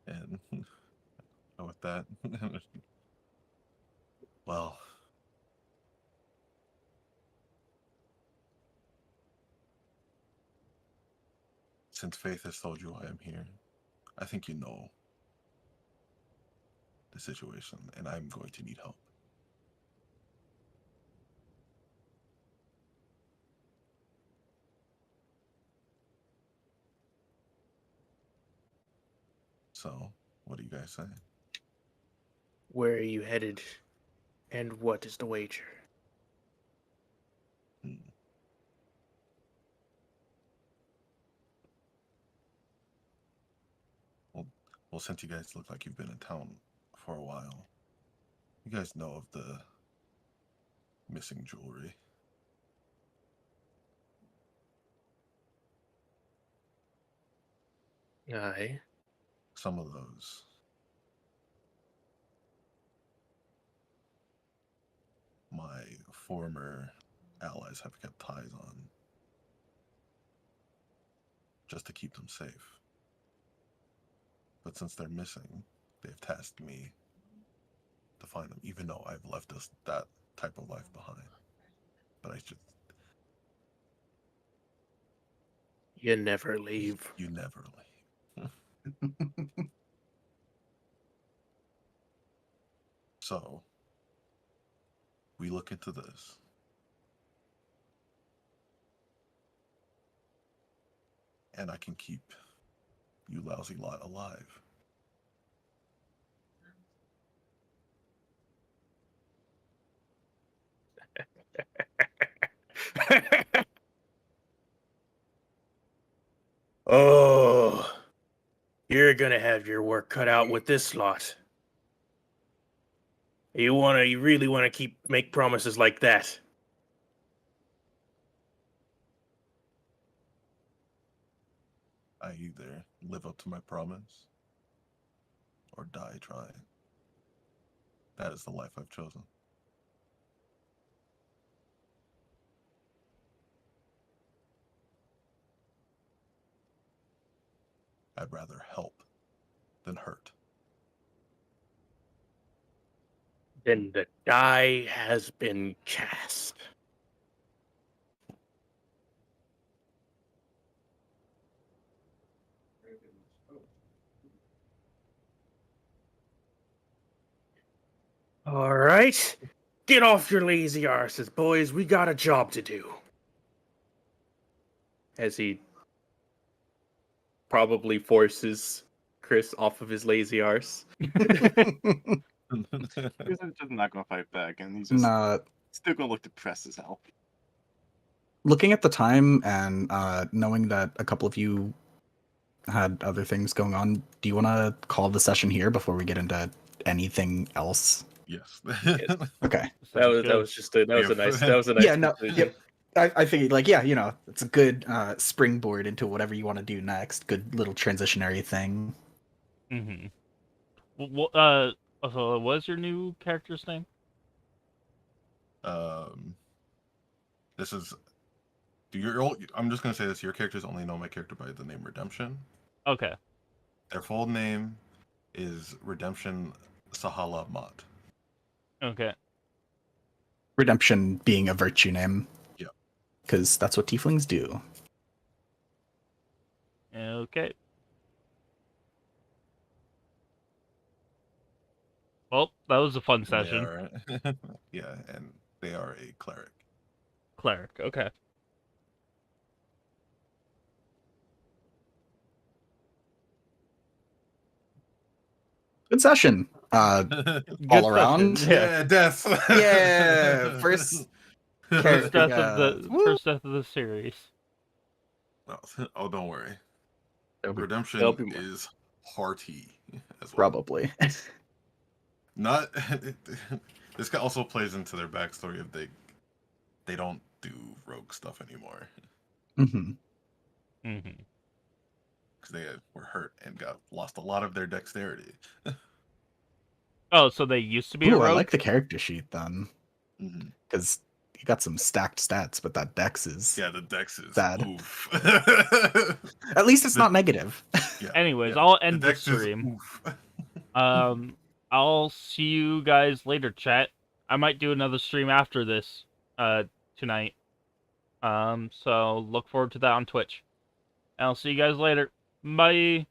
And with that, well, since Faith has told you I am here, I think you know the situation, and I'm going to need help. So, what do you guys say? Where are you headed? And what is the wager? Hmm. Well, since you guys look like you've been in town for a while, you guys know of the missing jewelry. Aye. Some of those my former allies have kept ties on just to keep them safe. But since they're missing, they've tasked me to find them, even though I've left us that type of life behind. But I just, You never leave. you never leave. So, we look into this. And I can keep you lousy lot alive. Oh, you're gonna have your work cut out with this lot. You really wanna make promises like that? I either live up to my promise or die trying. That is the life I've chosen. I'd rather help than hurt. Then the die has been cast. All right. Get off your lazy arses, boys. We got a job to do. As he probably forces Chris off of his lazy arse. He's just not gonna fight back, and he's just Nah, still gonna look depressed as hell. looking at the time and knowing that a couple of you had other things going on, do you want to call the session here before we get into anything else? Yes. Okay. That Sounds good. was just a nice Yeah, no, conclusion. yep. I figured, like, yeah, it's a good springboard into whatever you want to do next. Good little transitionary thing. Mm-hmm. So what was your new character's name? This is. I'm just gonna say this. Your characters only know my character by the name Redemption. Okay. Their full name is Redemption Sahala Mott. Okay. Redemption being a virtue name. Yeah. Because that's what tieflings do. Okay. Well, that was a fun And session. yeah, and they are a cleric. Cleric. Okay. Good session. All Good around. session, yeah. Yeah, death. Yeah, first First character. death of the Woo! first death of the series. Oh, don't worry. There'll be Redemption more. is hearty as well. Probably. Not. This guy also plays into their backstory of they don't do rogue stuff anymore Hmm. Mm-hmm. because they were hurt and lost a lot of their dexterity. Oh, so they used to be a Ooh, I rogue? like the character sheet then, Hmm. because you got some stacked stats, but that dex is Yeah, the dex is sad. oof. At least it's The- not negative. Yeah, Anyways, yeah. I'll The end the dex is stream. oof. I'll see you guys later, chat. I might do another stream after this, tonight. So look forward to that on Twitch. And I'll see you guys later. Bye.